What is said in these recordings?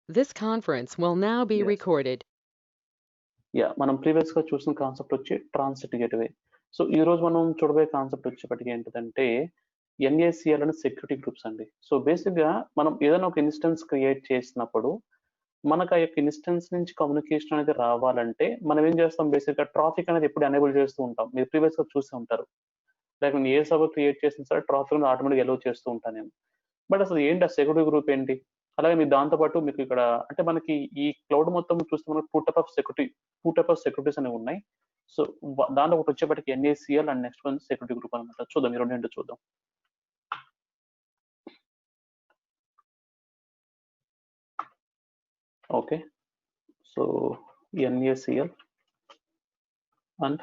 This conference will now be Yes. recorded. మనం previous గా చూసిన కాన్సెప్ట్ వచ్చి ట్రాన్సిట్ గేట్వే. సో ఈ రోజు మనం చూడబోయే కాన్సెప్ట్ వచ్చేప్పటికి ఏంటిదంటే ఎన్ఏసిఎల్ అని సెక్యూరిటీ గ్రూప్స్ అండి. సో బేసిక్ గా మనం ఏదైనా ఒక ఇన్స్టెన్స్ క్రియేట్ చేసినప్పుడు మనకు ఆ యొక్క ఇన్స్టెన్స్ నుంచి కమ్యూనికేషన్ అనేది రావాలంటే మనం ఏం చేస్తాం, బేసిక్ గా ట్రాఫిక్ అనేది ఎప్పుడు ఎనేబుల్ చేస్తూ ఉంటాం. మీరు ప్రీవియస్ గా చూసి ఉంటారు. లైక్ నేను ఏ సర్వర్ క్రియేట్ చేసిన సరే ట్రాఫిక్ ఆటోమేటిక్ ఎలో చేస్తూ ఉంటాను నేను. బట్ అసలు ఏంటి ఆ సెక్యూరిటీ గ్రూప్ ఏంటి? అలాగే మీరు దాంతో పాటు మీకు ఇక్కడ అంటే మనకి ఈ క్లౌడ్ మొత్తం చూస్తే మనకు టూ టైప్ ఆఫ్ సెక్యూరిటీస్ అనేవి ఉన్నాయి. సో దాంట్లో ఒకటి వచ్చేప్పటికి NaCl and next one security group అనమాట. చూద్దాం, ఈ రెండు ఏంటో చూద్దాం. Okay, so NaCl and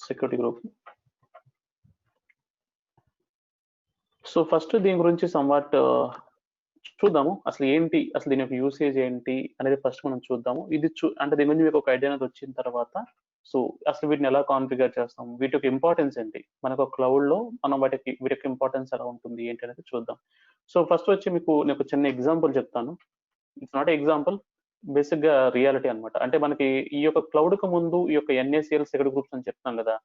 security group. So first దీని గురించి సంవాట్ చూద్దాము. అసలు ఏంటి, అసలు దీని యొక్క యూసేజ్ ఏంటి అనేది ఫస్ట్ మనం చూద్దాము. ఇది అంటే దీని గురించి మీకు ఒక ఐడియా అనేది వచ్చిన తర్వాత సో అసలు వీటిని ఎలా కాన్ఫిగర్ చేస్తాం, వీటి యొక్క ఇంపార్టెన్స్ ఏంటి, మనకు క్లౌడ్ లో మనం వీటి యొక్క ఇంపార్టెన్స్ ఎలా ఉంటుంది ఏంటి అనేది చూద్దాం. సో ఫస్ట్ వచ్చి మీకు నేను ఒక చిన్న ఎగ్జాంపుల్ చెప్తాను. ఇట్స్ నాట్ ఎగ్జాంపుల్, బేసిక్ గా రియాలిటీ అనమాట. అంటే మనకి ఈ యొక్క క్లౌడ్ కు ముందు ఈ యొక్క ఎన్ఏసిఎల్ సెక్యూరిటీ గ్రూప్స్ అని చెప్తాం కదా,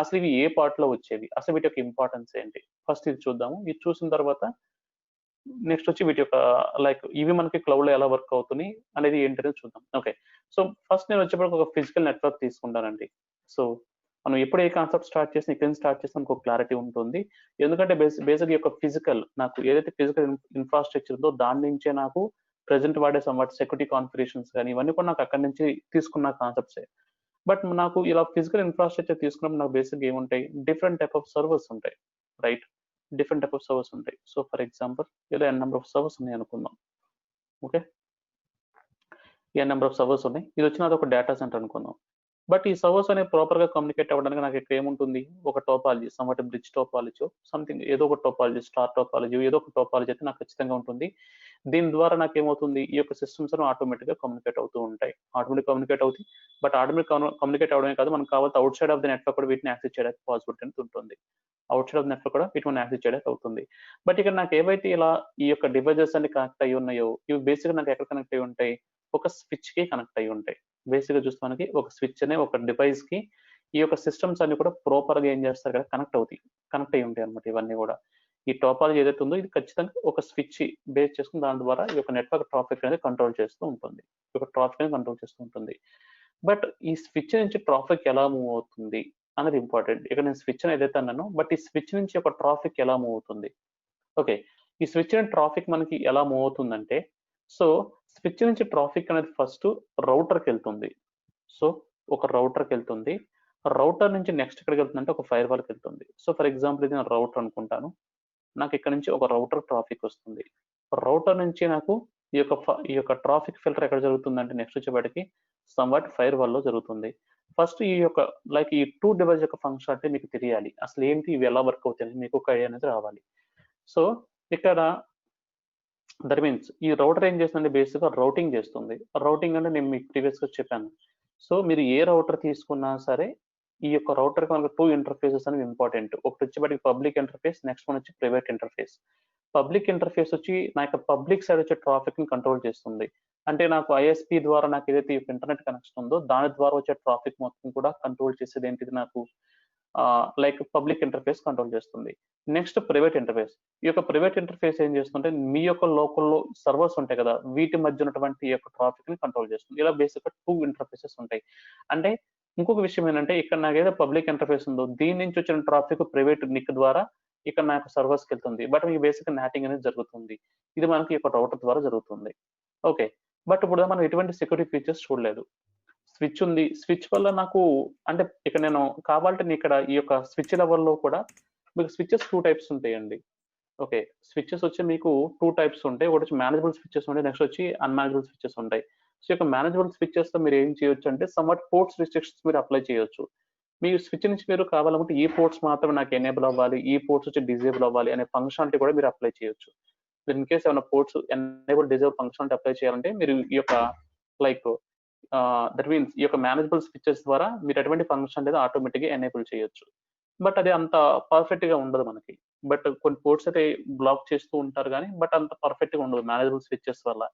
అసలు ఇవి ఏ పార్ట్ లో వచ్చేవి, అసలు వీటి యొక్క ఇంపార్టెన్స్ ఏంటి, ఫస్ట్ ఇది చూద్దాము. ఇది చూసిన తర్వాత నెక్స్ట్ వచ్చి వీటి యొక్క లైక్ ఇవి మనకి క్లౌడ్ లో ఎలా వర్క్ అవుతుంది అనేది ఏంటనేది చూద్దాం. ఓకే, సో ఫస్ట్ నేను వచ్చేప్పటికి ఒక ఫిజికల్ నెట్వర్క్ తీసుకుంటానండి. సో మనం ఎప్పుడు ఏ కాన్సెప్ట్ స్టార్ట్ చేసినా ఇక్కడ నుంచి స్టార్ట్ చేస్తే మనకు క్లారిటీ ఉంటుంది. ఎందుకంటే బేసిక్ యొక్క ఫిజికల్ నాకు ఏదైతే ఫిజికల్ ఇన్ఫ్రాస్ట్రక్చర్ ఉందో దాని నుంచే నాకు ప్రెసెంట్ వాడే సమ్వాట్ సెక్యూరిటీ కాన్ఫిగరేషన్స్ కానీ ఇవన్నీ కూడా నాకు అక్కడి నుంచి తీసుకున్న కాన్సెప్ట్సే. బట్ నాకు ఇలా ఫిజికల్ ఇన్ఫ్రాస్ట్రక్చర్ తీసుకున్నప్పుడు నాకు బేసిక్ ఏముంటాయి, డిఫరెంట్ టైప్ ఆఫ్ సర్వర్స్ ఉంటాయి, right? Different type of servers ఉంటాయి. సో ఫర్ ఎగ్జాంపుల్ ఇలా ఎన్ నెంబర్ ఆఫ్ సర్వర్స్ ఉన్నాయి అనుకుందాం. Okay, N number of servers ఉన్నాయి. ఇది వచ్చిన ఒక డేటా సెంటర్ అనుకుందాం. బట్ ఈ సర్వర్స్ అనేవి ప్రాపర్ గా కమ్యూనికేట్ అవ్వడానికి నాకు ఇక్కడ ఏముంటుంది, ఒక topology, somewhat bridge topology, something ఏదో ఒక టోపాలజీ, స్టార్ టోపాలజీ, ఏదో ఒక టోపాలజీ అయితే నాకు ఖచ్చితంగా ఉంటుంది. దీని ద్వారా నాకు ఏమవుతుంది, ఈ యొక్క సిస్టమ్స్ ఆటోమేటిక్ గా కమ్యూనికేట్ అవుతూ ఉంటాయి. ఆటోమేటిక్ కమ్యూనికేట్ అవుతాయి. బట్ ఆటోమేటిక్ కమ్యూనికేట్ అవడమే కాదు, మనకు కావాలి out side of the network కూడా వీటిని యాక్సెస్ చేయడానికి పాసిబిలిటీ అనేది ఉంటుంది. అవుట్ సైడ్ ఆఫ్ నెట్వర్క్ కూడా వీటిని యాక్సెస్ చేయడానికి అవుతుంది. బట్ ఇక్కడ నాకు ఏవైతే ఇలా ఈ యొక్క డివైజెస్ అన్ని కనెక్ట్ అయ్యి ఉన్నాయో ఇవి బేసిక్ గా నాకు ఎక్కడ కనెక్ట్ అయ్యి ఉంటాయి, ఒక స్విచ్ కి కనెక్ట్ అయ్యి ఉంటాయి. బేసిక్ గా చూస్తే మనకి ఒక స్విచ్ అనే ఒక డివైస్ కి ఈ యొక్క సిస్టమ్స్ అన్ని కూడా ప్రాపర్ గా ఏం చేస్తారు కదా, కనెక్ట్ అయ్యి ఉంటాయి అనమాట. ఇవన్నీ కూడా ఈ టోపాలజీ ఏదైతే ఉందో ఇది ఖచ్చితంగా ఒక స్విచ్ బేస్ చేసుకుని దాని ద్వారా ఈ యొక్క నెట్వర్క్ ట్రాఫిక్ అనేది కంట్రోల్ చేస్తూ ఉంటుంది, ఈ యొక్క ట్రాఫిక్ అనేది కంట్రోల్ చేస్తూ ఉంటుంది. బట్ ఈ స్విచ్ నుంచి ట్రాఫిక్ ఎలా మూవ్ అవుతుంది అనేది ఇంపార్టెంట్. ఇక్కడ నేను స్విచ్ అని ఏదైతే అన్నానో, బట్ ఈ స్విచ్ నుంచి ఒక ట్రాఫిక్ ఎలా మూవ్ అవుతుంది. ఓకే, ఈ స్విచ్ అండ్ ట్రాఫిక్ మనకి ఎలా మూవ్ అవుతుందంటే, సో స్విచ్ నుంచి ట్రాఫిక్ అనేది ఫస్ట్ రౌటర్కి వెళ్తుంది. సో ఒక రౌటర్కి వెళ్తుంది. రౌటర్ నుంచి నెక్స్ట్ ఎక్కడికి వెళ్తుందంటే ఒక ఫైర్ వాల్కి వెళ్తుంది. సో ఫర్ ఎగ్జాంపుల్ ఇది నేను రౌటర్ అనుకుంటాను. నాకు ఇక్కడ నుంచి ఒక రౌటర్ ట్రాఫిక్ వస్తుంది. రౌటర్ నుంచి నాకు ఈ యొక్క ట్రాఫిక్ ఫిల్టర్ ఎక్కడ జరుగుతుందంటే నెక్స్ట్ వచ్చేప్పటికి సమ్వాట్ ఫైర్ వాల్ లో జరుగుతుంది. ఫస్ట్ ఈ యొక్క లైక్ ఈ టూ డివైస్ యొక్క ఫంక్షనాలిటీ మీకు తెలియాలి, అసలు ఏంటి ఇవి ఎలా వర్క్ అవుతాయి మీకు ఒక ఐడియా అనేది రావాలి. సో ఇక్కడ దట్ మీన్స్ ఈ రౌటర్ ఏం చేస్తుంది, బేసిక్ గా రౌటింగ్ చేస్తుంది. రౌటింగ్ అంటే నేను మీకు ప్రీవియస్ గా చెప్పాను. సో మీరు ఏ రౌటర్ తీసుకున్నా సరే ఈ యొక్క రౌటర్ కి మనకు టూ ఇంటర్ఫేసెస్ అనేవి ఇంపార్టెంట్. ఒకటి వచ్చేప్పటికి పబ్లిక్ ఇంటర్ఫేస్, నెక్స్ట్ వన్ వచ్చి ప్రైవేట్ ఇంటర్ఫేస్. పబ్లిక్ ఇంటర్ఫేస్ వచ్చి నా యొక్క పబ్లిక్ సైడ్ వచ్చే ట్రాఫిక్ ని కంట్రోల్ చేస్తుంది. అంటే నాకు ఐఎస్పి ద్వారా నాకు ఏదైతే ఇంటర్నెట్ కనెక్షన్ ఉందో దాని ద్వారా వచ్చే ట్రాఫిక్ మొత్తం కూడా కంట్రోల్ చేసేది ఏంటిది, నాకు లైక్ పబ్లిక్ ఇంటర్ఫేస్ కంట్రోల్ చేస్తుంది. Next private interface. ఈ యొక్క ప్రైవేట్ ఇంటర్ఫేస్ ఏం చేస్తుంటే మీ యొక్క లోకల్లో సర్వర్స్ ఉంటాయి కదా, వీటి మధ్య ఉన్నటువంటి ఈ యొక్క ట్రాఫిక్ ని కంట్రోల్ చేస్తుంది. ఇలా బేసిక్ గా టూ ఇంటర్ఫేసెస్ ఉంటాయి. అంటే ఇంకొక విషయం ఏంటంటే ఇక్కడ నాకు ఏదో పబ్లిక్ ఇంటర్ఫేస్ ఉందో దీని నుంచి వచ్చిన ట్రాఫిక్ ప్రైవేట్ నిక్ ద్వారా ఇక్కడ నాకు సర్వర్స్కి వెళ్తుంది. బట్ మీకు బేసిక్ నాటింగ్ అనేది జరుగుతుంది. ఇది మనకి ఈ యొక్క రౌటర్ ద్వారా జరుగుతుంది. ఓకే, బట్ ఇప్పుడు మనం ఎటువంటి సెక్యూరిటీ ఫీచర్స్ చూడలేదు. స్విచ్ ఉంది, స్విచ్ వల్ల నాకు అంటే ఇక్కడ నేను కావాలంటే ఇక్కడ ఈ యొక్క స్విచ్ లెవెల్లో కూడా మీకు స్విచెస్ టూ టైప్స్ ఉంటాయండి. ఓకే, స్విచెస్ వచ్చి మీకు టూ టైప్స్ ఉంటాయి. ఒకటి వచ్చి మేనేజబుల్ స్విచెస్ ఉంటాయి, నెక్స్ట్ వచ్చి అన్మేనేజబుల్ స్విచెస్ ఉంటాయి. సో యొక్క మేనేజబుల్ స్విచెస్ తో మీరు ఏం చేయొచ్చు అంటే సమ్వాట్ పోర్ట్స్ రిస్ట్రిక్షన్స్ మీరు అప్లై చేయొచ్చు. మీ స్విచ్ నుంచి మీరు కావాలనుకుంటే ఈ పోర్ట్స్ మాత్రమే నాకు ఎనేబుల్ అవ్వాలి, ఈ పోర్ట్స్ వచ్చి డిజేబుల్ అవ్వాలి అనే ఫంక్షనాలిటీ కూడా మీరు అప్లై చేయొచ్చు. ఇన్ కేస్ ఏమైనా ports enable disable functionality apply చేయాలంటే మీరు ఈ యొక్క లైక్ దట్ మీన్స్ ఈ యొక్క మేనేజబుల్ స్విచెస్ ద్వారా మీరు ఎటువంటి ఫంక్షన్ అనేది ఆటోమేటిక్ గా ఎనేబుల్ చేయొచ్చు. బట్ అది అంత పర్ఫెక్ట్ గా ఉండదు మనకి. బట్ కొన్ని పోర్ట్స్ అయితే బ్లాక్ చేస్తూ ఉంటారు కానీ బట్ అంత పర్ఫెక్ట్ గా ఉండదు మేనేజబుల్ స్విచెస్ వల్ల.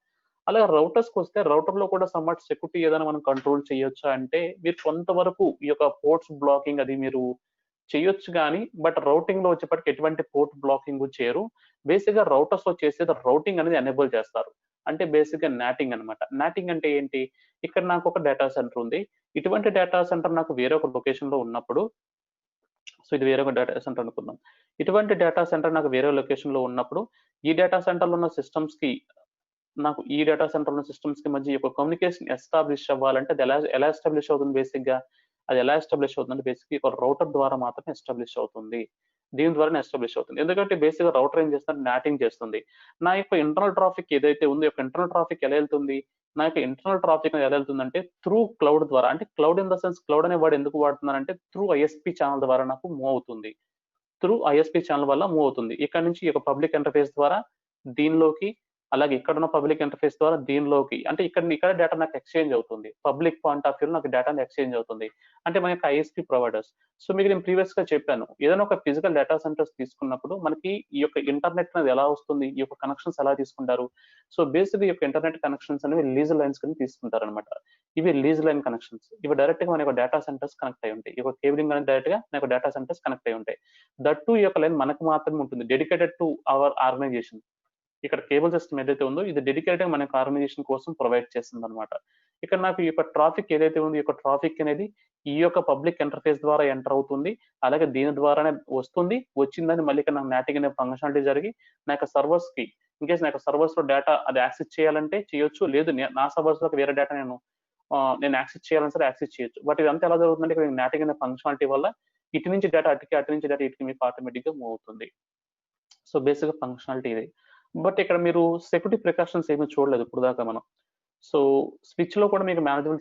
అలాగే రౌటర్స్కి వస్తే రౌటర్లో కూడా సమ్వాట్ సెక్యూరిటీ ఏదైనా మనం కంట్రోల్ చేయొచ్చా అంటే మీరు కొంతవరకు ఈ యొక్క పోర్ట్స్ బ్లాకింగ్ అది మీరు చేయొచ్చు కానీ బట్ రౌటింగ్ లో వచ్చేప్పటికి ఎటువంటి పోర్ట్ బ్లాకింగ్ చేయరు. బేసిక్ గా రౌటర్స్ లో చేసేది రౌటింగ్ అనేది ఎనేబుల్ చేస్తారు. అంటే బేసిక్ గా నాటింగ్ అనమాట. నాటింగ్ అంటే ఏంటి? ఇక్కడ నాకు ఒక డేటా సెంటర్ ఉంది. ఇటువంటి డేటా సెంటర్ నాకు వేరే ఒక లొకేషన్ లో ఉన్నప్పుడు, సో ఇది వేరే ఒక డేటా సెంటర్ అనుకుందాం. ఇటువంటి డేటా సెంటర్ నాకు వేరే లొకేషన్ లో ఉన్నప్పుడు ఈ డేటా సెంటర్ లో ఉన్న సిస్టమ్స్ కి నాకు ఈ డేటా సెంటర్ ఉన్న సిస్టమ్స్ కి మధ్య ఒక కమ్యూనికేషన్ ఎస్టాబ్లిష్ అవ్వాలంటే అది ఎలా ఎలా ఎస్టాబ్లిష్ అవుతుంది బేసిక్ గా? అది ఎలా ఎస్టాబ్లిష్ అవుతుంది బేసిక్ ఒక రౌటర్ ద్వారా మాత్రమే ఎస్టాబ్లిష్ అవుతుంది. దీని ద్వారానే ఎస్టాబ్లిష్ అవుతుంది. ఎందుకంటే బేసిక్ గా రౌటర్ ఏం చేస్తుంది? నాటింగ్ చేస్తుంది. నా యొక్క ఇంటర్నల్ ట్రాఫిక్ ఏదైతే ఉందో ఇంటర్నల్ ట్రాఫిక్ ఎలా వెళ్తుంది? నా యొక్క ఇంటర్నల్ ట్రాఫిక్ ఎలా వెళ్తుందంటే త్రూ క్లౌడ్ ద్వారా. అంటే cloud in the sense cloud అనే వర్డ్ ఎందుకు వాడుతున్నానంటే త్రూ ఐఎస్పి ఛానల్ ద్వారా నాకు మూవ్ అవుతుంది. త్రూ ఐఎస్పి ఛానల్ వల్ల మూవ్ అవుతుంది. ఇక్కడ నుంచి ఈ యొక్క పబ్లిక్ ఇంటర్ఫేస్ ద్వారా దీనిలోకి, అలాగే ఇక్కడ ఉన్న పబ్లిక్ ఇంటర్ఫేస్ ద్వారా దీనిలోకి, అంటే ఇక్కడ డేటా నాకు ఎక్స్చేంజ్ అవుతుంది. పబ్లిక్ పాయింట్ ఆఫ్ వ్యూ నాకు డేటా ఎక్స్చేంజ్ అవుతుంది. అంటే మన యొక్క ఐఎస్పి ప్రొవైడర్స్. సో మీకు నేను ప్రీవియస్ గా చెప్పాను, ఏదైనా ఒక ఫిజికల్ డేటా సెంటర్స్ తీసుకున్నప్పుడు మనకి ఈ యొక్క ఇంటర్నెట్ అనేది ఎలా వస్తుంది, ఈ యొక్క కనెక్షన్స్ ఎలా తీసుకుంటారు. సో బేసిక్ ఈ యొక్క ఇంటర్నెట్ కనెక్షన్స్ అనేవి లీజ్ లైన్స్ కింద తీసుకుంటారు అనమాట. ఇవి లీజ్ లైన్ కనెక్షన్స్. ఇవి డైరెక్ట్ గా మన యొక్క డేటా సెంటర్స్ కనెక్ట్ అయి ఉంటాయి. ఈ యొక్క కేబులింగ్ అనేది డైరెక్ట్ గా మన యొక్క డేటా సెంటర్స్ కనెక్ట్ అయి ఉంటాయి. దట్ టు ఈ యొక్క లైన్ మనకు మాత్రమే ఉంటుంది, డెడికేటెడ్ టు అవర్ ఆర్గనైజేషన్. ఇక్కడ కేబుల్ సిస్టమ్ ఏదైతే ఉందో ఇది డెడికేటెడ్ మన యొక్క ఆర్గనైజేషన్ కోసం ప్రొవైడ్ చేస్తుంది అనమాట. ఇక్కడ నాకు ఈ యొక్క ట్రాఫిక్ ఏదైతే ఉందో ఈ యొక్క ట్రాఫిక్ అనేది ఈ యొక్క పబ్లిక్ ఇంటర్ఫేస్ ద్వారా ఎంటర్ అవుతుంది. అలాగే దీని ద్వారానే వస్తుంది. వచ్చిందని మళ్ళీ ఇక్కడ నాకు నాటింగ్ అనే ఫంక్షనాలిటీ జరిగి నా యొక్క సర్వర్స్ కి, ఇన్ కేస్ నా యొక్క సర్వర్స్ లో డేటా అది యాక్సెస్ చేయాలంటే చేయొచ్చు, లేదు నా సర్వర్స్ లోకి వేరే డేటా నేను యాక్సెస్ చేయాలని సరే యాక్సెస్ చేయొచ్చు. బట్ ఇదంతా ఎలా జరుగుతుందంటే ఇక్కడ నాటింగ్ అనే ఫంక్షనాలిటీ వల్ల ఇటు నుంచి డేటా అటుకి, అటు నుంచి డేటా ఇటుకి మీకు ఆటోమేటిక్ గా మూవ్ అవుతుంది. సో బేసిక్ గా ఫంక్షనాలిటీ ఇది. బట్ ఇక్కడ మీరు సెక్యూరిటీ ప్రికాషన్స్ ఏమీ చూడలేదు ఇప్పుడు దాకా మనం. సో స్విచ్ లో కూడా మీకు మేనేజబుల్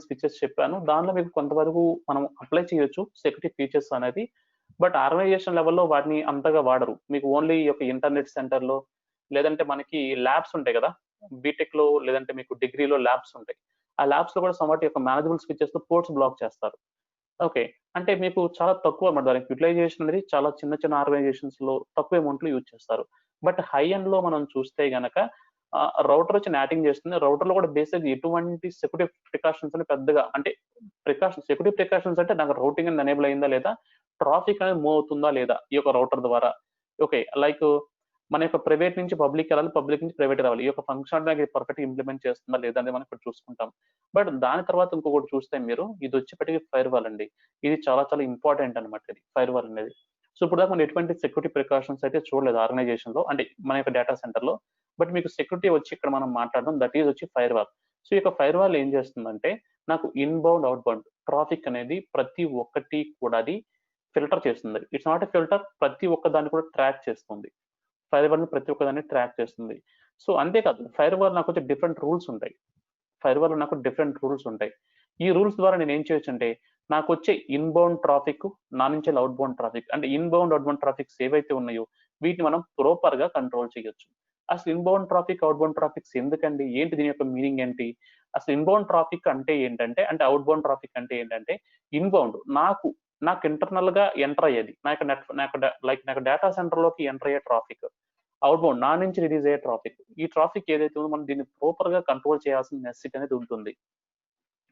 స్విచెస్ చెప్పాను. దానిలో మీకు కొంతవరకు మనం అప్లై చేయొచ్చు సెక్యూరిటీ ఫీచర్స్ అనేది. బట్ ఆర్గనైజేషన్ లెవెల్లో వాటిని అంతగా వాడరు. మీకు ఓన్లీ ఈ యొక్క ఇంటర్నెట్ సెంటర్ లో, లేదంటే మనకి ల్యాబ్స్ ఉంటాయి కదా, బీటెక్ లో లేదంటే మీకు డిగ్రీలో ల్యాబ్స్ ఉంటాయి. ఆ ల్యాబ్స్ లో కూడా సమ్వాట్ యొక్క మేనేజబుల్ స్విచెస్ తో పోర్ట్స్ బ్లాక్ చేస్తారు. ఓకే. అంటే మీకు చాలా తక్కువ అన్నమాట. దానికి యుటిలైజేషన్ అనేది చాలా చిన్న చిన్న ఆర్గనైజేషన్స్ లో తక్కువ అమౌంట్ లో యూజ్ చేస్తారు. బట్ హై ఎండ్ లో మనం చూస్తే గనక రౌటర్ వచ్చి నాటింగ్ చేస్తుంది. రౌటర్ లో కూడా బేసిక్ ఎటువంటి సెక్యూరిటీ ప్రికాషన్స్ అని పెద్దగా, అంటే సెక్యూరిటీ ప్రికాషన్స్ అంటే నాకు రౌటింగ్ అనేది ఎనేబుల్ అయిందా లేదా, ట్రాఫిక్ అనేది మూవ్ అవుతుందా లేదా ఈ యొక్క రౌటర్ ద్వారా. ఓకే. లైక్ మన యొక్క ప్రైవేట్ నుంచి పబ్లిక్ వెళ్ళాలి, పబ్లిక్ నుంచి ప్రైవేట్ రావాలి. ఈ యొక్క ఫంక్షన్ పర్ఫెక్ట్ ఇంప్లిమెంట్ చేస్తుందా లేదా అనేది మనం ఇక్కడ చూసుకుంటాం. బట్ దాని తర్వాత ఇంకొకటి చూస్తే మీరు ఇది వచ్చేప్పటికి ఫైర్ వాల్ అండి. ఇది చాలా చాలా ఇంపార్టెంట్ అనమాట ఇది ఫైర్ వాల్ అనేది. సో ఇప్పుడు దాకా మనం ఎటువంటి సెక్యూరిటీ ప్రికాషన్స్ అయితే చూడలేదు ఆర్గనైజేషన్ లో, అంటే మన యొక్క డేటా సెంటర్ లో. బట్ మీకు సెక్యూరిటీ వచ్చి ఇక్కడ మనం మాట్లాడడం దట్ ఈజ్ వచ్చి ఫైర్ వాల్. సో ఈ యొక్క ఫైర్ వాల్ ఏం చేస్తుందంటే నాకు ఇన్బౌండ్ అవుట్బౌండ్ ట్రాఫిక్ అనేది ప్రతి ఒక్కటి కూడా అది ఫిల్టర్ చేస్తుంది. ఇట్స్ నాట్ ఎ ఫిల్టర్, ప్రతి ఒక్క దాన్ని కూడా ట్రాక్ చేస్తుంది. ఫైర్ వాల్ ప్రతి ఒక్కదాన్ని ట్రాక్ చేస్తుంది. సో అంతేకాదు ఫైర్ వాల్ నాకు వచ్చే డిఫరెంట్ రూల్స్ ఉంటాయి. ఫైర్ వాల్ నాకు డిఫరెంట్ రూల్స్ ఉంటాయి. ఈ రూల్స్ ద్వారా నేను ఏం చేయొచ్చు అంటే నాకు వచ్చే ఇన్బౌండ్ ట్రాఫిక్, నా నుంచి అవుట్ బౌండ్ ట్రాఫిక్, అంటే ఇన్బౌండ్ అవుట్ బౌండ్ ట్రాఫిక్స్ ఏవైతే ఉన్నాయో వీటిని మనం ప్రాపర్ గా కంట్రోల్ చేయొచ్చు. అసలు inbound traffic, out bound traffics ఎందుకండి, ఏంటి దీని యొక్క మీనింగ్ ఏంటి? అసలు ఇన్బౌండ్ ట్రాఫిక్ అంటే ఏంటంటే, అంటే అవుట్ బౌండ్ ట్రాఫిక్ అంటే ఏంటంటే ఇన్బౌండ్ నాకు ఇంటర్నల్ గా ఎంటర్ అయ్యేది, నాకు డేటా సెంటర్ లోకి ఎంటర్ అయ్యే ట్రాఫిక్. అవుట్ బౌండ్ నా నుంచి రిలీజ్ అయ్యే ట్రాఫిక్. ఈ ట్రాఫిక్ ఏదైతే ఉందో మనం దీన్ని ప్రాపర్ గా కంట్రోల్ చేయాల్సిన నెసెసిటీ అనేది ఉంటుంది.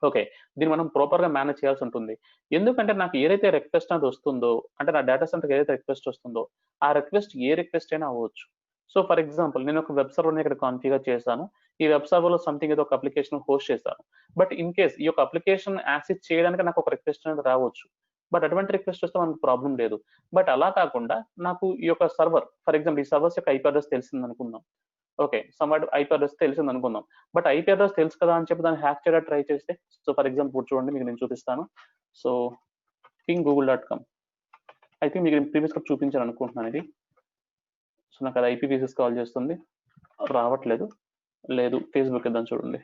ఓకే. దీన్ని మనం ప్రాపర్ గా మేనేజ్ చేయాల్సి ఉంటుంది. ఎందుకంటే నాకు ఏదైతే రిక్వెస్ట్ అనేది వస్తుందో, అంటే నా డేటా సెంటర్కి ఏదైతే రిక్వెస్ట్ వస్తుందో ఆ రిక్వెస్ట్ ఏ రిక్వెస్ట్ అయినా అవ్వచ్చు. సో ఫర్ ఎగ్జాంపుల్ నేను ఒక వెబ్ సర్వర్ ఇక్కడ కాన్ఫిగర్ చేశాను. ఈ వెబ్ సర్వర్ లో సంథింగ్ ఏదో ఒక అప్లికేషన్ హోస్ట్ చేశాను. బట్ ఇన్ కేస్ ఈ యొక్క అప్లికేషన్ యాక్సెస్ చేయడానికి నాకు ఒక రిక్వెస్ట్ అనేది రావచ్చు. బట్ అటువంటి రిక్వెస్ట్ వస్తే మనకు ప్రాబ్లం లేదు. బట్ అలా కాకుండా నాకు ఈ యొక్క సర్వర్, ఫర్ ఎగ్జాంపుల్ ఈ సర్వర్స్ యొక్క ఐపీ అడ్రస్ తెలిసింది అనుకుందాం. ఓకే. సమ్వాట్ ఐపీ అడ్రస్ తెలిసింది అనుకుందాం. బట్ ఐపీ అడ్రస్ తెలుసు కదా అని చెప్పి దాన్ని హ్యాక్ చేయడానికి ట్రై చేస్తే, సో ఫర్ ఎగ్జాంపుల్ ఇప్పుడు చూడండి మీకు నేను చూపిస్తాను. So ping google.com. I think మీకు ప్రీవియస్ గా చూపించాను అనుకుంటున్నాను ఇది. సో నాకు అది ఐపీవీసీఎస్ కాల్ చేస్తుంది, రావట్లేదు. లేదు, ఫేస్బుక్ ఇద్దాం చూడండి.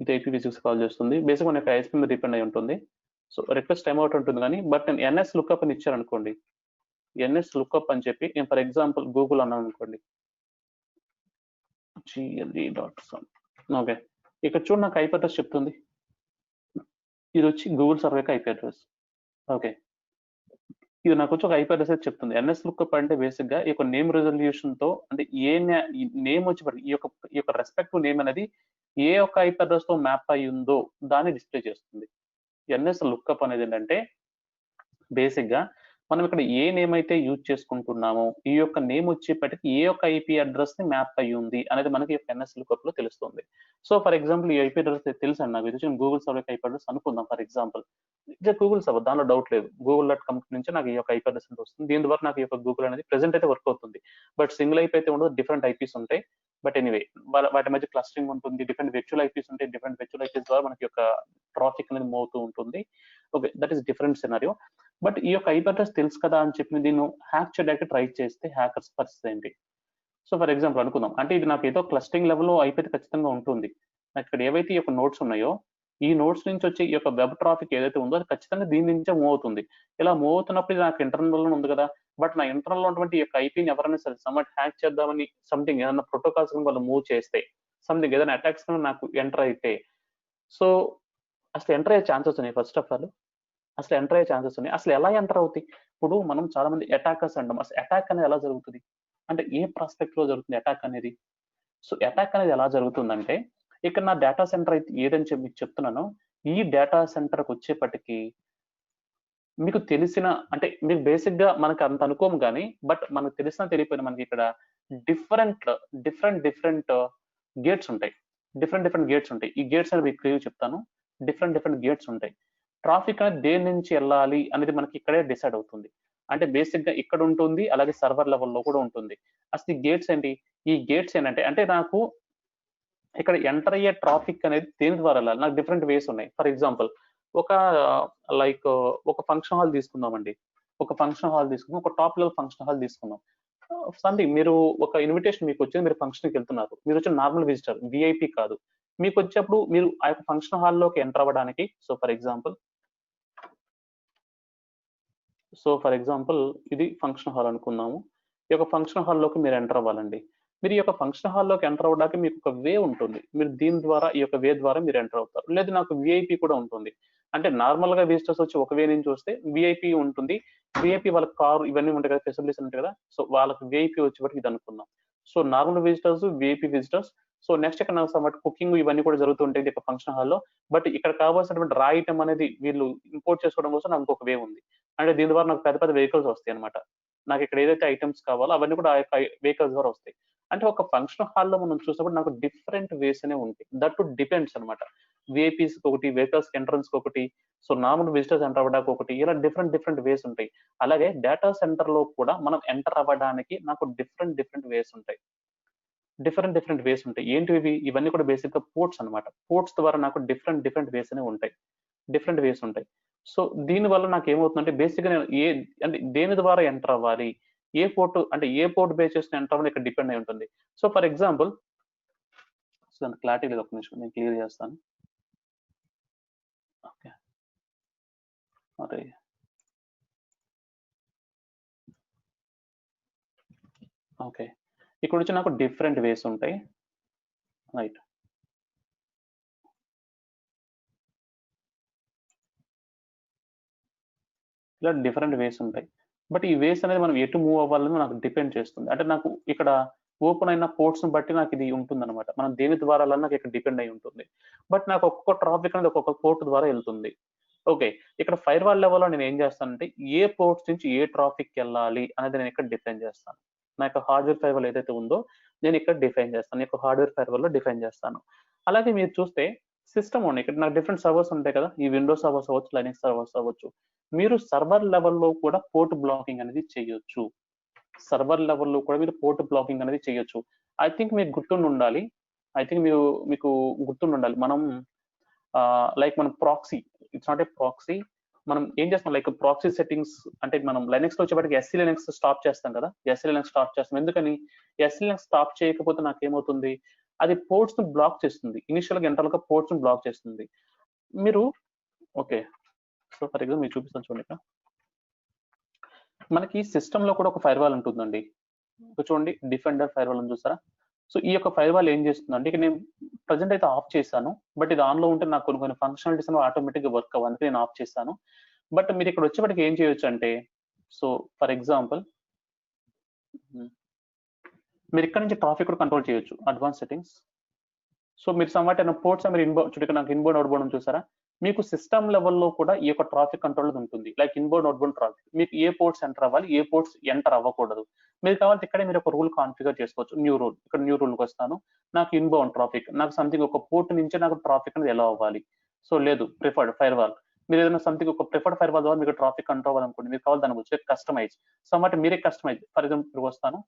ఇది ఐపీవీసీఎస్ కాల్ చేస్తుంది. బేసిక్ మన యొక్క ఐఎస్పీ మీద డిపెండ్ అయి ఉంటుంది. సో రిక్వెస్ట్ టైమ్ అవుట్ ఉంటుంది కానీ, బట్ నేను ఎన్ఎస్ లుక్అప్ అని ఇచ్చాను అనుకోండి, ఎన్ఎస్ లుక్అప్ అని చెప్పి నేను ఫర్ ఎగ్జాంపుల్ గూగుల్ అన్నాను అనుకోండి, GLE.com. ఓకే. ఇక్కడ చూడు నాకు ఐపీ అడ్రస్ చెప్తుంది. ఇది వచ్చి గూగుల్ సర్వర్ యొక్క ఐపీ అడ్రస్. ఓకే. ఇది నాకు వచ్చి ఒక ఐపీ అడ్రస్ అయితే చెప్తుంది. ఎన్ఎస్ లుక్అప్ అంటే బేసిక్ గా ఈ యొక్క నేమ్ రిజల్యూషన్ తో అంటే నేమ్ వచ్చి ఈ యొక్క రెస్పెక్టివ్ నేమ్ అనేది ఏ ఒక్క ఐపీ అడ్రస్ తో మ్యాప్ అయి ఉందో దాన్ని డిస్ప్లే చేస్తుంది. ఎన్ఎస్ లుక్అప్ అనేది ఏంటంటే బేసిక్ గా మనం ఇక్కడ ఏ నేమ్ అయితే యూజ్ చేసుకుంటున్నామో ఈ యొక్క నేమ్ వచ్చేప్పటికి ఏ ఒక్క ఐపీ అడ్రస్ ని మ్యాప్ అయ్యి ఉంది అనేది మనకి ఎన్ఎస్ లుక్అప్ లో తెలుస్తుంది. సో ఫర్ ఎగ్జాంపుల్ ఈ ఐపీ అడ్రస్ తెలుసు అండి నాకు, ఇది గూగుల్ సర్వర్ ఐపీ అడ్రస్ అనుకుందాం ఫర్ ఎగ్జాంపుల్. ఇది గూగుల్ సర్వర్, దానిలో డౌట్ లేదు. google.com నుంచి నాకు ఈ యొక్క ఐపీ అడ్రస్ వస్తుంది. దీని ద్వారా నాకు ఈ యొక్క గూగుల్ అనేది ప్రెసెంట్ అయితే వర్క్ అవుతుంది. బట్ సింగిల్ ఐపీ అయితే ఉండదు, డిఫరెంట్ ఐపీస్ ఉంటాయి. బట్ ఎనీవే వాటి మధ్య క్లస్టరింగ్ ఉంటుంది, డిఫరెంట్ విర్చువల్ ఐపీస్ ఉంటాయి. డిఫరెంట్ విర్చువల్ ఐపీస్ ద్వారా మనకి యొక్క ట్రాఫిక్ అనేది మూవ్ అవుతూ ఉంటుంది. Okay, that is different scenario. But ఈ యొక్క ఐపీ అడ్రస్ తెలుసు కదా అని చెప్పి దీన్ని హ్యాక్ చేయడానికి ట్రై చేస్తే హ్యాకర్స్ పరిస్థితి ఏంటి? సో ఫర్ ఎగ్జాంపుల్ అనుకుందాం, అంటే ఇది నాకు ఏదో క్లస్టరింగ్ లెవెల్లో ఐపీ అయితే ఖచ్చితంగా ఉంటుంది. నాకు ఇక్కడ ఏవైతే ఈ యొక్క నోట్స్ ఉన్నాయో ఈ నోట్స్ నుంచి వచ్చే ఈ యొక్క వెబ్ ట్రాఫిక్ ఏదైతే ఉందో అది ఖచ్చితంగా దీని నుంచే మూవ్ అవుతుంది. ఇలా మూవ్ అవుతున్నప్పుడు ఇది నాకు ఇంటర్నల్ లో ఉంది కదా, బట్ నా ఇంటర్నల్ లో ఉన్నటువంటి ఈ యొక్క ఐపీని ఎవరైనా సరే సమ్వాట్ హ్యాక్ చేద్దామని సంథింగ్ ఏదైనా ప్రోటోకాల్స్ వాళ్ళు మూవ్ చేస్తే, సంథింగ్ ఏదైనా అటాక్స్ నాకు ఎంటర్ అయితే, సో అసలు ఎంటర్ అయ్యే ఛాన్సెస్ ఉన్నాయి. ఫస్ట్ ఆఫ్ ఆల్ అసలు ఎంటర్ అయ్యే ఛాన్సెస్ ఉన్నాయి. అసలు ఎలా ఎంటర్ అవుతాయి? ఇప్పుడు మనం చాలా మంది అటాకర్స్ అంటాం. అసలు అటాక్ అనేది ఎలా జరుగుతుంది అంటే ఏ ప్రాస్పెక్ట్ లో జరుగుతుంది అటాక్ అనేది? సో అటాక్ అనేది ఎలా జరుగుతుందంటే, ఇక్కడ నా డేటా సెంటర్ అయితే ఏదని చెప్పి మీకు చెప్తున్నానో ఈ డేటా సెంటర్కి వచ్చేప్పటికి మీకు తెలిసిన అంటే మీకు బేసిక్ గా మనకు అంత అనుకోము కానీ, బట్ మనకు తెలిసినా తెలియపోయినా మనకి ఇక్కడ డిఫరెంట్ గేట్స్ ఉంటాయి. డిఫరెంట్ గేట్స్ ఉంటాయి. ఈ గేట్స్ అనేది మీకు క్లియర్ చెప్తాను. డిఫరెంట్ గేట్స్ ఉంటాయి. ట్రాఫిక్ అనేది దేని నుంచి వెళ్ళాలి అనేది మనకి ఇక్కడే డిసైడ్ అవుతుంది. అంటే బేసిక్ గా ఇక్కడ ఉంటుంది, అలాగే సర్వర్ లెవెల్లో కూడా ఉంటుంది. అసలు ఈ గేట్స్ ఏంటి? ఈ గేట్స్ ఏంటంటే అంటే నాకు ఇక్కడ ఎంటర్ అయ్యే ట్రాఫిక్ అనేది దేని ద్వారా వెళ్ళాలి? నాకు డిఫరెంట్ వేస్ ఉన్నాయి. ఫర్ ఎగ్జాంపుల్ ఒక ఒక ఫంక్షన్ హాల్ తీసుకుందామండి. ఒక ఫంక్షన్ హాల్ తీసుకుందాం, ఒక టాప్ లెవెల్ ఫంక్షన్ హాల్ తీసుకుందాం. సంథింగ్ మీరు ఒక ఇన్విటేషన్ మీకు వచ్చింది, మీరు ఫంక్షన్కి వెళ్తున్నారు. మీరు వచ్చిన నార్మల్ విజిటర్, విఐపి కాదు. మీకు వచ్చేప్పుడు మీరు ఆ యొక్క ఫంక్షన్ హాల్లోకి ఎంటర్ అవ్వడానికి ఫర్ ఎగ్జాంపుల్ ఇది ఫంక్షన్ హాల్ అనుకుందాము. ఈ యొక్క ఫంక్షన్ హాల్లోకి మీరు ఎంటర్ అవ్వాలండి. మీరు ఈ యొక్క ఫంక్షన్ హాల్లోకి ఎంటర్ అవ్వడానికి మీకు ఒక వే ఉంటుంది. మీరు దీని ద్వారా ఈ యొక్క వే ద్వారా మీరు ఎంటర్ అవుతారు. లేదు నాకు విఐపి కూడా ఉంటుంది. అంటే నార్మల్ గా విజిటర్స్ వచ్చి ఒక వే నుంచి వస్తే విఐపి ఉంటుంది. విఐపి వాళ్ళ కారు ఇవన్నీ ఉంటాయి కదా, ఫెసిలిటీస్ ఉంటాయి కదా. సో వాళ్ళకి విఐపి వచ్చేప్పటికి ఇది అనుకుందాం. So normal visitors, VIP visitors. So next ఇక్కడ నాకు కుకింగ్ ఇవన్నీ కూడా జరుగుతుంటాయి ఈ ఫంక్షన్ హాల్లో. బట్ ఇక్కడ కావాల్సినటువంటి రా ఐటమ్ అనేది వీళ్ళు ఇంపోర్ట్ చేసుకోవడం కోసం నాకు ఒక వే ఉంది. అంటే దీని ద్వారా నాకు పెద్ద పెద్ద వెహికల్స్ వస్తాయి అనమాట. నాకు ఇక్కడ ఏదైతే ఐటమ్స్ కావాలో అవన్నీ కూడా ఆ యొక్క వెహికల్స్ ద్వారా వస్తాయి. అంటే ఒక ఫంక్షన్ హాల్లో మనం చూసినప్పుడు నాకు డిఫరెంట్ వేస్ అనే ఉంటాయి. దట్ టు డిపెండ్స్ అనమాట. విఐపీస్ ఒకటి, వెహికల్స్ ఎంట్రన్స్ ఒకటి, సో నార్మల్ విజిటర్స్ ఎంటర్ అవ్వడానికి ఒకటి, ఇలా డిఫరెంట్ వేస్ ఉంటాయి. అలాగే డేటా సెంటర్ లో కూడా మనం ఎంటర్ అవ్వడానికి నాకు డిఫరెంట్ వేస్ ఉంటాయి. డిఫరెంట్ వేస్ ఉంటాయి. ఏంటివి? ఇవన్నీ కూడా బేసిక్ గా పోర్ట్స్ అనమాట. పోర్ట్స్ ద్వారా నాకు డిఫరెంట్ వేస్ అనేవి ఉంటాయి. డిఫరెంట్ వేస్ ఉంటాయి. సో దీని వల్ల నాకు ఏమవుతుందంటే బేసిక్ గా నేను అంటే దేని ద్వారా ఎంటర్ అవ్వాలి, ఏ పోర్ట్ అంటే ఏ పోర్ట్ బేస్ చేసిన ఎంటర్ అవ్వాలి ఇక్కడ డిపెండ్ అయి ఉంటుంది. సో ఫర్ ఎగ్జాంపుల్ క్లారిటీ లేదు, ఒక నిమిషం నేను క్లియర్ చేస్తాను. ఓకే, అరే ఓకే, ఇక్కడ వచ్చి నాకు డిఫరెంట్ వేస్ ఉంటాయి. రైట్, ఇలా డిఫరెంట్ వేస్ ఉంటాయి. బట్ ఈ వేస్ అనేది మనం ఎటు మూవ్ అవ్వాలని నాకు డిపెండ్ చేస్తుంది. అంటే నాకు ఇక్కడ ఓపెన్ అయిన పోర్ట్స్ బట్టి నాకు ఇది ఉంటుంది అనమాట. మనం దేని ద్వారా నాకు ఇక్కడ డిపెండ్ అయి ఉంటుంది. బట్ నాకు ఒక్కొక్క ట్రాఫిక్ అనేది ఒక్కొక్క పోర్ట్ ద్వారా వెళ్తుంది. ఓకే, ఇక్కడ ఫైర్ వాల్ లెవెల్లో నేను ఏం చేస్తానంటే ఏ పోర్ట్స్ నుంచి ఏ ట్రాఫిక్ వెళ్ళాలి అనేది నేను ఇక్కడ డిఫైన్ చేస్తాను. నా యొక్క హార్డ్వేర్ ఫైర్ వాల్ ఏదైతే ఉందో నేను ఇక్కడ డిఫైన్ చేస్తాను. ఈ యొక్క హార్డ్వేర్ ఫైర్ వాల్ లో డిఫైన్ చేస్తాను. అలాగే మీరు చూస్తే సిస్టమ్ ఉన్నాయి. ఇక్కడ నాకు డిఫరెంట్ సర్వర్స్ ఉంటాయి కదా, ఈ విండోస్ సర్వర్స్ అవ్వచ్చు, లైనక్స్ సర్వర్స్ అవ్వచ్చు. మీరు సర్వర్ లెవెల్లో కూడా పోర్ట్ బ్లాకింగ్ అనేది చేయొచ్చు. సర్వర్ లెవెల్లో కూడా మీరు పోర్ట్ బ్లాకింగ్ అనేది చేయొచ్చు. ఐ థింక్ మీకు గుర్తుండి ఉండాలి. మీకు గుర్తుండి ఉండాలి. మనం లైక్ మనం proxy, it's not A proxy. మనం ఏం చేస్తాం లైక్ ప్రాక్సీ సెట్టింగ్స్ అంటే మనం లైనక్స్ లో వచ్చేప్పటికి ఎస్సీ లైనక్స్ స్టాప్ చేస్తాం కదా, ఎస్సీ లైనక్స్ స్టాప్ చేస్తాం. ఎందుకని? ఎస్సీ లైనక్స్ స్టాప్ చేయకపోతే నాకు ఏమవుతుంది, అది పోర్ట్స్ ను బ్లాక్ చేస్తుంది. ఇనిషియల్ గా ఇంటర్నల్ గా పోర్ట్స్ ను బ్లాక్ చేస్తుంది. మీరు ఓకే, సో ఫర్ ఎగ్జాంపుల్ మీరు చూపిస్తాను చూడండి. మనకి సిస్టమ్ లో కూడా ఒక ఫైర్ వాల్ ఉంటుందండి. చూడండి డిఫెండర్ ఫైర్ వాల్ అని చూసారా? సో ఈ యొక్క ఫైర్ వాల్ ఏం చేస్తుందంటే ఇక నేను ప్రజెంట్ అయితే ఆఫ్ చేశాను. బట్ ఇది ఆన్ లో ఉంటే నాకు కొన్ని ఫంక్షనాలిటీస్ ఆటోమేటిక్ గా వర్క్ అవ్వాలి, నేను ఆఫ్ చేశాను. బట్ మీరు ఇక్కడ వచ్చేప్పటికి ఏం చేయొచ్చు అంటే సో ఫర్ ఎగ్జాంపుల్ మీరు ఇక్కడ నుంచి ట్రాఫిక్ కూడా కంట్రోల్ చేయొచ్చు, అడ్వాన్స్ సెట్టింగ్స్. సో మీరు సమ్వాట్ అయిన పోర్ట్స్ మీరు ఇన్బౌండ్ చూడ నాకు ఇన్బౌండ్ అవుట్బౌండ్ చూసారా, మీకు సిస్టమ్ లెవెల్లో కూడా ఈ యొక్క ట్రాఫిక్ కంట్రోల్ ఉంటుంది. లైక్ ఇన్బౌండ్ అవుట్బౌండ్ ట్రాఫిక్, మీకు ఏ పోర్ట్స్ ఎంటర్ అవ్వాలి, ఏ పోర్ట్స్ ఎంటర్ అవ్వకూడదు. మీరు కావాలంటే ఇక్కడే మీరు ఒక రూల్ కాన్ఫిగర్ చేసుకోవచ్చు. న్యూ రూల్, ఇక్కడ న్యూ రూల్కి వస్తాను. నాకు ఇన్బౌండ్ ట్రాఫిక్, నాకు సంథింగ్ ఒక పోర్ట్ నుంచే నాకు ట్రాఫిక్ అనేది ఎలా అవ్వాలి. సో లేదు ప్రిఫర్డ్ ఫైర్ వాల్, మీరు ఏదైనా సంథింగ్ ఒక ప్రిఫర్డ్ ఫైర్ వాల్ ద్వారా మీకు ట్రాఫిక్ కంట్రోల్ అవ్వాలనుకోండి, మీరు కావాలి దాని వచ్చి కస్టమైజ్ సమ్వాట్ మీరే కస్టమైజ్. ఫర్ ఎగ్జాంపుల్ వస్తాను,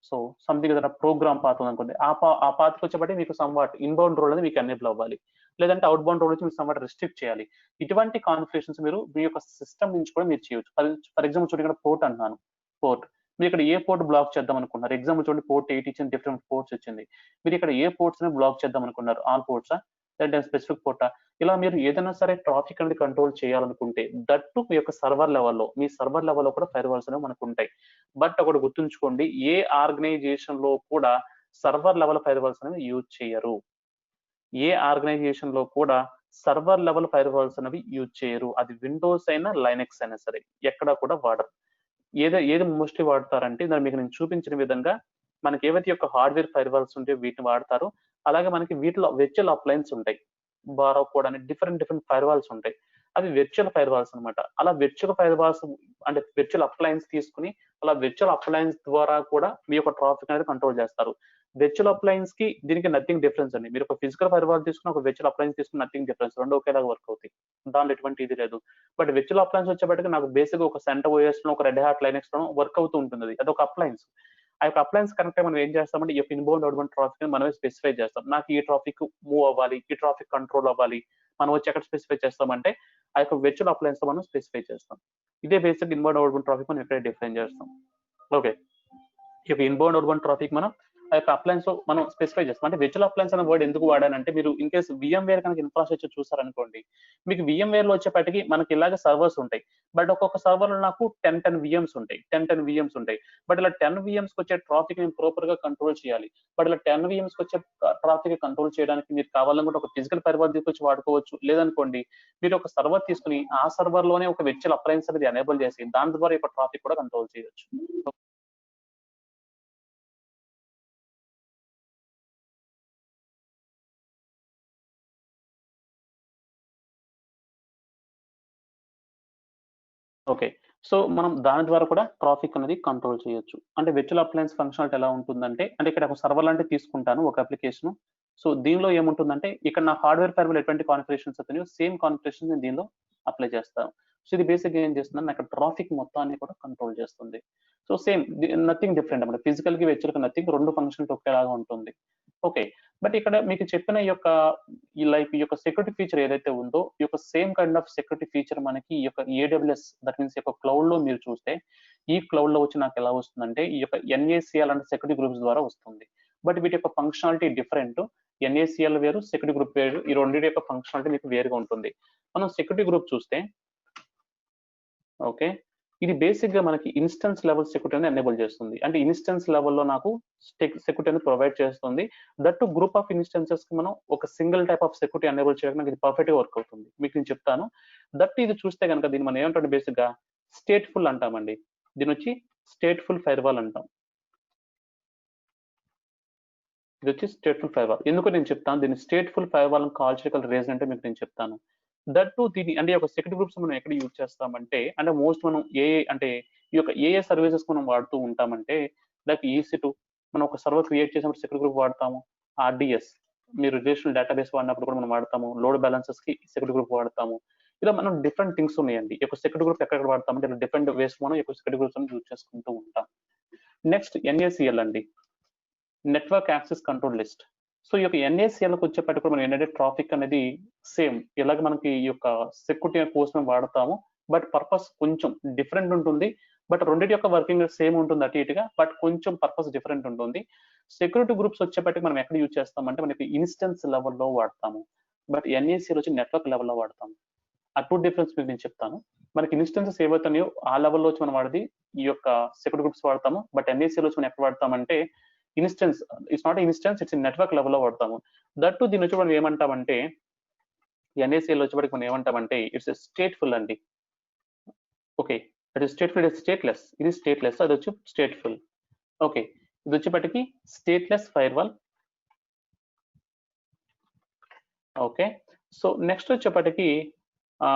సో సంథింగ్ ఏదైనా ప్రోగ్రామ్ పాత్ అనుకోండి, ఆ పాత్కి వచ్చేబట్టి మీకు సమ్వాట్ ఇన్బౌండ్ రోల్ అనేది మీకు ఎనేబుల్ అవ్వాలి, లేదంటే అవుట్ బౌండ్ రోల్ నుంచి మీరు సమ్వాట్ రిస్ట్రిక్ట్ చేయాలి. ఇటువంటి కాన్ఫిగరేషన్స్ మీరు మీ యొక్క సిస్టమ్ నుంచి కూడా మీరు చేయొచ్చు. ఫర్ ఎగ్జాంపుల్ చూడండి, ఇక్కడ పోర్ట్ అంటున్నాను, పోర్ట్ మీరు ఇక్కడ ఏ పోర్ట్ బ్లాక్ చేద్దాం అనుకున్నారు. ఎగ్జాంపుల్ చూడండి, పోర్ట్ 8 ఇచ్చింది, డిఫరెంట్ పోర్ట్స్ వచ్చింది. మీరు ఇక్కడ ఏ పోర్ట్స్ ని బ్లాక్ చేద్దాం అనుకున్నారు, ఆల్ పోర్ట్సా లేదంటే స్పెసిఫిక్ పోర్టా. ఇలా మీరు ఏదైనా సరే ట్రాఫిక్ అనేది కంట్రోల్ చేయాలనుకుంటే దట్టు మీ యొక్క సర్వర్ లెవెల్లో, మీ సర్వర్ లెవెల్లో కూడా ఫైర్ వాల్స్ అనేవి మనకు ఉంటాయి. బట్ ఒకటి గుర్తుంచుకోండి, ఏ ఆర్గనైజేషన్ లో కూడా సర్వర్ లెవెల్ ఫైర్ వాల్స్ అనేవి యూజ్ చేయరు. ఏ ఆర్గనైజేషన్ లో కూడా సర్వర్ లెవెల్ ఫైర్ వాల్స్ అనేవి యూజ్ చేయరు. అది విండోస్ అయినా లైనక్స్ అయినా సరే ఎక్కడా కూడా వాడరు. ఏది మోస్ట్లీ వాడతారంటే దాన్ని మీకు నేను చూపించిన విధంగా మనకి ఏవైతే యొక్క హార్డ్వేర్ ఫైర్ వాల్స్ ఉంటాయో వీటిని వాడతారు. అలాగే మనకి వీటిలో వెర్చువల్ అప్లయన్స్ ఉంటాయి, బారో కూడా డిఫరెంట్ ఫైర్ వాల్స్ ఉంటాయి. అవి వెర్చువల్ ఫైర్ వాల్స్ అనమాట. అలా వెర్చువల్ ఫైర్ వాల్స్ అంటే వెర్చువల్ అప్లయన్స్ తీసుకుని అలా వెర్చువల్ అప్లయన్స్ ద్వారా కూడా మీ యొక్క ట్రాఫిక్ అనేది కంట్రోల్ చేస్తారు. వెర్చువల్ అప్లయన్స్ కి దీనికి నథింగ్ డిఫరెన్స్ అండి. మీరు ఒక ఫిజికల్ ఫైర్ వాల్ తీసుకుని ఒక వెర్చువల్ అప్లయన్స్ తీసుకుని నథింగ్ డిఫరెన్స్, రెండు ఒకేలాగా వర్క్ అవుతాయి, దాంట్లో ఎటువంటి ఇది లేదు. బట్ వెర్చువల్ అప్లయన్స్ వచ్చేప్పటికి నాకు బేసిక్ ఒక సెంటర్ ఓఎస్ లో ఒక రెడ్ హ్యాట్ లైనక్స్ లో వర్క్ అవుతూ ఉంటుంది. అది ఒక అప్లయన్స్. ఆ యొక్క అప్లయన్స్ కనెక్ట్ మనం ఏం చేస్తామంటే ఈ యొక్క ఇన్బౌండ్ అవుట్బౌండ్ ట్రాఫిక్ మనమే స్పెసిఫై చేస్తాం. నాకు ఈ ట్రాఫిక్ మూవ్ అవ్వాలి, ఈ ట్రాఫిక్ కంట్రోల్ అవ్వాలి, మనం వచ్చి ఎక్కడ స్పెసిఫై చేస్తామంటే ఆ యొక్క వెర్చువల్ అప్లయన్స్ మనం స్పెసిఫై చేస్తాం. ఇదే బేసిక్ ఇన్బౌండ్ అవుట్బౌండ్ ట్రాఫిక్ మనం ఇక్కడే డిఫైన్ చేస్తాం. ఓకే, ఈ యొక్క ఇన్బౌండ్ అవుట్బౌండ్ ట్రాఫిక్ మనం ఆ యొక్క అప్లయన్స్ మనం స్పెసిఫై చేస్తాం. అంటే వెర్చువల్ అప్లయన్స్ అనే వర్డ్ ఎందుకు వాడానంటే, మీరు ఇన్ కేసు VMware కనుక ఇన్ఫ్రాస్ట్రక్చర్ చూసారనుకోండి, మీకు VMware లో వచ్చేప్పటికి మనకి ఇలాగే సర్వర్స్ ఉంటాయి. బట్ ఒక్కొక్క సర్వర్ లో నాకు 10 VMs ఉంటాయి, 10 VMs ఉంటాయి. బట్ ఇలా 10 VMs కి వచ్చే ట్రాఫిక్ నేను ప్రాపర్ గా కంట్రోల్ చేయాలి. బట్ ఇలా 10 VMs కి వచ్చే ట్రాఫిక్ కంట్రోల్ చేయడానికి మీరు కావాలనుకుంటే ఒక ఫిజికల్ ఫైర్వాల్ తీసుకొచ్చి వాడుకోవచ్చు. లేదనుకోండి మీరు ఒక సర్వర్ తీసుకుని ఆ సర్వర్ లోనే ఒక వెర్చువల్ అప్లయన్స్ అనేది ఎనేబుల్ చేసి దాని ద్వారా ఈ ట్రాఫిక్ కూడా కంట్రోల్ చేయొచ్చు. ఓకే, సో మనం దాని ద్వారా కూడా ట్రాఫిక్ అనేది కంట్రోల్ చేయొచ్చు. అంటే వెర్చువల్ అప్లయన్స్ ఫంక్షనాలిటీ ఎలా ఉంటుందంటే, అంటే ఇక్కడ ఒక సర్వర్ లాంటి తీసుకుంటాను ఒక అప్లికేషన్. సో దీనిలో ఏముంటుందంటే ఇక్కడ నా హార్డ్వేర్ ఫైర్వాల్ ఎటువంటి కాన్ఫిగరేషన్స్ అవుతున్నాయో సేమ్ కాన్ఫిగరేషన్ నేను దీనిలో అప్లై చేస్తాను. సో ఇది బేసిక్ ఏం చేస్తుందంటే నాకు ట్రాఫిక్ మొత్తాన్ని కూడా కంట్రోల్ చేస్తుంది. సో సేమ్ నథింగ్ డిఫరెంట్ అన్నమాట. ఫిజికల్ కి వెర్చువల్ నథింగ్, రెండు ఫంక్షన్స్ ఒకేలాగా ఉంటుంది. ఓకే, బట్ ఇక్కడ మీకు చెప్పిన ఈ యొక్క ఈ యొక్క సెక్యూరిటీ ఫీచర్ ఏదైతే ఉందో ఈ యొక్క same kind of security feature మనకి ఈ యొక్క AWS దట్ మీన్స్ యొక్క క్లౌడ్ లో మీరు చూస్తే ఈ క్లౌడ్ లో వచ్చి నాకు ఎలా వస్తుందంటే ఈ యొక్క NACL అంటే సెక్యూరిటీ గ్రూప్స్ ద్వారా వస్తుంది. బట్ వీటి యొక్క ఫంక్షనాలిటీ డిఫరెంట్. NACL వేరు, సెక్యూరిటీ గ్రూప్ వేరు. ఈ రెండింటి యొక్క ఫంక్షనాలిటీ మీకు వేరుగా ఉంటుంది. మనం సెక్యూరిటీ గ్రూప్ చూస్తే ఓకే, ఇది బేసిక్ గా మనకి ఇన్స్టెన్స్ లెవెల్ సెక్యూరిటీ ఎనేబుల్ చేస్తుంది. అంటే ఇన్స్టెన్స్ లెవెల్లో నాకు సెక్యూరిటీ అనేది ప్రొవైడ్ చేస్తుంది. దట్ గ్రూప్ ఆఫ్ ఇన్స్టెన్సెస్ కి మనం ఒక single type of security enable చేయడానికి ఇది పర్ఫెక్ట్ గా వర్క్ అవుతుంది. మీకు నేను చెప్తాను. దట్ ఇది చూస్తే కనుక దీన్ని మనం ఏమంటే బేసిక్ గా స్టేట్ఫుల్ అంటామండి. దీని వచ్చి స్టేట్ఫుల్ ఫైర్వాల్ అంటాం. ఇది వచ్చి స్టేట్ఫుల్ ఫైర్వాల్. ఎందుకు నేను చెప్తాను దీన్ని స్టేట్ఫుల్ ఫైర్వాల్ కాల్చరికల్ రీజన్ అంటే మీకు నేను చెప్తాను. దట్ దీన్ని అంటే ఒక సెక్యూరిటీ గ్రూప్స్ మనం ఎక్కడ యూజ్ చేస్తామంటే, అంటే మోస్ట్ మనం అంటే ఈ యొక్క ఏ సర్వీసెస్ మనం వాడుతూ ఉంటామంటే లైక్ EC2 మనం ఒక సర్వర్ క్రియేట్ చేసినప్పుడు సెక్యూరిటీ గ్రూప్ వాడతాము. RDS మీరు రిలేషనల్ డేటాబేస్ వాడినప్పుడు కూడా మనం వాడతాము. లోడ్ బ్యాలెన్సెస్ కి సెక్యూరిటీ గ్రూప్ వాడతాము. ఇలా మనం డిఫరెంట్ థింగ్స్ ఉన్నాయండి. ఈ యొక్క సెక్యూరిటీ గ్రూప్ ఎక్కడ వాడతామంటే డిఫరెంట్ వేస్ మనం ఈ యొక్క సెక్యూరిటీ గ్రూప్స్ యూజ్ చేసుకుంటూ ఉంటాం. నెక్స్ట్ NACL అండి, network access control list. So ఈ యొక్క NACLకి వచ్చేప్పటికి కూడా మనం ఏంటంటే ట్రాఫిక్ అనేది సేమ్ ఇలాగ మనకి ఈ యొక్క సెక్యూరిటీ కోసం వాడతాము. బట్ పర్పస్ కొంచెం డిఫరెంట్ ఉంటుంది. బట్ రెండింటి యొక్క వర్కింగ్ సేమ్ ఉంటుంది అటు ఇటుగా, బట్ కొంచెం పర్పస్ డిఫరెంట్ ఉంటుంది. సెక్యూరిటీ గ్రూప్స్ వచ్చేప్పటికి మనం ఎక్కడ యూజ్ చేస్తామంటే మనకి ఇన్స్టెన్స్ లెవెల్లో వాడతాము. బట్ NACL వచ్చి నెట్వర్క్ లెవెల్లో వాడతాము. ఆ టూ డిఫరెన్స్ మీకు నేను చెప్తాను. మనకి ఇన్స్టెన్సెస్ ఏవైతున్నాయో ఆ లెవెల్లో వచ్చి మనం వాడేది ఈ యొక్క సెక్యూరిటీ గ్రూప్స్ వాడతాము. బట్ NACL వచ్చి మనం ఎక్కడ వాడతామంటే instance it's not instance, it's network లెవెల్లో వాడతాము. దట్టు దీని వచ్చి మనం ఏమంటామంటే NACL వచ్చేప్పటికి మనం ఏమంటామంటే ఇట్స్ స్టేట్ఫుల్ అండి. ఓకే, అది స్టేట్ఫుల్, ఇది స్టేట్లెస్, ఇది స్టేట్లెస్, అది వచ్చి స్టేట్ఫుల్. ఓకే, ఇది వచ్చేపటికి stateless firewall. Okay, so next వచ్చేపటికి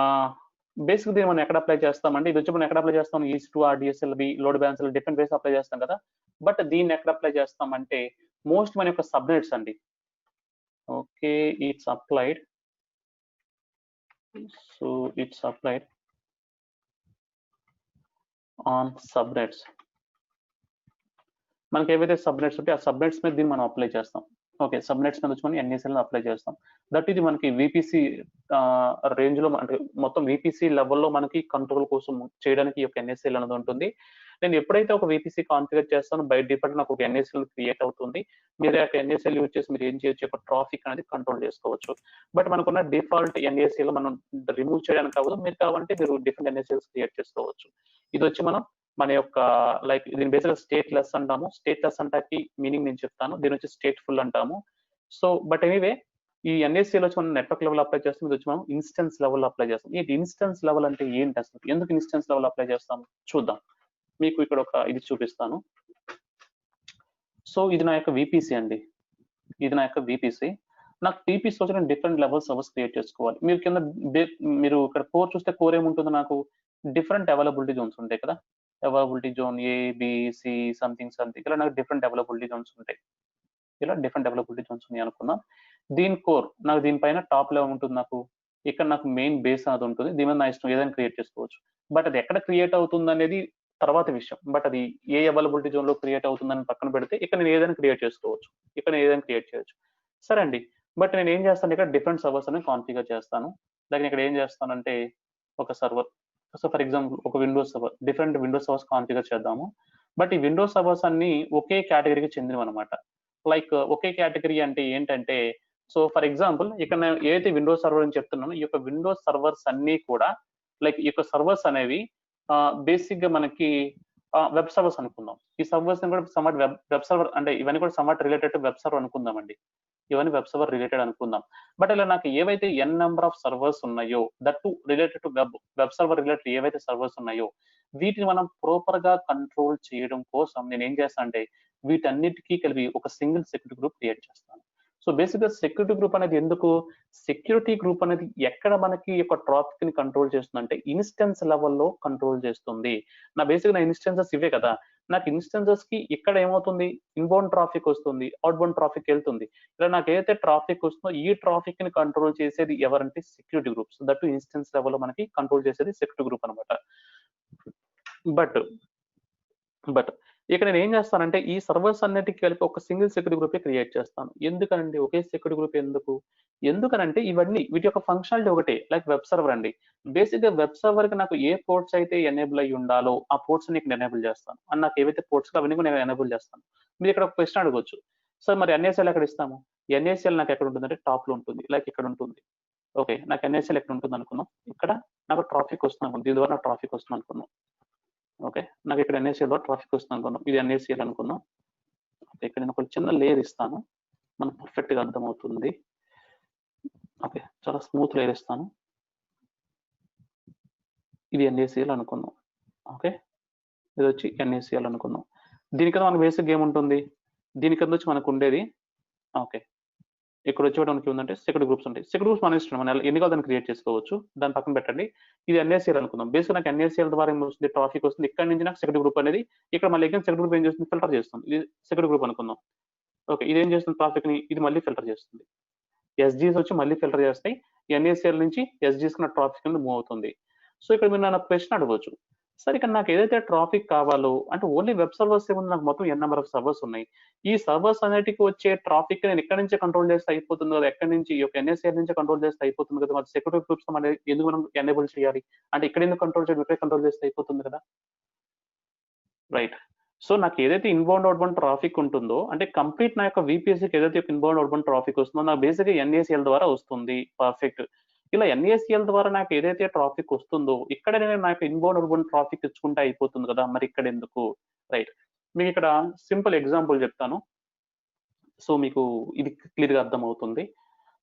బేసిక్ దీన్ని మనం ఎక్కడ అప్లై చేస్తామంటే, ఇది వచ్చి మనం ఎక్కడ అప్లై చేస్తాం, EC2 RDSLB load balance different ways apply చేస్తాం కదా. బట్ దీన్ని ఎక్కడ అప్లై చేస్తామంటే మోస్ట్ మన యొక్క సబ్నెట్స్ అండి. Okay, it's applied, so it's applied on subnets. మనకి ఏవైతే సబ్నెట్స్ ఉంటే ఆ సబ్నెట్స్ మీద దీన్ని మనం అప్లై చేస్తాం. ఓకే, సబ్నెట్స్ మీద వచ్చి మనం NACL అప్లై చేస్తాం. దట్ ఇది మనకి VPC రేంజ్ లో, అంటే మొత్తం VPC లెవెల్లో మనకి కంట్రోల్ కోసం చేయడానికి ఈ యొక్క NACL అనేది ఉంటుంది. నేను ఎప్పుడైతే ఒక VPC కాన్ఫిగర్ చేస్తానో బై డిఫాల్ట్ నాకు ఒక NACL క్రియేట్ అవుతుంది. మీరు యొక్క NACL యూజ్ చేసి మీరు ఏం చేయొచ్చు, ఒక ట్రాఫిక్ అనేది కంట్రోల్ చేసుకోవచ్చు. బట్ మనకున్న డిఫాల్ట్ NACL మనం రిమూవ్ చేయడానికి అవ్వదు. మీరు కావాలంటే మీరు డిఫరెంట్ NACLs క్రియేట్ చేసుకోవచ్చు. ఇది వచ్చి మనం మన యొక్క లైక్ దీని బేసిక్గా స్టేట్లెస్ అంటాము. స్టేట్లెస్ అంటే మీనింగ్ నేను చెప్తాను, దీని వచ్చి స్టేట్ఫుల్ అంటాము. సో బట్ ఎనీవే ఈ NACL వచ్చి మనం నెట్వర్క్ లెవెల్ అప్లై చేస్తాం, ఇది వచ్చి మనం ఇన్స్టెన్స్ లెవెల్ అప్లై చేస్తాం. ఈ ఇన్స్టెన్స్ లెవెల్ అంటే ఏంటి అసలు, ఎందుకు ఇన్స్టెన్స్ లెవెల్ అప్లై చేస్తాం చూద్దాం. మీకు ఇక్కడ ఒక ఇది చూపిస్తాను. సో ఇది నా యొక్క VPC అండి, ఇది నా యొక్క VPC. నాకు TPC వచ్చి నేను డిఫరెంట్ లెవెల్ సర్వర్స్ క్రియేట్ చేసుకోవాలి. మీరు కింద మీరు ఇక్కడ కోర్ చూస్తే కోర్ ఏముంటుంది, నాకు డిఫరెంట్ అవైలబిలిటీ జోన్స్ ఉంటాయి కదా. అవైలబిలిటీ జోన్ ABC సంథింగ్ ఇలా నాకు డిఫరెంట్ అవైలబిలిటీ జోన్స్ ఉంటాయి. ఇలా డిఫరెంట్ అవైలబిలిటీ జోన్స్ ఉన్నాయి అనుకుందాం. దీని కోర్ నాకు దీనిపైన టాప్ లెవెల్ ఉంటుంది. నాకు ఇక్కడ నాకు మెయిన్ బేస్ అనేది ఉంటుంది. దీని మీద నా ఇష్టం ఏదైనా క్రియేట్ చేసుకోవచ్చు. బట్ అది ఎక్కడ క్రియేట్ అవుతుంది అనేది తర్వాత విషయం. బట్ అది ఏ అవైలబిలిటీ జోన్ లో క్రియేట్ అవుతుందని పక్కన పెడితే ఇక్కడ నేను ఏదైనా క్రియేట్ చేసుకోవచ్చు, ఇక్కడ నేను ఏదైనా క్రియేట్ చేయొచ్చు. సరే అండి, బట్ నేను ఏం చేస్తాను, ఇక్కడ డిఫరెంట్ సర్వర్స్ అనేది కాన్ఫిగర్ చేస్తాను. దాన్ని ఇక్కడ ఏం చేస్తానంటే ఒక సర్వర్, సో ఫర్ ఎగ్జాంపుల్ ఒక Windows server, different Windows servers configure చేద్దాము. బట్ ఈ విండోస్ సర్వర్స్ అన్ని ఒకే కేటగిరీకి చెందినవి అనమాట. లైక్ ఒకే కేటగిరీ అంటే ఏంటంటే, సో ఫర్ ఎగ్జాంపుల్ ఇక్కడ నేను ఏదైతే విండోస్ సర్వర్ అని చెప్తున్నానో ఈ యొక్క విండోస్ సర్వర్స్ అన్ని కూడా లైక్ ఈ యొక్క సర్వర్స్ అనేవి బేసిక్ గా మనకి వెబ్ సర్వర్స్ అనుకుందాం. ఈ సర్వర్స్ కూడా సమ్వాట్ వెబ్ సర్వర్ అంటే ఇవన్నీ కూడా somewhat related to web server అనుకుందామండి. ఇవన్నీ వెబ్ సర్వర్ రిలేటెడ్ అనుకుందాం. బట్ ఇలా నాకు ఏవైతే n నెంబర్ ఆఫ్ సర్వర్స్ ఉన్నాయో, that to related to web server related ఏవైతే సర్వర్స్ ఉన్నాయో వీటిని మనం ప్రాపర్ గా కంట్రోల్ చేయడం కోసం నేను ఏం చేస్తాను అంటే వీటన్నిటికీ కలిపి ఒక సింగిల్ సెక్యూరిటీ గ్రూప్ క్రియేట్ చేస్తాను. సో బేసిక్ గా సెక్యూరిటీ గ్రూప్ అనేది ఎందుకు, సెక్యూరిటీ గ్రూప్ అనేది ఎక్కడ మనకి ఒక ట్రాఫిక్ ని కంట్రోల్ చేస్తుంది అంటే ఇన్స్టెన్స్ లెవెల్లో కంట్రోల్ చేస్తుంది. నా బేసిక్ నా ఇన్స్టెన్సెస్ ఇవే కదా, నాకు ఇన్స్టెన్సెస్ కి ఇక్కడ ఏమవుతుంది, ఇన్బౌండ్ ట్రాఫిక్ వస్తుంది, అవుట్ బౌండ్ ట్రాఫిక్ వెళ్తుంది. ఇలా నాకు ఏదైతే ట్రాఫిక్ వస్తుందో ఈ ట్రాఫిక్ ని కంట్రోల్ చేసేది ఎవరంటే సెక్యూరిటీ గ్రూప్స్. దట్ ఇన్స్టెన్స్ లెవెల్లో మనకి కంట్రోల్ చేసేది సెక్యూరిటీ గ్రూప్ అనమాట. బట్ ఇక్కడ నేను ఏం చేస్తానంటే ఈ సర్వర్స్ అన్నిటికీ కలిపి ఒక సింగిల్ సెక్యూరిటీ గ్రూప్ క్రియేట్ చేస్తాను. ఎందుకనండి ఒకే సెక్యూరిటీ గ్రూప్ ఎందుకనంటే ఇవన్నీ వీటి యొక్క ఫంక్షనాలిటీ ఒకటే. లైక్ వెబ్ సర్వర్ అండి, బేసిక్ గా వెబ్ సర్వర్ కి నాకు ఏ పోర్ట్స్ అయితే ఎనేబుల్ అయ్యి ఉండాలో ఆ పోర్ట్స్ ని ఇక్కడ ఎనేబుల్ చేస్తాను. అండ్ నాకు ఏవైతే పోర్ట్స్ అవన్నీ కూడా నేను ఎనేబుల్ చేస్తాను. మీరు ఇక్కడ ఒక క్వశ్చన్ అడగవచ్చు, సార్ మరి NACL ఎక్కడ ఇస్తాము? NACL నాకు ఎక్కడ ఉంటుంది అంటే టాప్ లో ఉంటుంది, లైక్ ఇక్కడ ఉంటుంది. ఓకే, నాకు NACL ఎక్కడ ఉంటుంది అనుకున్నాం, ఇక్కడ నాకు ట్రాఫిక్ వస్తుంది అనుకున్నాం, దీని ద్వారా నాకు ట్రాఫిక్ వస్తుంది అనుకున్నాం. ఓకే, నాకు ఇక్కడ NACL లో ట్రాఫిక్ వస్తుంది అనుకున్నాం, ఇది NACL అనుకున్నాం. ఓకే, ఇక్కడ నేను ఒక చిన్న లేయర్ ఇస్తాను, మనకు పర్ఫెక్ట్ గా అర్థమవుతుంది. ఓకే, చాలా స్మూత్ లేయర్ ఇస్తాను, ఇది NACL అనుకుందాం. ఓకే, ఇది వచ్చి NACL అనుకుందాం. దీని కింద మనకు బేసిక్ ఏముంటుంది, దీని కింద వచ్చి మనకు ఉండేది ఓకే ఇక్కడ వచ్చి మనకి ఉందంటే సెక్యూరిటీ గ్రూప్స్ ఉంటాయి. సెక్యూరిటీ గ్రూప్స్ మన ఇష్టం, మనం ఎన్ని కావాలి దాన్ని క్రియేట్ చేసుకోవచ్చు. దాని పక్కన పెట్టండి. ఇది NACL అనుకుందాం. బేసిక్ నాకు NACL ద్వారా ఏం వస్తుంది, ట్రాఫిక్ వస్తుంది. ఇక్కడ నుంచి నాకు సెక్యూరిటీ గ్రూప్ అనేది ఇక్కడ మళ్ళీ సెక్యూరిటీ గ్రూప్ ఏం చేస్తుంది, ఫిల్టర్ చేస్తుంది. ఇది సెక్యూరిటీ గ్రూప్ అనుకుందాం. ఓకే, ఇది ఏం చేస్తుంది, ట్రాఫిక్ ని ఇది మళ్ళీ ఫిల్టర్ చేస్తుంది. SGs వచ్చి మళ్ళీ ఫిల్టర్ చేస్తాయి. NACL నుంచి SGs కి ట్రాఫిక్ అనేది మూవ్ అవుతుంది. సో ఇక్కడ మీరు నాకు క్వశ్చన్ అడగవచ్చు, సరే ఇక్కడ నాకు ఏదైతే ట్రాఫిక్ కావాలో అంటే ఓన్లీ వెబ్ సర్వర్స్ ఏముంది, నాకు మొత్తం n నెంబర్ ఆఫ్ సర్వర్స్ ఉన్నాయి. ఈ సర్వర్స్ అన్నిటికి వచ్చే ట్రాఫిక్ నేను ఎక్కడి నుంచి కంట్రోల్ చేస్తే అయిపోతుంది కదా, ఎక్కడి నుంచి ఈ యొక్క NACL నుంచి కంట్రోల్ చేస్తే అయిపోతుంది కదా, మరి సెక్యూరిటీ గ్రూప్స్ ఎందుకు మనం ఎనేబుల్ చేయాలి అంటే ఇక్కడ ఎందుకు కంట్రోల్ చేయాలి, ఇక్కడ కంట్రోల్ చేస్తే అయిపోతుంది కదా, రైట్. సో నాకు ఏదైతే ఇన్బౌండ్ అవుట్బౌండ్ ట్రాఫిక్ ఉంటుందో అంటే కంప్లీట్ నా యొక్క VPCకి ఏదైతే ఇన్బౌండ్ అవుట్బౌండ్ ట్రాఫిక్ వస్తుందో నాకు బేసిక్ NACL ద్వారా వస్తుంది. పర్ఫెక్ట్. ఇలా NACL ద్వారా నాకు ఏదైతే ట్రాఫిక్ వస్తుందో ఇక్కడ నేను నాకు ఇన్బౌండ్ అవుట్బౌండ్ ట్రాఫిక్ ఇచ్చుకుంటే అయిపోతుంది కదా, మరి ఇక్కడ ఎందుకు, రైట్. మీకు ఇక్కడ సింపుల్ ఎగ్జాంపుల్ చెప్తాను, సో మీకు ఇది క్లియర్ గా అర్థం అవుతుంది.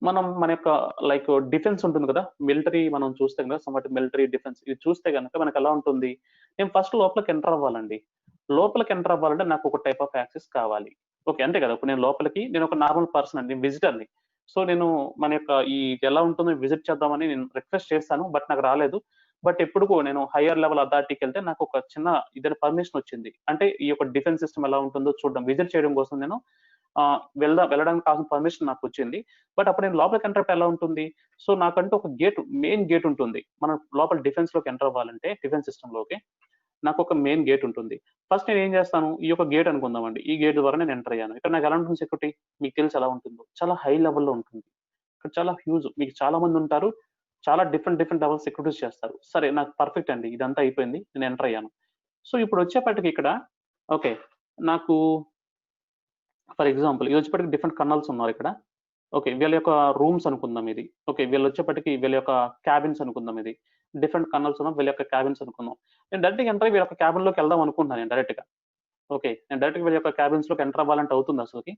మనం మన యొక్క లైక్ డిఫెన్స్ ఉంటుంది కదా, మిలిటరీ మనం చూస్తే కనుక సమ్వాట్ మిలిటరీ డిఫెన్స్ ఇది చూస్తే కనుక మనకు ఎలా ఉంటుంది, నేను ఫస్ట్ లోపలికి ఎంటర్ అవ్వాలండి. లోపలికి ఎంటర్ అవ్వాలంటే నాకు ఒక టైప్ ఆఫ్ యాక్సెస్ కావాలి. ఓకే, అంతే కదా. ఇప్పుడు నేను లోపలికి నేను ఒక నార్మల్ పర్సన్ అండి, విజిటర్ని. సో నేను మన యొక్క ఈ ఎలా ఉంటుందో విజిట్ చేద్దామని నేను రిక్వెస్ట్ చేశాను, బట్ నాకు రాలేదు. బట్ ఎప్పుడుకో నేను హయ్యర్ లెవెల్ అథారిటీకి వెళ్తే నాకు ఒక చిన్న ఇద్దరు పర్మిషన్ వచ్చింది. అంటే ఈ యొక్క డిఫెన్స్ సిస్టమ్ ఎలా ఉంటుందో చూడడం, విజిట్ చేయడం కోసం నేను వెళ్ళడానికి కావాల్సిన పర్మిషన్ నాకు వచ్చింది. బట్ అప్పుడు నేను లోపలికి ఎంటర్ అయితే ఎలా ఉంటుంది, సో నాకంటూ ఒక గేట్, మెయిన్ గేట్ ఉంటుంది. మనం లోపల డిఫెన్స్ లోకి ఎంటర్ అవ్వాలంటే డిఫెన్స్ సిస్టమ్ లోకి నాకు ఒక మెయిన్ గేట్ ఉంటుంది. ఫస్ట్ నేను ఏం చేస్తాను, ఈ యొక్క గేట్ అనుకుందామండి, ఈ గేట్ ద్వారా నేను ఎంటర్ అయ్యాను. ఇక్కడ నాకు ఎలా ఉంటుంది సెక్యూరిటీ, మీకు తెలిసి ఎలా ఉంటుందో, చాలా హై లెవెల్లో ఉంటుంది. ఇక్కడ చాలా హ్యూజ్, మీకు చాలా మంది ఉంటారు, చాలా డిఫరెంట్ డిఫరెంట్ లెవెల్ సెక్యూరిటీస్ చేస్తారు. సరే, నాకు పర్ఫెక్ట్ అండి, ఇదంతా అయిపోయింది, నేను ఎంటర్ అయ్యాను. సో ఇప్పుడు వచ్చేపటికి ఇక్కడ ఓకే, నాకు ఫర్ ఎగ్జాంపుల్ ఇది వచ్చేప్పటికి డిఫరెంట్ కర్నల్స్ ఉన్నారు ఇక్కడ. ఓకే, వీళ్ళ యొక్క రూమ్స్ అనుకుందాం ఇది. ఓకే, వీళ్ళు వచ్చేప్పటికి వీళ్ళ యొక్క క్యాబిన్స్ అనుకుందాం ఇది. డిఫరెంట్ కర్నల్స్ ఉన్న వీళ్ళ యొక్క క్యాబిన్స్ అనుకుందాం. నేను డైరెక్ట్గా ఎంటర్ అయ్యి వీళ్ళ యొక్క క్యాబిన్ లోకి వెళ్దాం అనుకుంటున్నాను నేను డైరెక్ట్గా. ఓకే, నేను డైరెక్ట్గా వీళ్ళ యొక్క క్యాబిన్స్ లోకి ఎంటర్ అవ్వాలంటే అవుతుంది అసలుకి?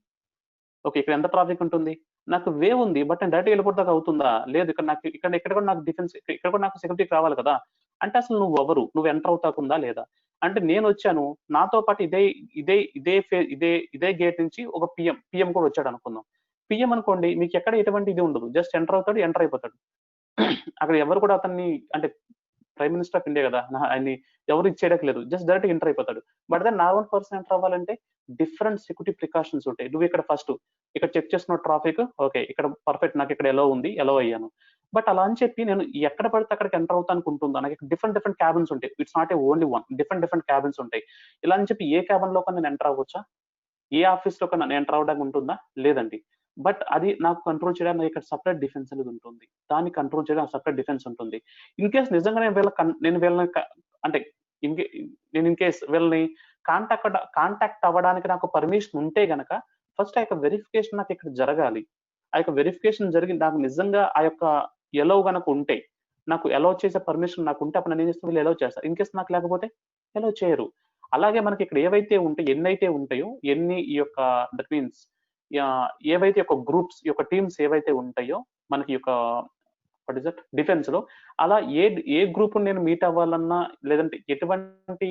ఓకే, ఇక్కడ ఎంత ట్రాఫిక్ ఉంటుంది, నాకు వే ఉంది, బట్ నేను డైరెక్ట్ వెళ్ళిపోతాక అవుతుందా? లేదు, ఇక్కడ నాకు ఇక్కడ కూడా నాకు డిఫెన్స్, ఇక్కడ కూడా నాకు సెక్యూరిటీ కావాలి కదా. అంటే అసలు నువ్వు ఎవరు, నువ్వు ఎంటర్ అవుతాకుందా లేదా? అంటే నేను వచ్చాను, నాతో పాటు ఇదే ఇదే ఇదే ఇదే ఇదే గేట్ నుంచి ఒక పిఎం కూడా వచ్చాడు అనుకుందాం. పిఎం అనుకోండి, మీకు ఎక్కడ ఎటువంటి ఇది ఉండదు, జస్ట్ ఎంటర్ అవుతాడు, ఎంటర్ అయిపోతాడు. అక్కడ ఎవరు కూడా అతన్ని, అంటే ప్రైమ్ మినిస్టర్ ఆఫ్ ఇండియా కదా, ఆయన్ని ఎవరు ఇచ్చేయడానికి లేదు, జస్ట్ డైరెక్ట్ ఎంటర్ అయిపోతాడు. బట్ అదే నార్మల్ పర్సన్ ఎంటర్ అవ్వాలంటే డిఫరెంట్ సెక్యూరిటీ ప్రికాషన్స్ ఉంటాయి. నువ్వు ఇక్కడ ఫస్ట్ ఇక్కడ చెక్ చేస్తున్న ట్రాఫిక్, ఓకే ఇక్కడ పర్ఫెక్ట్, నాకు ఇక్కడ ఎలా ఉంది, ఎలా అయ్యాను. బట్ అలా అని చెప్పి నేను ఎక్కడ పడితే అక్కడికి ఎంటర్ అవుతాను ఉంటుందా, నాకు డిఫరెంట్ డిఫరెంట్ క్యాబిన్స్ ఉంటాయి. It's not A only one, different different cabins ఉంటాయి. ఇలా అని చెప్పి ఏ క్యాబిన్ లో నేను ఎంటర్ అవ్వచ్చా, ఏ ఆఫీస్ లో నేను ఎంటర్ అవ్వడానికి ఉంటుందా? లేదండి. బట్ అది నాకు కంట్రోల్ చేయడానికి ఇక్కడ సపరేట్ డిఫెన్స్ అనేది ఉంటుంది. దాన్ని కంట్రోల్ చేయడానికి సపరేట్ డిఫెన్స్ ఉంటుంది. ఇన్ కేస్ నిజంగా నేను వీళ్ళని అంటే నేను ఇన్ కేస్ వీళ్ళని కాంటాక్ట్ అవ్వడానికి నాకు పర్మిషన్ ఉంటే గనక ఫస్ట్ ఆ యొక్క వెరిఫికేషన్ నాకు ఇక్కడ జరగాలి. ఆ యొక్క వెరిఫికేషన్ జరిగి నాకు నిజంగా ఆ యొక్క ఎలవ్ గనక ఉంటే, నాకు ఎలవ్ చేసే పర్మిషన్ నాకు ఉంటే అప్పుడు నేను ఏం చేస్తాను, వీళ్ళు ఎలవ్ చేస్తారు. ఇన్ కేస్ నాకు లేకపోతే ఎలవ్ చేయరు. అలాగే మనకి ఇక్కడ ఏవైతే ఉంటాయి, ఎన్నైతే ఉంటాయో, ఎన్ని ఈ యొక్క దట్ మీన్స్ ఏవైతే ఒక గ్రూప్స్ యొక్క టీమ్స్ ఏవైతే ఉంటాయో మనకి యొక్క వాట్ ఇస్ దట్ డిఫెన్స్ లో, అలా ఏ గ్రూప్ నేను మీట్ అవ్వాలన్నా, లేదంటే ఎటువంటి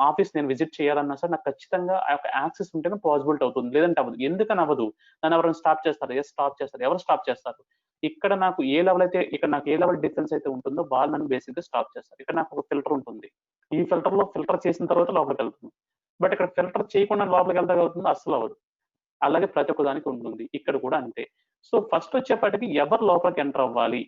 ఆఫీస్ నేను విజిట్ చేయాలన్నా సరే నాకు ఖచ్చితంగా ఆ యొక్క యాక్సెస్ ఉంటేనే పాసిబిలిటీ అవుతుంది, లేదంటే అవ్వదు. ఎందుకని అవ్వదు, నన్ను ఎవరైనా స్టాప్ చేస్తారు? ఎస్, స్టాప్ చేస్తారు. ఎవరు స్టాప్ చేస్తారు? ఇక్కడ నాకు ఏ లెవెల్ అయితే, ఇక్కడ నాకు ఏ లెవెల్ డిఫెన్స్ అయితే ఉంటుందో వాళ్ళు నన్ను బేసిక్ గా స్టాప్ చేస్తారు. ఇక్కడ నాకు ఒక ఫిల్టర్ ఉంటుంది, ఈ ఫిల్టర్ లో ఫిల్టర్ చేసిన తర్వాత లోపలికి వెళ్తుంది. బట్ ఇక్కడ ఫిల్టర్ చేయకుండా లోపలికి వెళ్తా అవుతుందో అస్సలు అవ్వదు. అలాగే ప్రతి ఒక్క దానికి ఉంటుంది, ఇక్కడ కూడా అంతే. సో ఫస్ట్ వచ్చేప్పటికి ఎవరు లోపలికి ఎంటర్ అవ్వాలి,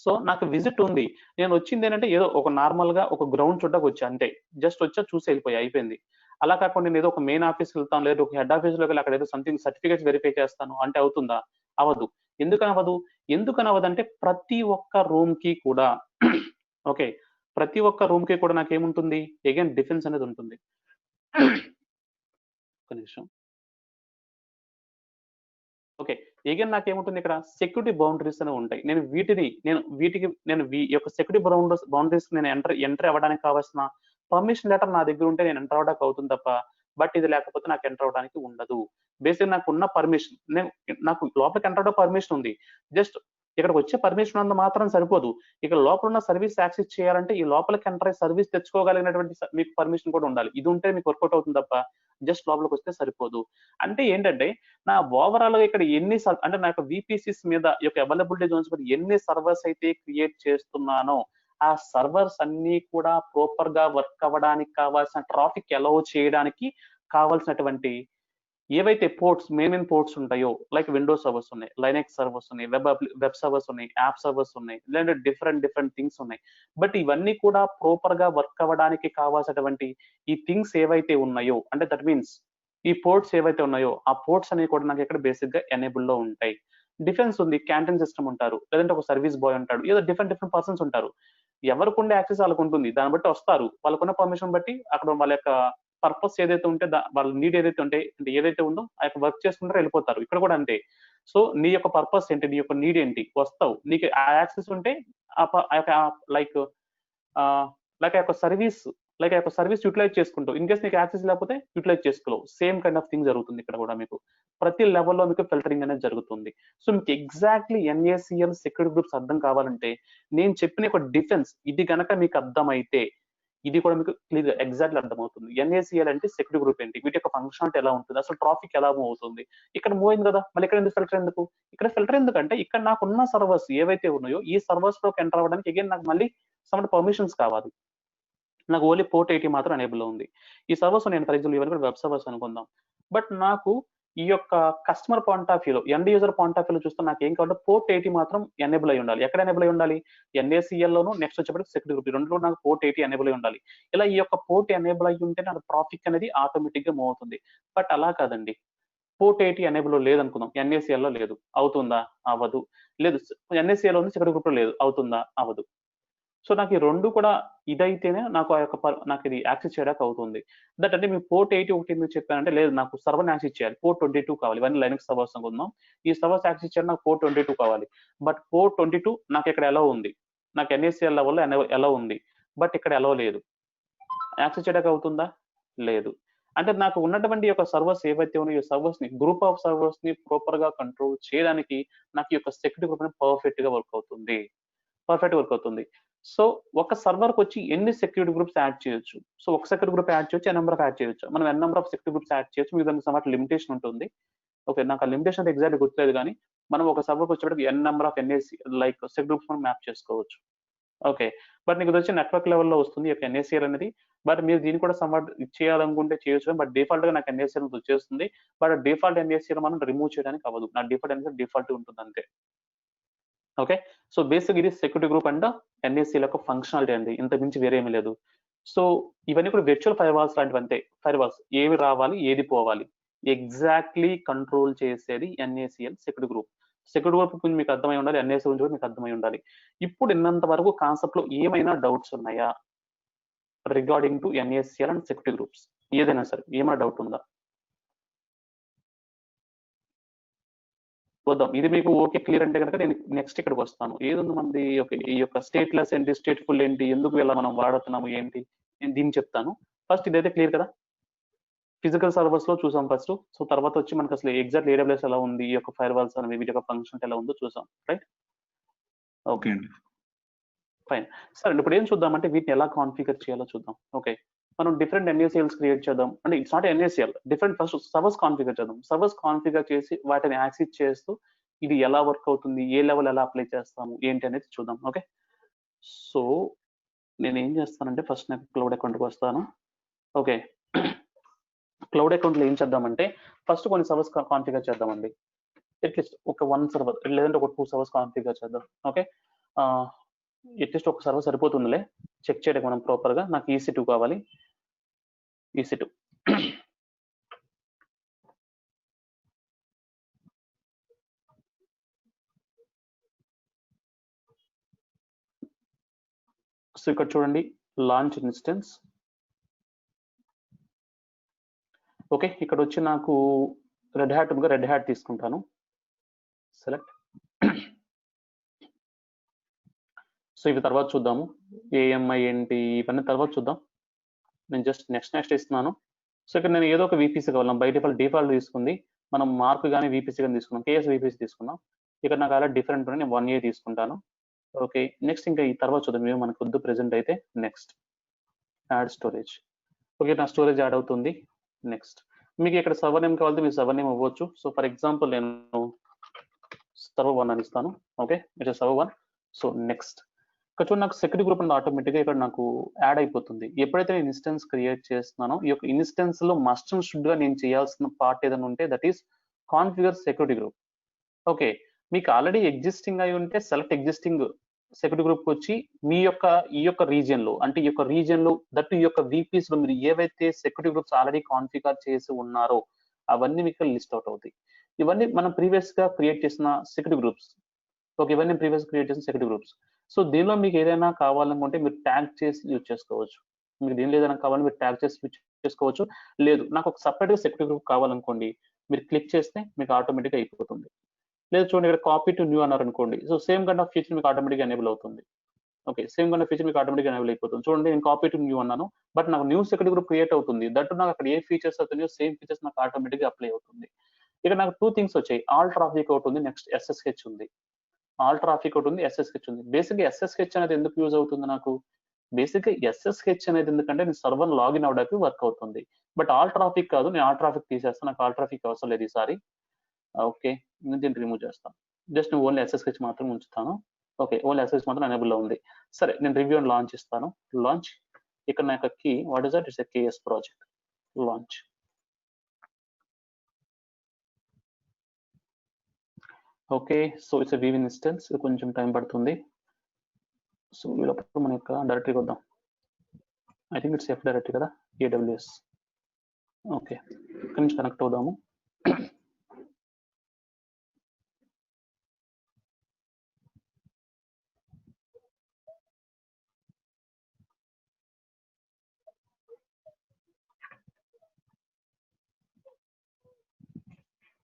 సో నాకు విజిట్ ఉంది, నేను వచ్చింది ఏంటంటే ఏదో ఒక నార్మల్ గా ఒక గ్రౌండ్ చుట్టకు వచ్చా అంతే, జస్ట్ వచ్చా చూసి వెళ్ళిపోయి అయిపోయింది. అలా కాకుండా నేను ఏదో ఒక మెయిన్ ఆఫీస్కి వెళ్తాను, లేదా ఒక హెడ్ ఆఫీస్ లోకి వెళ్ళి అక్కడ ఏదో సంథింగ్ సర్టిఫికేట్స్ వెరిఫై చేస్తాను అంటే అవుతుందా? అవ్వదు. ఎందుకని అవ్వదు? ఎందుకని అవ్వదు అంటే ప్రతి ఒక్క రూమ్ కి కూడా ఓకే, ప్రతి ఒక్క రూమ్ కి కూడా నాకేముంటుంది, అగైన్ డిఫెన్స్ అనేది ఉంటుంది. ఒక నిమిషం. ఓకే, అగైన్ నాకేముంటుంది, ఇక్కడ సెక్యూరిటీ బౌండరీస్ అనేవి ఉంటాయి. నేను ఈ యొక్క సెక్యూరిటీ బౌండరీస్ నేను ఎంటర్ అవ్వడానికి కావాల్సిన పర్మిషన్ లెటర్ నా దగ్గర ఉంటే నేను ఎంటర్ అవ్వడానికి అవుతుంది తప్ప, బట్ ఇది లేకపోతే నాకు ఎంటర్ అవ్వడానికి ఉండదు. బేసిక్ నాకు ఉన్న పర్మిషన్, నాకు లోపలికి ఎంటర్ అవ్వడం పర్మిషన్ ఉంది, జస్ట్ ఇక్కడికి వచ్చే పర్మిషన్ అంత మాత్రం సరిపోదు. ఇక్కడ లోపల ఉన్న సర్వీస్ యాక్సెస్ చేయాలంటే ఈ లోపలికి ఎంటర్ అయ్యి సర్వీస్ తెచ్చుకోగలిగినటువంటి మీకు పర్మిషన్ కూడా ఉండాలి. ఇది ఉంటే మీకు వర్కౌట్ అవుతుంది తప్ప జస్ట్ లోపలికి వస్తే సరిపోదు. అంటే ఏంటంటే నా ఓవరాల్ గా ఇక్కడ అంటే నా యొక్క విపిసిస్ మీద ఈ యొక్క అవైలబిలిటీ జోన్స్ మీద ఎన్ని సర్వర్స్ అయితే క్రియేట్ చేస్తున్నానో ఆ సర్వర్స్ అన్ని కూడా ప్రాపర్ గా వర్క్ అవ్వడానికి కావాల్సిన ట్రాఫిక్ అలౌ చేయడానికి కావాల్సినటువంటి ఏవైతే మెయిన్ పోర్ట్స్ ఉంటాయో, లైక్ విండోస్ సర్వర్స్ ఉన్నాయి, లైనెక్స్ సర్వర్స్ ఉన్నాయి, వెబ్ సర్వర్స్ ఉన్నాయి, యాప్ సర్వర్స్ ఉన్నాయి, లేదంటే డిఫరెంట్ థింగ్స్ ఉన్నాయి. బట్ ఇవన్నీ కూడా ప్రాపర్ గా వర్క్ అవ్వడానికి కావాల్సినటువంటి ఈ థింగ్స్ ఏవైతే ఉన్నాయో, అంటే దట్ మీన్స్ ఈ పోర్ట్స్ ఏవైతే ఉన్నాయో ఆ పోర్ట్స్ అనేవి కూడా నాకు ఇక్కడ బేసిక్ గా ఎనేబుల్ లో ఉంటాయి. డిఫెన్స్ ఉంది, క్యాంటీన్ సిస్టమ్ ఉంటారు, లేదంటే ఒక సర్వీస్ బాయ్ ఉంటాడు, ఏదో డిఫరెంట్ పర్సన్స్ ఉంటారు. ఎవరికి ఉండే యాక్సెస్ వాళ్ళకు ఉంటుంది, దాన్ని బట్టి వస్తారు, వాళ్ళకున్న పర్మిషన్ బట్టి అక్కడ వాళ్ళ యొక్క పర్పస్ ఏదైతే ఉంటే వాళ్ళ నీడ్ ఏదైతే ఉంటే, అంటే ఏదైతే ఉందో ఆ యొక్క వర్క్ చేసుకుంటారో వెళ్ళిపోతారు. ఇక్కడ కూడా అంతే. సో నీ యొక్క పర్పస్ ఏంటి, నీ యొక్క నీడ్ ఏంటి, వస్తావు, నీకు ఆ యాక్సెస్ ఉంటే ఆ యొక్క లైక్ ఆ యొక్క సర్వీస్ లైక్ ఆ యొక్క సర్వీస్ యూటిలైజ్ చేసుకుంటావు. ఇన్ కేస్ నీకు యాక్సెస్ లేకపోతే యూటిలైజ్ చేసుకోలేవు. సేమ్ కైండ్ ఆఫ్ థింగ్ జరుగుతుంది ఇక్కడ కూడా మీకు. ప్రతి లెవెల్లో మీకు ఫిల్టరింగ్ అనేది జరుగుతుంది. సో మీకు ఎగ్జాక్ట్లీ NACL సెక్యూరిటీ గ్రూప్స్ అర్థం కావాలంటే నేను చెప్పిన ఒక డిఫెన్స్ ఇది గనక మీకు అర్థమైతే ఇది కూడా మీకు క్లియర్ ఎగ్జాక్ట్లీ అర్థమవుతుంది. NACL అంటే సెక్యూరిటీ గ్రూప్ ఏంటి, వీటి యొక్క ఫంక్షనాలిటీ ఎలా ఉంటుంది, అసలు ట్రాఫిక్ ఎలా మూవ్ అవుతుంది. ఇక్కడ మూవ్ అయింది కదా, మళ్ళీ ఇక్కడ ఎందుకు ఫిల్టర్ ఎందుకు? ఇక్కడ ఫిల్టర్ ఎందుకంటే ఇక్కడ నాకున్న సర్వర్స్ ఏవైతే ఉన్నాయో ఈ సర్వర్స్ లోకి ఎంటర్ అవ్వడానికి అగైన్ నాకు మళ్ళీ సమ్ పర్మిషన్స్ కావాలి. నాకు ఓన్లీ పోర్ట్ 80 మాత్రం ఎనేబుల్ ఉంది. ఈ సర్వర్స్ నేను ఫర్ ఎగ్జాంపుల్ ఇవన్నీ కూడా వెబ్ సర్వర్స్ అనుకుందాం. బట్ నాకు ఈ యొక్క కస్టమర్ పాయింట్ ఆఫ్ వ్యూలో, ఎండ్ యూజర్ పాయింట్ ఆఫ్ వ్యూలో చూస్తే నాకు ఏం కావాలంటే పోర్ట్ 80 మాత్రం ఎనేబుల్ అయి ఉండాలి. ఎక్కడ ఎనేబుల్ అయి ఉండాలి? NACL లోను, నెక్స్ట్ వచ్చేప్పటికి సెక్యూరిటీ గ్రూప్, రెండులో నాకు పోర్ట్ 80 ఎనేబుల్ అయి ఉండాలి. ఇలా ఈ యొక్క పోర్ట్ ఎనేబుల్ అయి ఉంటే నాకు ట్రాఫిక్ అనేది ఆటోమేటిక్ గా మూవ్ అవుతుంది. బట్ అలా కాదండి, పోర్ట్ 80 ఎనేబుల్ లేదనుకుందాం, NACL లో లేదు, అవుతుందా? అవ్వదు. లేదు, NACL లో ఉంది, సెక్యూరిటీ గ్రూప్ లో లేదు, అవుతుందా? అవ్వదు. సో నాకు ఈ రెండు కూడా ఇదైతేనే నాకు ఆ యొక్క నాకు ఇది యాక్సెస్ చేయడానికి అవుతుంది. దట్ అంటే మీ పోర్ట్ 80 ఒకటి ఎందుకు చెప్పానంటే, లేదు నాకు సర్వర్ యాక్సెస్ చేయాలి, పోర్ట్ 22 కావాలి. ఇవన్నీ లైనక్స్ సర్వర్స్ అనుకుందాం. ఈ సర్వర్స్ యాక్సెస్ చేయాలి, నాకు పోర్ట్ 22 కావాలి. బట్ పోర్ట్ 22 నాకు ఇక్కడ ఎలా ఉంది, నాకు NACL లెవెల్లో ఎలా ఉంది, బట్ ఇక్కడ ఎలా లేదు. యాక్సెస్ చేయడానికి అవుతుందా? లేదు. అంటే నాకు ఉన్నటువంటి యొక్క సర్వర్స్ ఏవైతే ఉన్నాయో సర్వర్స్ ని, గ్రూప్ ఆఫ్ సర్వర్స్ ని ప్రాపర్ గా కంట్రోల్ చేయడానికి నాకు ఈ యొక్క సెక్యూరిటీ గ్రూప్ అనేది పర్ఫెక్ట్ గా వర్క్ అవుతుంది. సో ఒక సర్వర్ కి వచ్చి ఎన్ని సెక్యూరిటీ గ్రూప్స్ యాడ్ చేయొచ్చు? సో ఒక సెక్యూరిటీ గ్రూప్ యాడ్ చేయొచ్చు, ఎన్ నెంబర్ ఆఫ్ యాడ్ చేయొచ్చు. మనం N number of security groups add చేయొచ్చు. మీకు దానికి సమ్ లిమిటేషన్ ఉంటుంది. ఓకే, నాకు ఆ లిమిటేషన్ అయితే ఎగ్జాక్ట్ గుర్తులేదు, కానీ మనం ఒక సర్వర్కి వచ్చేటప్పుడు N number of like security groups మనం మ్యాప్ చేసుకోవచ్చు. ఓకే, బట్ మీకు వచ్చి నెట్వర్క్ లెవెల్లో వస్తుంది ఈ యొక్క NACL అనేది. బట్ మీరు దీన్ని కూడా సమ్వాట్ చేయాలనుకుంటే చేయొచ్చు, బట్ డిఫాల్ట్ గా నాకు NACL వచ్చేస్తుంది. బట్ డిఫాల్ట్ NACL మనం రిమూవ్ చేయడానికి అవ్వదు. నా డిఫాల్ట్ NACL డిఫాల్ట్ ఉంటుంది అంతే. ఓకే, సో బేసిక్ ఇది సెక్యూరిటీ గ్రూప్ అండ్ NACL యొక్క ఫంక్షనాలిటీ అండి, ఇంత మించి వేరే ఏమీ లేదు. సో ఇవన్నీ కూడా వర్చువల్ ఫైర్వాల్స్ లాంటివి అంతే. ఫైర్వాల్స్ ఏవి రావాలి, ఏది పోవాలి, ఎగ్జాక్ట్లీ కంట్రోల్ చేసేది NACL security group. Security group గురించి మీకు అర్థమై ఉండాలి, NACL గురించి కూడా మీకు అర్థమై ఉండాలి. ఇప్పుడు ఇన్నంత వరకు కాన్సెప్ట్ లో ఏమైనా డౌట్స్ ఉన్నాయా regarding to NACL and security groups? ఏదైనా సరే ఏమైనా డౌట్ ఉందా? చూద్దాం. ఇది మీకు ఓకే క్లియర్ అంటే కనుక నేను నెక్స్ట్ ఇక్కడికి వస్తాను. ఏదుంది మనది, ఓకే ఈ యొక్క స్టేట్లెస్ ఏంటి, స్టేట్ఫుల్ ఏంటి, ఎందుకు ఇలా మనం వాడుతున్నాము ఏంటి, నేను దీన్ని చెప్తాను. ఫస్ట్ ఇదైతే క్లియర్ కదా. ఫిజికల్ సర్వర్స్ లో చూసాం ఫస్ట్. సో తర్వాత వచ్చి మనకి అసలు ఎగ్జాక్ట్ AWS ఎలా ఉంది, ఈ యొక్క ఫైర్ వాల్స్ అనేవి వీటి యొక్క ఫంక్షన్ ఎలా ఉందో చూసాం, రైట్? ఓకే అండి, ఫైన్. సరే, ఇప్పుడు ఏం చూద్దామంటే వీటిని ఎలా కాన్ఫిగర్ చేయాలో చూద్దాం. ఓకే, మనం డిఫరెంట్ NACLs క్రియేట్ చేద్దాం. అంటే it's not NACL, different first servers configure చేద్దాం. సర్వర్స్ కాన్ఫిగర్ చేసి వాటిని యాక్సెస్ చేస్తూ ఇది ఎలా వర్క్ అవుతుంది, ఏ లెవెల్ ఎలా అప్లై చేస్తాము ఏంటి అనేది చూద్దాం. ఓకే, సో నేను ఏం చేస్తానంటే ఫస్ట్ నాకు క్లౌడ్ అకౌంట్కి వస్తాను. ఓకే, క్లౌడ్ అకౌంట్లో ఏం చేద్దామంటే ఫస్ట్ కొన్ని సర్వర్స్ కాన్ఫిగర్ చేద్దామండి. అట్లీస్ట్ ఒక 1 సర్వర్ లేదంటే ఒక 2 సర్వర్స్ కాన్ఫిగర్ చేద్దాం. ఓకే, అట్లీస్ట్ ఒక సర్వర్ సరిపోతుందిలే చెక్ చేయడానికి మనం ప్రాపర్ గా. నాకు EC2 కావాలి, EC2. సో ఇక్కడ చూడండి, లాంచ్ ఇన్స్టెన్స్. ఓకే, ఇక్కడ వచ్చి నాకు రెడ్ హ్యాట్ తీసుకుంటాను, సెలెక్ట్. సో ఇవి తర్వాత చూద్దాము, AMI ఏంటి ఇవన్నీ తర్వాత చూద్దాం. నేను జస్ట్ నెక్స్ట్ ఇస్తున్నాను. సో ఇక్కడ నేను ఏదో ఒక VPC కావాలి, బై డిఫాల్ట్ తీసుకుంది. మనం మార్క్ కానీ VPC కానీ తీసుకున్నాం, KS VPC తీసుకున్నాం. ఇక్కడ నాకు అలా డిఫరెంట్ నేను 1A తీసుకుంటాను. ఓకే, నెక్స్ట్ ఇంకా ఈ తర్వాత చూద్దాం, మేము మనకు వద్దు ప్రెసెంట్ అయితే. Next add storage. ఓకే, నా స్టోరేజ్ యాడ్ అవుతుంది. నెక్స్ట్ మీకు ఇక్కడ సర్వర్ నేమ్ కావాలంటే మీరు సర్వర్ నేమ్ ఇవ్వచ్చు. సో ఫర్ ఎగ్జాంపుల్ నేను సర్వర్ 1 అని ఇస్తాను. Okay, it is server 1. So next ఇక్కడ చూడండి, నాకు సెక్యూరిటీ గ్రూప్ అనేది ఆటోమేటిక్గా ఇక్కడ నాకు యాడ్ అయిపోతుంది. ఎప్పుడైతే నేను ఇన్స్టెన్స్ క్రియేట్ చేస్తున్నానో ఈ యొక్క ఇన్స్టెన్స్ లో మస్ట్ అండ్ షుడ్ గా నేను చేయాల్సిన పార్ట్ ఏదైనా ఉంటే that is configure security group. Okay, మీకు ఆల్రెడీ ఎగ్జిస్టింగ్ అయి ఉంటే సెలెక్ట్ ఎగ్జిస్టింగ్ సెక్యూరిటీ గ్రూప్ వచ్చి మీ యొక్క ఈ యొక్క రీజియన్ లో, అంటే ఈ యొక్క రీజియన్ లో దట్ ఈ యొక్క VPS లో మీరు ఏవైతే సెక్యూరిటీ గ్రూప్స్ ఆల్రెడీ కాన్ఫిగర్ చేసి ఉన్నారో అవన్నీ మీకు లిస్ట్ అవుట్ అవుతాయి. ఇవన్నీ మనం ప్రీవియస్ గా క్రియేట్ చేసిన సెక్యూరిటీ గ్రూప్స్. ఓకే, ఇవన్నీ ప్రీవియస్ క్రియేట్ చేసిన సెక్యూరిటీ గ్రూప్స్. సో దీనిలో మీకు ఏదైనా కావాలనుకుంటే మీరు ట్యాగ్ చేసి యూజ్ చేసుకోవచ్చు. మీకు దీనిలో ఏదైనా కావాలని మీరు ట్యాగ్ చేసి యూజ్ చేసుకోవచ్చు. లేదు నాకు ఒక సపరేట్ గా సెక్యూరిటీ గ్రూప్ కావాలనుకోండి, మీరు క్లిక్ చేస్తే మీకు ఆటోమేటిక్ గా అయిపోతుంది. లేదు చూడండి, ఇక్కడ కాపీ టు న్యూ అన్నారు అనుకోండి, so same kind of feature మీకు ఆటోమేటిక్ ఎనేబుల్ అవుతుంది. ఓకే, సేమ్ గా ఫీచర్ మీకు ఆటోమేటిక్ ఎనేబుల్ అయిపోతుంది. చూడండి నేను కాపీ టు న్యూ అన్నాను, బట్ నాకు న్యూ సెక్యూరిటీ గ్రూప్ క్రియేట్ అవుతుంది. దట్ నాకు అక్కడ ఏ ఫీచర్స్ అవుతున్నాయో సేమ్ ఫీచర్స్ నాకు ఆటోమేటిక్ గా అప్లై అవుతుంది. ఇక్కడ నాకు 2 థింగ్స్ వచ్చాయి. ఆల్ ట్రాఫిక్ ఒకటి ఉంది, నెక్స్ట్ SSH ఉంది. ఆల్ ట్రాఫిక్ ఒకటి ఉంది, SSH ఉంది. బేసిక్ గా SSH అనేది ఎందుకు యూజ్ అవుతుంది నాకు? బేసిక్ గా SSH అనేది ఎందుకంటే నేను సర్వర్ లాగిన్ అవడానికి వర్క్ అవుతుంది. బట్ ఆల్ ట్రాఫిక్ కాదు, నేను ఆల్ ట్రాఫిక్ తీసేస్తాను, నాకు ఆల్ ట్రాఫిక్ అవసరం లేదు ఈసారి. ఓకే, నేను దీన్ని రిమూవ్ చేస్తాను. జస్ట్ ఓన్లీ SSH మాత్రం ఉంచుతాను. ఓకే, ఓన్లీ SSH మాత్రం ఎనేబుల్ లో ఉంది. సరే, నేను రివ్యూ అండ్ లాంచ్ ఇస్తాను. లాంచ్, ఇక్కడ నా యొక్క key what is that? It's a KS project. Launch. Okay, so it's a VVN instance, ఇది కొంచెం టైం పడుతుంది. సో వీళ్ళప్పుడు మన యొక్క డైరెక్టరీకి వద్దాం. I think it's F directory కదా, AWS. ఓకే, ఇక్కడ నుంచి కనెక్ట్ అవుదాము.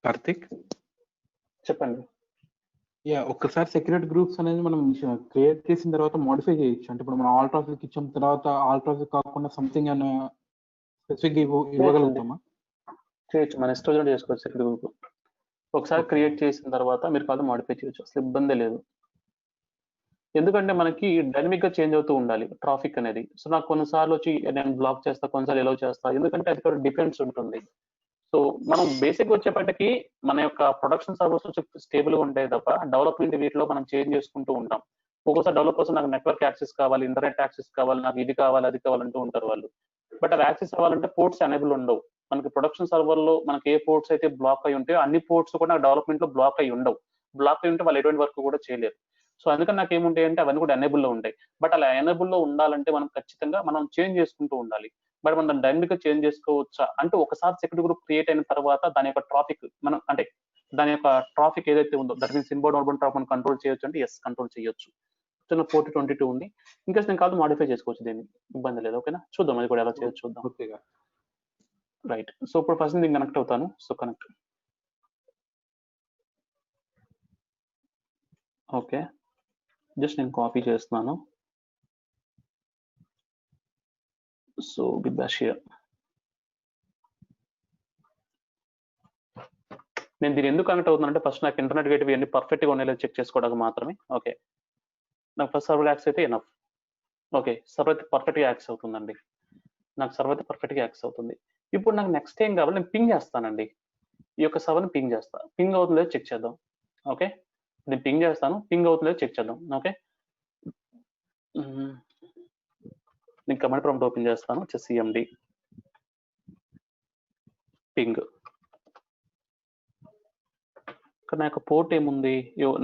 కార్తిక్, చెప్పండి. ఒక్కసారి సెక్యూరిటీ గ్రూప్స్ అనేది మనం క్రియేట్ చేసిన తర్వాత మోడిఫై చేయొచ్చు. అంటే ఇప్పుడు మనం ఆల్ ట్రాఫిక్ ఇచ్చిన తర్వాత ఆల్ ట్రాఫిక్ కాకుండా సంథింగ్ అని స్పెసిఫిక్ ఇవ్వగలుగుతామా? చేయొచ్చు, మన ఇష్టం చేసుకోవచ్చు సెక్యూరిటీ గ్రూప్. ఒకసారి క్రియేట్ చేసిన తర్వాత మీరు కాదు మోడిఫై చేయొచ్చు, అసలు ఇబ్బంది లేదు. ఎందుకంటే మనకి డైనమిక్ గా చేంజ్ అవుతూ ఉండాలి ట్రాఫిక్ అనేది. సో నాకు కొన్నిసార్లు వచ్చి నేను బ్లాక్ చేస్తా, కొన్నిసార్లు ఎలో చేస్తా, ఎందుకంటే అది కూడా డిపెండ్స్ ఉంటుంది. సో మనం బేసిక్ వచ్చేపటికి మన యొక్క ప్రొడక్షన్ సర్వర్స్ వచ్చి స్టేబుల్ గా ఉంటాయి తప్ప డెవలప్మెంట్ వీటిలో మనం చేంజ్ చేసుకుంటూ ఉంటాం. ఒక్కోసారి డెవలపర్స్ నాకు నెట్వర్క్ యాక్సెస్ కావాలి, ఇంటర్నెట్ యాక్సెస్ కావాలి, నాకు ఇది కావాలి అది కావాలంటూ ఉంటారు వాళ్ళు. బట్ అవి యాక్సెస్ అవ్వాలంటే పోర్ట్స్ ఎనేబుల్ ఉండవు. మనకి ప్రొడక్షన్ సర్వర్ లో మనకి ఏ పోర్ట్స్ అయితే బ్లాక్ అయి ఉంటాయో అన్ని పోర్ట్స్ కూడా డెవలప్మెంట్ లో బ్లాక్ అయి ఉండవు. బ్లాక్ అయి ఉంటే వాళ్ళు ఎటువంటి వర్క్ కూడా చేయలేరు. సో అందుకని నాకు ఏముంటాయి అంటే అవన్నీ కూడా ఎనేబుల్ లో ఉంటాయి. బట్ అలా ఎనేబుల్ లో ఉండాలంటే మనం ఖచ్చితంగా మనం చేంజ్ చేసుకుంటూ ఉండాలి. బట్ మనం డైనమిక్ గా చేంజ్ చేసుకోవచ్చా అంటే ఒకసారి సెక్యూరిటీ గ్రూప్ క్రియేట్ అయిన తర్వాత దాని యొక్క ట్రాఫిక్ మనం అంటే దాని యొక్క ట్రాఫిక్ ఏదైతే ఉందో that means inbound outbound traffic మనం కంట్రోల్ చేయొచ్చు అంటే ఎస్ కంట్రోల్ చేయొచ్చు. 4022 ఉంది. ఇంకా నేను కాదు మోడిఫై చేసుకోవచ్చు, దీన్ని ఇబ్బంది లేదు. ఓకేనా, చూద్దాం అది కూడా ఎలా చేయొచ్చు చూద్దాం. రైట్, సో ఇప్పుడు ఫస్ట్ నేను కనెక్ట్ అవుతాను. So connect. ఓకే, జస్ట్ నేను కాపీ చేస్తున్నాను. సో విత్ ద షేర్ నేను దీన్ని ఎందుకు కనెక్ట్ అవుతున్నానంటే ఫస్ట్ నాకు ఇంటర్నెట్ గేట్ ఇవన్నీ పర్ఫెక్ట్గా ఉన్నాయో చెక్ చేసుకోవడానికి మాత్రమే. ఓకే, నాకు ఫస్ట్ సర్వర్ యాక్సెస్ అయితే ఎనఫ్. ఓకే, సర్వర్ అయితే పర్ఫెక్ట్గా యాక్సెస్ అవుతుందండి, నాకు సర్వర్ అయితే పర్ఫెక్ట్గా యాక్సెస్ అవుతుంది. ఇప్పుడు నాకు నెక్స్ట్ ఏం కావాలి, నేను పింగ్ చేస్తానండి. ఈ యొక్క సర్వర్ని పింగ్ చేస్తా, పింగ్ అవుతుందో చెక్ చేద్దాం. ఓకే, నేను పింగ్ చేస్తాను, పింగ్ అవుతుందో చెక్ చేద్దాం. ఓకే, నేను కమాండ్ ప్రాంప్ట్ ఓపెన్ చేస్తాను, CMD పింగ్. ఇక్కడ నా యొక్క పోర్ట్ ఏముంది,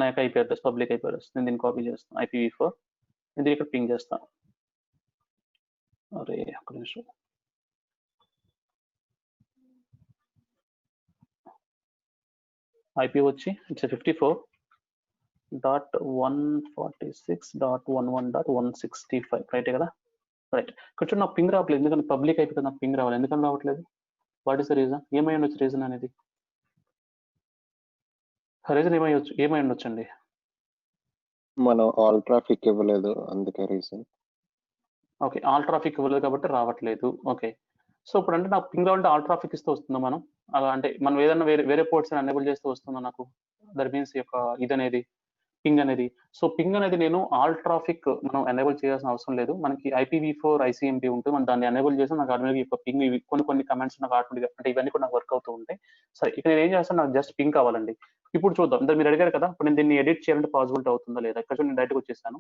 నా యొక్క IP address public IP address, నేను దీన్ని కాపీ చేస్తాను. IPv4 నేను దీన్ని ఇక్కడ పింగ్ చేస్తాను. అరే ఒక్క నిమిషం, IP వచ్చి ఇట్స్ 54.146.11.165 రైటే కదా. రైట్, ఇక్కడ నాకు పింగ్ రావట్లేదు, ఎందుకంటే పబ్లిక్ IP కదా, నాకు పింగ్ రావాలి, ఎందుకని రావట్లేదు? What is the reason? ఏమై ఉండొచ్చు రీజన్ అనేది? రీజన్ ఏమై ఉండొచ్చు అండి? మనం ఆల్ ట్రాఫిక్ ఇవ్వలేదు, అందుకే రీజన్. ఓకే, ఆల్ ట్రాఫిక్ ఇవ్వలేదు కాబట్టి రావట్లేదు. ఓకే, సో ఇప్పుడు అంటే నాకు పింగ్ రావాలంటే ఆల్ ట్రాఫిక్ ఇస్తే వస్తుందా మనం? అలా అంటే మనం ఏదైనా వేరే పోర్ట్స్ ఎనేబుల్ చేస్తే వస్తుందా నాకు? దట్ మీన్స్ యొక్క ఇదనేది పింగ్ అనేది. సో పింగ్ అనేది నేను ఆల్ ట్రాఫిక్ మనం ఎనేబుల్ చేయాల్సిన అవసరం లేదు. మనకి IPv4 ICMP ఉంటుంది, మనం దాన్ని ఎనేబుల్ చేసి నాకు ఆటోమేటిక్ పింగ్ కొన్ని కమెంట్స్ నాకు ఆటోమేటిక్ అంటే ఇవన్నీ కూడా నాకు వర్క్ అవుతూ ఉంటాయి. సరే, ఇక్కడ నేను ఏం చేస్తాను, నాకు జస్ట్ పింగ్ కావాలండి. ఇప్పుడు చూద్దాం, మీరు అడిగారు కదా, ఇప్పుడు నేను దీన్ని ఎడిట్ చేయాలంటే పాసిబిలిటీ అవుతుందా లేదా? ఇక్కడ నేను డైరెక్ట్గా వచ్చేసాను.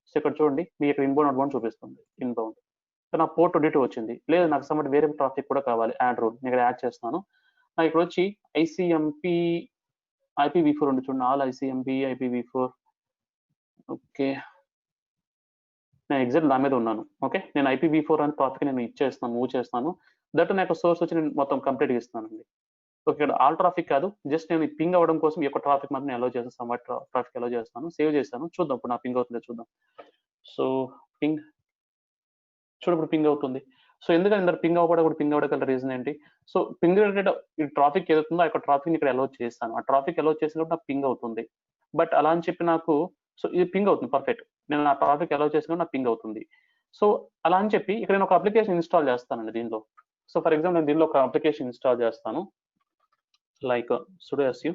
సో ఇక్కడ చూడండి, మీ ఇక్కడ ఇన్బౌండ్ అవుట్బౌండ్ చూపిస్తుంది. ఇన్బౌండ్ నా పోర్ట్ 22 వచ్చింది, లేదు నాకు సమ్ వేరే ట్రాఫిక్ కూడా కావాలి, యాడ్ రూల్ నేను ఇక్కడ యాడ్ చేస్తున్నాను. నాకు ఇక్కడ వచ్చి ICMP IPv4 ఉంది చూడండి, ఆల్ ICMP IPv4. ఓకే, నేను ఎగ్జాక్ట్ దాని మీద ఉన్నాను. ఓకే, నేను IPv4 అని ట్రాఫిక్ నేను ఇచ్చేస్తున్నాను, మూవ్ చేస్తున్నాను. దట్ నా యొక్క సోర్స్ వచ్చి నేను మొత్తం కంప్లీట్ ఇస్తున్నానండి. ఓకే, ఇక్కడ ఆల్ ట్రాఫిక్ కాదు, జస్ట్ నేను పింగ్ అవ్వడం కోసం ఈ యొక్క ట్రాఫిక్ మాత్రం అలో చేస్తాను, సమ్వాట్ ట్రాఫిక్ అలో చేస్తాను, సేవ్ చేస్తాను. చూద్దాం ఇప్పుడు నా పింగ్ అవుతుందో చూద్దాం. సో పింగ్ చూడప్పుడు పింగ్ అవుతుంది. సో ఎందుకంటే పింగ్ అవ్వకూడదు, పింగ్ అవ్వడం రీజన్ ఏంటి? సో పింగ్ రిలేటెడ్ ఈ ట్రాఫిక్ ఏదవుతుందో ఆ యొక్క ట్రాఫిక్ ఇక్కడ అలో చేస్తాను, ఆ ట్రాఫిక్ అలో చేసినప్పుడు నాకు పింగ్ అవుతుంది. బట్ అలా అని చెప్పి నాకు సో ఇది పింగ్ అవుతుంది పర్ఫెక్ట్, నేను నా ట్రాఫిక్ అలౌ చేసుకుని నాకు పింగ్ అవుతుంది. సో అలా అని చెప్పి ఇక్కడ నేను ఒక అప్లికేషన్ ఇన్స్టాల్ చేస్తానండి దీనిలో. సో ఫర్ ఎగ్జాంపుల్ నేను దీనిలో ఒక అప్లికేషన్ ఇన్స్టాల్ చేస్తాను, like sudo su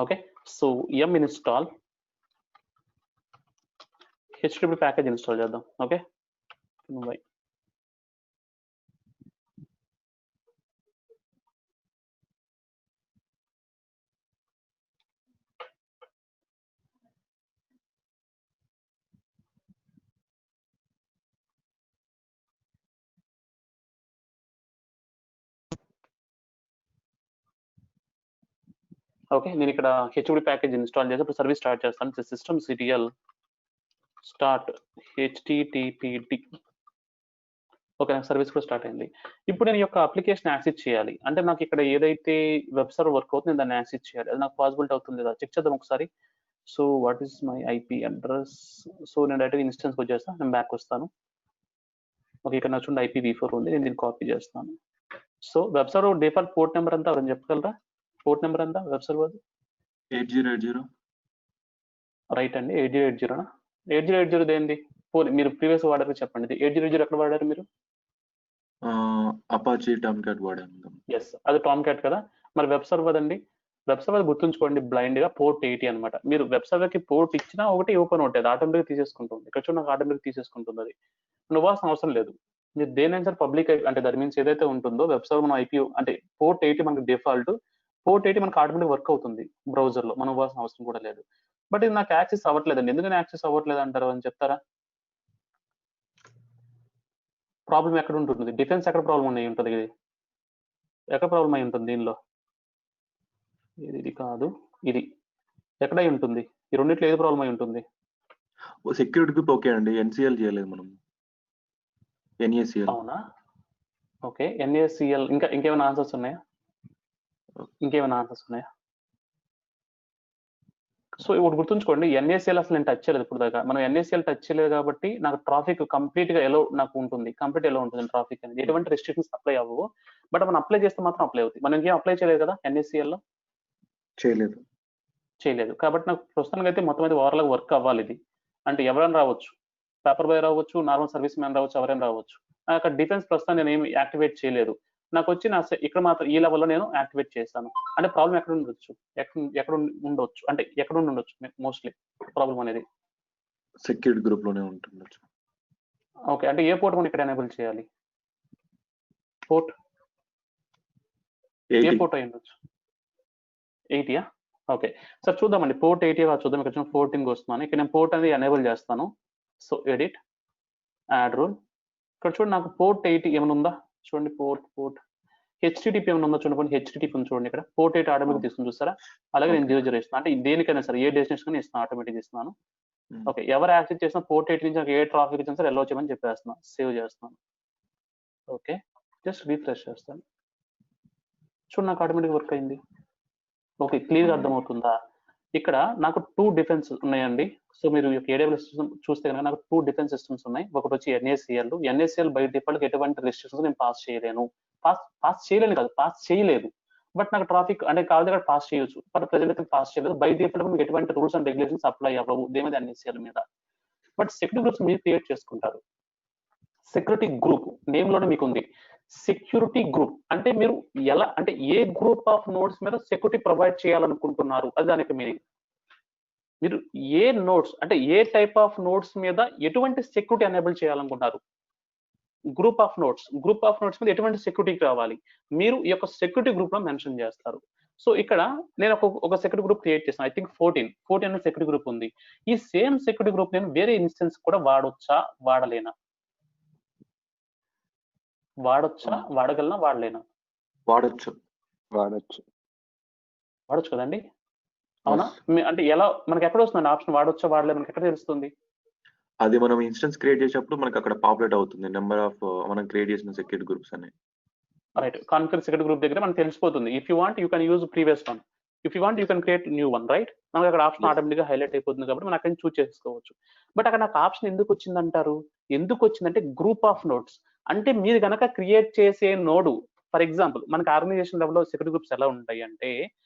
okay. So m install HTTP package install చేద్దాం. Okay, okay. నేను ఇక్కడ HTTP ప్యాకేజ్ ఇన్స్టాల్ చేసి ఇప్పుడు సర్వీస్ స్టార్ట్ చేస్తాను. System ctl start httpd. Okay, service కూడా స్టార్ట్ అయింది. ఇప్పుడు నేను ఈ యొక్క అప్లికేషన్ యాక్సెస్ చేయాలి అంటే నాకు ఇక్కడ ఏదైతే వెబ్ సర్వర్ వర్క్ అవుతుంది నేను దాన్ని యాక్సెస్ చేయాలి. అది నాకు పాసిబిలిటీ అవుతుంది లేదా చెక్ చేద్దాం ఒకసారి. So what is my IP address? So నేను డైరెక్ట్గా ఇన్స్టెన్స్కి వచ్చేస్తాను, నేను బ్యాక్ వస్తాను. ఓకే, ఇక్కడ నాకు చూడండి IPv4 ఉంది, నేను దీన్ని కాపీ చేస్తాను. So web server default port number అంతా ఎవరైనా చెప్పగలరా? పోర్ట్ నెంబర్ అంతా వెబ్ సర్వర్ 8080. రైట్ అండి, 8080. 8080 దేంది? మీరు ప్రీవియస్ వాడారు చెప్పండి. 8080 ఎక్కడ వాడారు మీరు? అపాచీ టామ్క్యాట్ వాడాను. ఎస్, అది టామ్క్యాట్ కదా. మరి వెబ్ సర్వర్ అండి, వెబ్ సర్వర్ గుర్తుంచుకోండి బ్లైండ్ గా పోర్ట్ 80 అనమాట. మీరు వెబ్ సర్వర్ కి పోర్ట్ ఇచ్చినా ఒకటి ఓపెన్ అవుతుంది, అది ఆటోమేటిక్ తీసేసుకుంటుంది. ఇక్కడ చూడండి నాకు ఆటోమేటిక్ తీసేసుకుంటుంది, అది నువ్వు ఇవ్వాల్సిన అవసరం లేదు. మీరు దేనైనా సరే పబ్లిక్ అంటే దట్ మీన్స్ ఏదైతే ఉంటుందో వెబ్ సర్వర్ మనం IP అంటే పోర్ట్ 80 మనకి డిఫాల్ట్, పోర్ట్ 80 మనకి ఆటోమేటిక్ వర్క్ అవుతుంది బ్రౌజర్ లో, మనం ఇవ్వాల్సిన అవసరం కూడా లేదు. బట్ ఇది నాకు యాక్సెస్ అవ్వట్లేదండి. ఎందుకని యాక్సెస్ అవ్వట్లేదు అంటారు అని చెప్తారా? ప్రాబ్లం ఎక్కడ ఉంటుంది? డిఫెన్స్ ఎక్కడ ప్రాబ్లం అయి ఉంటుంది? ఇది ఎక్కడ ప్రాబ్లం అయి ఉంటుంది దీనిలో? ఇది కాదు, ఇది ఎక్కడ అయి ఉంటుంది? ఈ రెండిట్లో ఏది ప్రాబ్లం అయి ఉంటుంది? సెక్యూరిటీ గ్రూప్ ఓకే అండి, NCL చేయలేదు మనం. NACL. అవునా? Okay, NACL. ఇంకేమైనా ఆన్సర్స్ ఉన్నాయా? సో ఇప్పుడు గుర్తుంచుకోండి, NACL అసలు నేను టచ్ చేయలేదు ఇప్పుడు దాకా. మనం NACL టచ్ చేయలేదు కాబట్టి నాకు ట్రాఫిక్ కంప్లీట్ గా ఎలా నాకు ఉంటుంది, కంప్లీట్ ఎలా ఉంటుంది ట్రాఫిక్ అనేది. ఎటువంటి రెస్ట్రిక్షన్స్ అప్లై అవ్వవు. బట్ మనం అప్లై చేస్తే మాత్రం అప్లై అవుతుంది. మనం ఇంకేం అప్లై చేయలేదు కదా NACL లో, చేయలేదు. కాబట్టి నాకు ప్రస్తుతానికి అయితే మొత్తం అయితే ఓవరాల్ వర్క్ అవ్వాలి ఇది. అంటే ఎవరైనా రావచ్చు, పేపర్ బాయ్ రావచ్చు, నార్మల్ సర్వీస్ మ్యాన్ రావచ్చు, ఎవరైనా రావచ్చు. అక్కడ డిఫెన్స్ ప్రస్తుతం నేను ఏమి యాక్టివేట్ చేయలేదు. నాకు వచ్చి ఇక్కడ మాత్రం ఈ లెవెల్లో నేను యాక్టివేట్ చేస్తాను. అంటే ప్రాబ్లం ఎక్కడ ఉండొచ్చు, ఎక్కడ ఉండొచ్చు అంటే ఎక్కడ ఉండొచ్చు మోస్ట్లీ ప్రాబ్లం అనేది? సెక్యూరిటీ గ్రూప్ లోనే ఉంటుండొచ్చు. ఓకే, అంటే ఏ పోర్ట్ మనం ఇక్కడ ఎనేబుల్ చేయాలి? పోర్ట్ ఏ పోర్ట్ అయి ఉండొచ్చు? 80యా? ఓకే, సార్ చూద్దామండి. పోర్ట్ 80 చూద్దాం. ఇక్కడ పోర్టింగ్ వస్తున్నాను, ఇక్కడ నేను పోర్ట్ అనేది ఎనేబుల్ చేస్తాను. So edit, add rule. ఇక్కడ చూడండి నాకు పోర్ట్ 80 ఏమైనా ఉందా చూడండి. పోర్ట్ HTTP ఏమైనా ఉందా చూడండి. HTTP ఉంది చూడండి. ఇక్కడ పోర్ట్ 80 ఆటోమేటిక్ తీసుకుని చూస్తారా? అలాగే నేను 00 ఇస్తాను. అంటే దేనికైనా సరే ఏ డెస్టినేషన్ ఇస్తాను, ఆటోమేటిక్ ఇస్తున్నాను. ఓకే, ఎవరు యాక్సెస్ చేసినా పోర్ట్ 80 నుంచి నాకు ఏ ట్రాఫిక్ ఇచ్చినా సరే ఎలా చేయమని చెప్పేస్తున్నాను. సేవ్ చేస్తున్నాను. ఓకే, జస్ట్ రీఫ్రెష్ చేస్తాను. చూడండి నాకు ఆటోమేటిక్ వర్క్ అయింది. ఓకే, క్లియర్గా అర్థమవుతుందా? ఇక్కడ నాకు 2 డిఫెన్స్ ఉన్నాయండి. సో మీరు AWS చూస్తే కనుక నాకు 2 డిఫెన్స్ సిస్టమ్స్ ఉన్నాయి. ఒకటి వచ్చి NACL. NACL బై డిఫాల్ట్ ఎటువంటి రెస్ట్రిక్షన్స్ నేను పాస్ చేయలేను. పాస్ చేయలేను కాదు, పాస్ చేయలేదు. బట్ నాకు ట్రాఫిక్ అంటే కావాలి దగ్గర పాస్ చేయొచ్చు. బట్ ప్రజెంట్ అయితే పాస్ చేయలేదు. బై డిఫాల్ట్ మీకు ఎటువంటి రూల్స్ అండ్ రెగ్యులేషన్స్ అప్లై అవ్వవు దేని మీద, NACL మీద. బట్ సెక్యూరిటీ గ్రూప్స్ మీరు క్రియేట్ చేసుకుంటారు. సెక్యూరిటీ గ్రూప్ నేమ్ లోనే మీకు ఉంది సెక్యూరిటీ గ్రూప్. అంటే మీరు ఎలా అంటే ఏ గ్రూప్ ఆఫ్ నోడ్స్ మీద సెక్యూరిటీ ప్రొవైడ్ చేయాలనుకుంటున్నారు అది దానికి మీనింగ్. మీరు ఏ నోడ్స్ అంటే ఏ టైప్ ఆఫ్ నోడ్స్ మీద ఎటువంటి సెక్యూరిటీ ఎనేబుల్ చేయాలనుకుంటున్నారు? గ్రూప్ ఆఫ్ నోడ్స్ మీద ఎటువంటి సెక్యూరిటీ కావాలి మీరు ఈ యొక్క సెక్యూరిటీ గ్రూప్ లో మెన్షన్ చేస్తారు. సో ఇక్కడ నేను ఒక సెక్యూరిటీ గ్రూప్ క్రియేట్ చేస్తాను. ఐ థింక్ 14 అనే సెక్యూరిటీ గ్రూప్ ఉంది. ఈ సేమ్ సెక్యూరిటీ గ్రూప్ నేను వేరే ఇన్స్టెన్స్ కూడా వాడొచ్చా వాడలేనా? వాడగలనా వాడలేనా? వాడొచ్చు కదండి, అవునా? అంటే ఎలా మనకి ఎక్కడ వస్తుంది ఆప్షన్ వాడొచ్చా వాడలే మనకి ఎక్కడ తెలుస్తుంది? అది మనం ఇన్స్టెన్స్ క్రియేట్ చేసినప్పుడు మనకి అక్కడ పాపులేట్ అవుతుంది నెంబర్ ఆఫ్ మనం క్రియేట్ చేసిన సెక్యూరిటీ గ్రూప్స్ అని. రైట్, కాన్ఫిగర్ సెక్యూరిటీ గ్రూప్ దగ్గర మనకు తెలిసిపోతుంది. If you want you can use previous one, if you want you can create new one. Right, మనకి అక్కడ ఆప్షన్ ఆటోమేటిక్ గా హైలైట్ అయిపోతుంది కాబట్టి మనం అక్కడ చూస్ చేసుకోవచ్చు. బట్ అక్కడ నాకు ఆప్షన్ ఎందుకు వచ్చిందంటారు? ఎందుకు వచ్చిందంటే గ్రూప్ ఆఫ్ నోడ్స్. అంటే మీరు కనుక క్రియేట్ చేసే నోడు, ఫర్ ఎగ్జాంపుల్ మనకి ఆర్గనైజేషన్ లెవెల్లో సెక్యూరిటీ గ్రూప్స్ ఎలా ఉంటాయి అంటే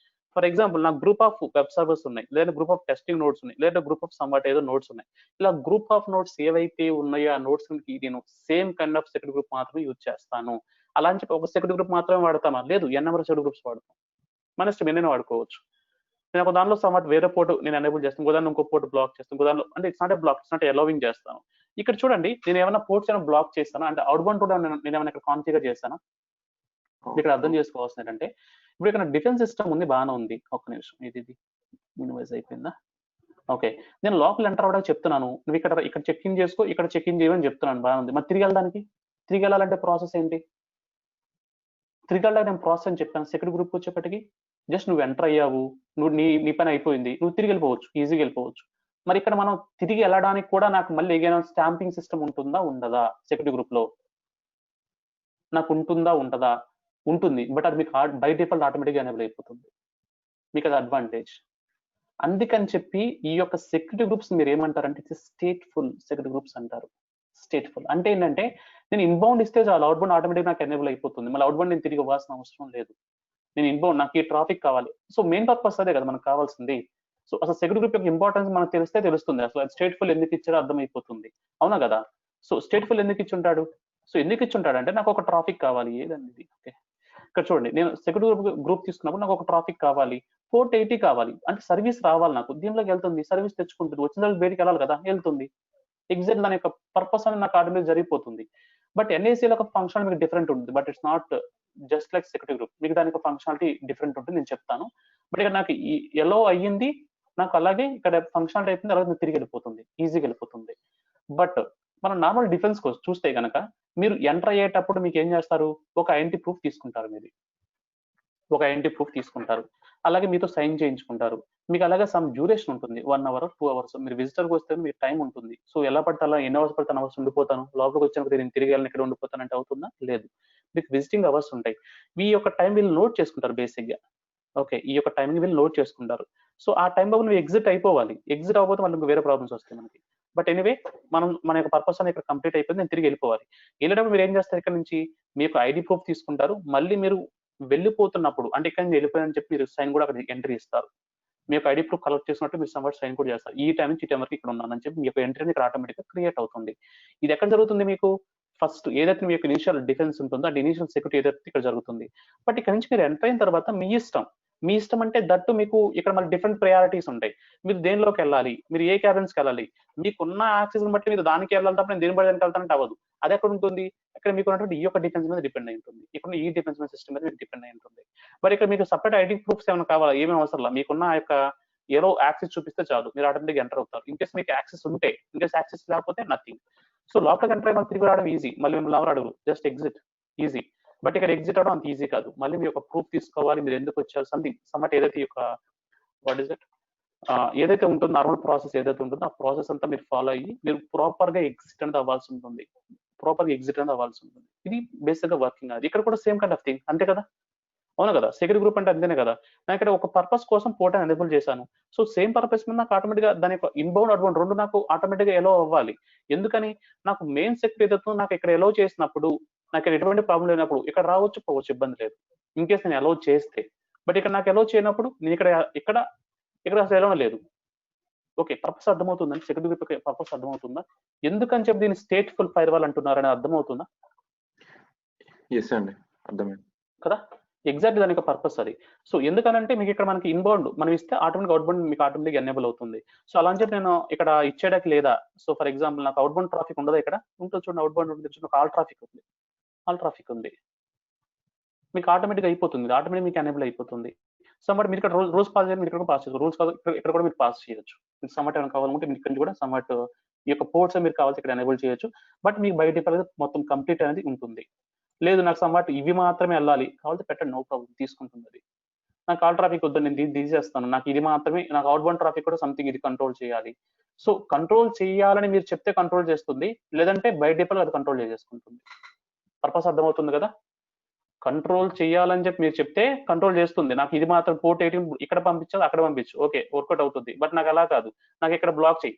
ఫర్ ఎగ్జాంపుల్ నాకు గ్రూప్ ఆఫ్ వెబ్ సర్వర్స్ ఉన్నాయి, లేదా గ్రూప్ ఆఫ్ టెస్టింగ్ నోట్స్ ఉన్నాయి, లేదా గ్రూప్ ఆఫ్ సమ్వాట్ ఏదో నోట్స్ ఉన్నాయి. ఇలా గ్రూప్ ఆఫ్ నోట్స్ ఏవైతే ఉన్నాయో ఆ నోట్స్ నేను same kind of security group మాత్రమే యూజ్ చేస్తాను. అలా అని చెప్పి ఒక సెక్యూరిటీ గ్రూప్ మాత్రమే వాడతామా? లేదు, ఎన్ నెంబర్ సెక్యూరిటీ గ్రూప్స్ వాడతాం. మన ఇష్టం ఎన్నైనా వాడుకోవచ్చు. నేను ఒక దానిలో సమ్వాట్ వేరే పోర్ట్ నేను ఎనేబుల్ చేస్తాను, ఇంకో దాన్ని ఇంకో పోర్ట్ బ్లాక్ చేస్తాను, ఇంకో దానిలో అంటే it's not a block, it's not allowing చేస్తాను. ఇక్కడ చూడండి, నేను ఏమైనా పోర్ట్స్ ఏమైనా బ్లాక్ చేస్తాను అంటే అవుట్ బౌండ్ కూడా నేను ఏమైనా ఇక్కడ కాన్ఫిగర్ చేస్తాను. ఇక్కడ అర్థం చేసుకోవాల్సింది ఏంటంటే, ఇప్పుడు ఇక్కడ డిఫెన్స్ సిస్టమ్ ఉంది, బాగానే ఉంది. ఒక్క నిమిషం, ఇది మినిమైజ్ అయిపోయిందా? ఓకే, నేను లోపల ఎంటర్ అవ్వడానికి చెప్తున్నాను, నువ్వు ఇక్కడ చెక్ ఇన్ చేసుకో, ఇక్కడ చెక్ ఇన్ చేయమని చెప్తున్నాను, బాగానే ఉంది. మరి తిరిగి వెళ్ళాలంటే ప్రాసెస్ ఏంటి? తిరిగి వెళ్ళడానికి నేను ప్రాసెస్ అని చెప్పాను. సెక్యూరిటీ గ్రూప్ వచ్చేప్పటికి జస్ట్ నువ్వు ఎంటర్ అయ్యావు, నువ్వు నీ పని అయిపోయింది, నువ్వు తిరిగి వెళ్ళిపోవచ్చు, ఈజీగా వెళ్ళిపోవచ్చు. మరి ఇక్కడ మనం తిరిగి వెళ్ళడానికి కూడా నాకు మళ్ళీ ఏదైనా స్టాంపింగ్ సిస్టమ్ ఉంటుందా ఉండదా? సెక్యూరిటీ గ్రూప్ లో నాకు ఉంటుందా ఉండదా? ఉంటుంది, బట్ అది మీకు బై డిఫాల్ట్ ఆటోమేటిక్గా ఎనేబుల్ అయిపోతుంది. మీకు అది అడ్వాంటేజ్. అందుకని చెప్పి ఈ యొక్క సెక్యూరిటీ గ్రూప్స్ మీరు ఏమంటారంటే ఇట్స్ స్టేట్ఫుల్ సెక్యూరిటీ గ్రూప్స్ అంటారు. స్టేట్ఫుల్ అంటే ఏంటంటే, నేను ఇన్బౌండ్ ఇస్తే చాలు, అవుట్బౌండ్ ఆటోమేటిక్ నాకు ఎనేబుల్ అయిపోతుంది. మళ్ళీ అవుట్బౌండ్ నేను తిరిగి ఇవ్వాల్సిన అవసరం లేదు. నేను ఇన్బౌండ్, నాకు ఈ ట్రాఫిక్ కావాలి. సో మెయిన్ పర్పస్ అదే కదా మనకు కావాల్సింది. సో అసలు సెక్యూరిటీ గ్రూప్ యొక్క ఇంపార్టెన్స్ మనకు తెలిస్తే తెలుస్తుంది, అసలు స్టేట్ఫుల్ ఎందుకు ఇచ్చారో అర్థమైపోతుంది. అవునా కదా? సో స్టేట్ఫుల్ ఎందుకు ఇచ్చుంటాడు? సో ఎందుకు ఇచ్చుంటాడు అంటే, నాకు ఒక ట్రాఫిక్ కావాలి ఏదన్నది. ఓకే, ఇక్కడ చూడండి, నేను సెక్యూరిటీ గ్రూప్ తీసుకున్నప్పుడు నాకు ఒక ట్రాఫిక్ కావాలి, 480 కావాలి, అంటే సర్వీస్ రావాలి నాకు, దీనిలోకి వెళ్తుంది, సర్వీస్ తెచ్చుకుంటుంది, వచ్చిన రోజు బయటికి వెళ్ళాలి కదా, వెళ్తుంది. ఎగ్జాక్ట్ దాని యొక్క పర్పస్ అనేది నాకు ఆటోమేటిక్ జరిగిపోతుంది. బట్ ఎన్ఏసీలో ఒక ఫంక్షన్ మీకు డిఫరెంట్ ఉంటుంది, but it's not just like security group. మీకు దానికి ఫంక్షనాలిటీ డిఫరెంట్ ఉంటుంది, నేను చెప్తాను. బట్ ఇక్కడ నాకు ఎలో అయ్యింది, నాకు అలాగే ఇక్కడ ఫంక్షనాలిటీ అయిపోయింది, అలాగే తిరిగి వెళ్ళిపోతుంది, ఈజీగా వెళ్ళిపోతుంది. బట్ మనం నార్మల్ డిఫెన్స్ కోసం చూస్తే కనుక, మీరు ఎంటర్ అయ్యేటప్పుడు మీకు ఏం చేస్తారు? ఒక ఐడెంటిటీ ప్రూఫ్ తీసుకుంటారు, మీరు ఒక ఐడెంటిటీ ప్రూఫ్ తీసుకుంటారు, అలాగే మీతో సైన్ చేయించుకుంటారు. మీకు అలాగే సమ్ డ్యూరేషన్ ఉంటుంది, 1 hour 2 hours. మీరు విజిటర్కి వస్తే మీకు టైం ఉంటుంది. సో ఎలా పడితే అలా ఎన్ని అవర్స్ పడితే అవర్స్ ఉండిపోతాను, లోపలికి వచ్చినప్పుడు నేను తిరిగి వెళ్ళిన ఇక్కడ ఉండిపోతాను అంటే అవుతుందా? లేదు. మీకు విజిటింగ్ అవర్స్ ఉంటాయి, ఈ యొక్క టైం వీళ్ళు నోట్ చేసుకుంటారు బేసిక్ గా. ఓకే, ఈ యొక్క టైం వీళ్ళు నోట్ చేసుకుంటారు. సో ఆ టైంలో నువ్వు ఎగ్జిట్ అయిపోవాలి, ఎగ్జిట్ అవ్వకపోతే మనకు వేరే ప్రాబ్లమ్స్ వస్తాయి మనకి. బట్ ఎనీవే, మన యొక్క పర్పస్ అనేది ఇక్కడ కంప్లీట్ అయిపోయింది, నేను తిరిగి వెళ్ళిపోవాలి. వెళ్ళేటప్పుడు మీరు ఏం చేస్తారు? ఇక్కడ నుంచి మీ యొక్క ఐడి ప్రూఫ్ తీసుకుంటారు, మళ్ళీ మీరు వెళ్ళిపోతున్నప్పుడు అంటే ఇక్కడ నుంచి వెళ్ళిపోయారని చెప్పి మీరు సైన్ కూడా అక్కడ ఎంట్రీ ఇస్తారు. మీ యొక్క ఐడి ప్రూఫ్ కలెక్ట్ చేసినట్టు మీరు సమ్వాట్ సైన్ కూడా చేస్తారు. ఈ టైం నుంచి ఈ టైం వరకు ఇక్కడ ఉన్నానని చెప్పి మీ యొక్క ఎంట్రీ ఇక్కడ ఆటోమేటిక్ గా క్రియేట్ అవుతుంది. ఇది ఎక్కడ జరుగుతుంది? మీకు ఫస్ట్ ఏదైతే మీ యొక్క ఇనిషియల్ డిఫెన్స్ ఉంటుందో ఆ ఇనిషియల్ సెక్యూరిటీ ఏదైతే ఇక్కడ జరుగుతుంది. బట్ ఇక్కడ నుంచి మీరు ఎంటర్ అయిన తర్వాత మీ ఇష్టం అంటే దట్టు మీకు ఇక్కడ మళ్ళీ డిఫరెంట్ ప్రయారిటీస్ ఉంటాయి. మీరు దేనిలోకి వెళ్ళాలి, మీరు ఏ క్యాబిన్స్కి వెళ్ళాలి, మీకున్న యాక్సెస్ బట్టి మీరు దానికి వెళ్ళాలి తప్ప నేను దేని బట్టి దానికి వెళ్తానంటే అవ్వదు. అది ఎక్కడ ఉంటుంది? ఇక్కడ మీకు ఉన్నటువంటి ఈ యొక్క డిఫెన్స్ మీద డిపెండ్ అయి ఉంటుంది, ఇక్కడ ఈ డిఫెన్స్ సిస్టమ్ మీద మీకు డిపెండ్ అయి ఉంటుంది. మరి ఇక్కడ మీకు సపరేట్ ఐడి ప్రూఫ్స్ ఏమైనా కావాలా? ఏమేమి అవసరం లేదు, మీకున్న ఆ యొక్క ఏదో యాక్సెస్ చూపిస్తే చాలు, మీరు ఆటోమేటిక్ ఎంటర్ అవుతారు. ఇన్ కేస్ మీకు యాక్సెస్ ఉంటే, ఇన్ కేస్ యాక్సెస్ లేకపోతే నథింగ్. సో లోపలికి ఎంటర్ అయ్యి తిరిగి రావడం ఈజీ, మళ్ళీ మిమ్మల్ని ఎవరు అడుగు, జస్ట్ ఎగ్జిట్ ఈజీ. బట్ ఇక్కడ ఎగ్జిట్ అవడం అంత ఈజీ కాదు, మళ్ళీ మీ యొక్క ప్రూఫ్ తీసుకోవాలి, మీరు ఎందుకు వచ్చారు సమ్వాట్ ఏదైతే ఈ యొక్క వాట్ ఇస్ ఇట్ ఏదైతే ఉంటుందో నార్మల్ ప్రాసెస్ ఏదైతే ఉంటుందో ఆ ప్రాసెస్ అంతా మీరు ఫాలో అయ్యి మీరు ప్రాపర్ గా ఎగ్జిట్ అనేది అవ్వాల్సి ఉంటుంది, ఇది బేసిక్ గా వర్కింగ్. అది ఇక్కడ కూడా సేమ్ కైండ్ ఆఫ్ థింగ్, అంతే కదా? అవును కదా? సెక్యూరిటీ గ్రూప్ అంటే అంతేనే కదా. నేను ఇక్కడ ఒక పర్పస్ కోసం పోర్ట్ ఎనేబుల్ చేశాను. సో సేమ్ పర్పస్ మీద నాకు ఆటోమేటిక్ గా దాని యొక్క ఇన్బౌండ్ అవుట్బౌండ్ రెండు నాకు ఆటోమేటిక్ గా ఎలో అవ్వాలి. ఎందుకని? నాకు మెయిన్ సెక్యూరిటీ ఏదైతే నాకు ఇక్కడ ఎలో చేసినప్పుడు నాకు ఎటువంటి ప్రాబ్లం లేనప్పుడు ఇక్కడ రావచ్చు పోవచ్చు, ఇబ్బంది లేదు, ఇన్ కేస్ నేను అలౌ చేస్తే. బట్ ఇక్కడ నాకు అలౌ చేయనప్పుడు నేను ఇక్కడ అసలు ఎలో లేదు. ఓకే, పర్పస్ అర్థమవుతుందండి? సెక్యూరిటీ గ్రూప్ పర్పస్ అర్థమవుతుందా? ఎందుకని చెప్పి దీన్ని స్టేట్ఫుల్ ఫైర్వాల్ అంటున్నారని అర్థమవుతుందా? ఎస్ అండి, అర్థమైంది కదా. ఎగ్జాక్ట్ దాని యొక్క పర్పస్ అది. సో ఎందుకనంటే మీకు ఇక్కడ మనకి ఇన్బౌండ్ మనం ఇస్తే ఆటోమేటిక్ అవుట్బౌండ్ మీకు ఆటోమేటిక్ ఎనేబుల్ అవుతుంది. సో అలా అని చెప్పి నేను ఇక్కడ ఇచ్చేయడానికి లేదా. సో ఫర్ ఎగ్జాంపుల్ నాకు అవుట్బౌండ్ ట్రాఫిక్ ఉండదు, ఇక్కడ ఉంటుంది చూడండి, అవుట్బౌండ్ ఉంటుంది చూడండి, ఆల్ ట్రాఫిక్ ఉంది, మీకు ఆటోమేటిక్ అయిపోతుంది, ఆటోమేటిక్ మీకు ఎనేబుల్ అయిపోతుంది. సమ్వాట్ మీరు ఇక్కడ రోజు పాస్ చేయాలి, మీరు ఇక్కడ పాస్ చేయొచ్చు, రూల్స్ ఇక్కడ కూడా మీరు పాస్ చేయొచ్చు. మీకు సమ్వాట్ ఏమైనా కావాలంటే మీకు ఇక్కడ కూడా సమ్వాట్ ఈ యొక్క పోర్ట్స్ మీరు కావాల్సి ఇక్కడ ఎనేబుల్ చేయొచ్చు. బట్ మీకు బయట మొత్తం కంప్లీట్ అనేది ఉంటుంది. లేదు నాకు సమ్వాట్ ఇవి మాత్రమే వెళ్ళాలి కావాలంటే పెట్టండి, నో ప్రాబ్లం, తీసుకుంటుంది అది. నాకు ఆల్ ట్రాఫిక్ వద్దు, నేను దీన్ని తీసేస్తాను, నాకు ఇది మాత్రమే, నాకు అవుట్బౌండ్ ట్రాఫిక్ కూడా సంథింగ్ ఇది కంట్రోల్ చేయాలి. సో కంట్రోల్ చేయాలని మీరు చెప్తే కంట్రోల్ చేస్తుంది, లేదంటే బయట డిఫాల్ట్ అది కంట్రోల్ చేసేసుకుంటుంది. పర్పస్ అర్థమవుతుంది కదా? కంట్రోల్ చేయాలని చెప్పి మీరు చెప్తే కంట్రోల్ చేస్తుంది, నాకు ఇది మాత్రం పోర్ట్ 18 ఇక్కడ పంపించాలి అక్కడ పంపించు, ఓకే వర్కౌట్ అవుతుంది. బట్ నాకు అలా కాదు, నాకు ఇక్కడ బ్లాక్ చేయి,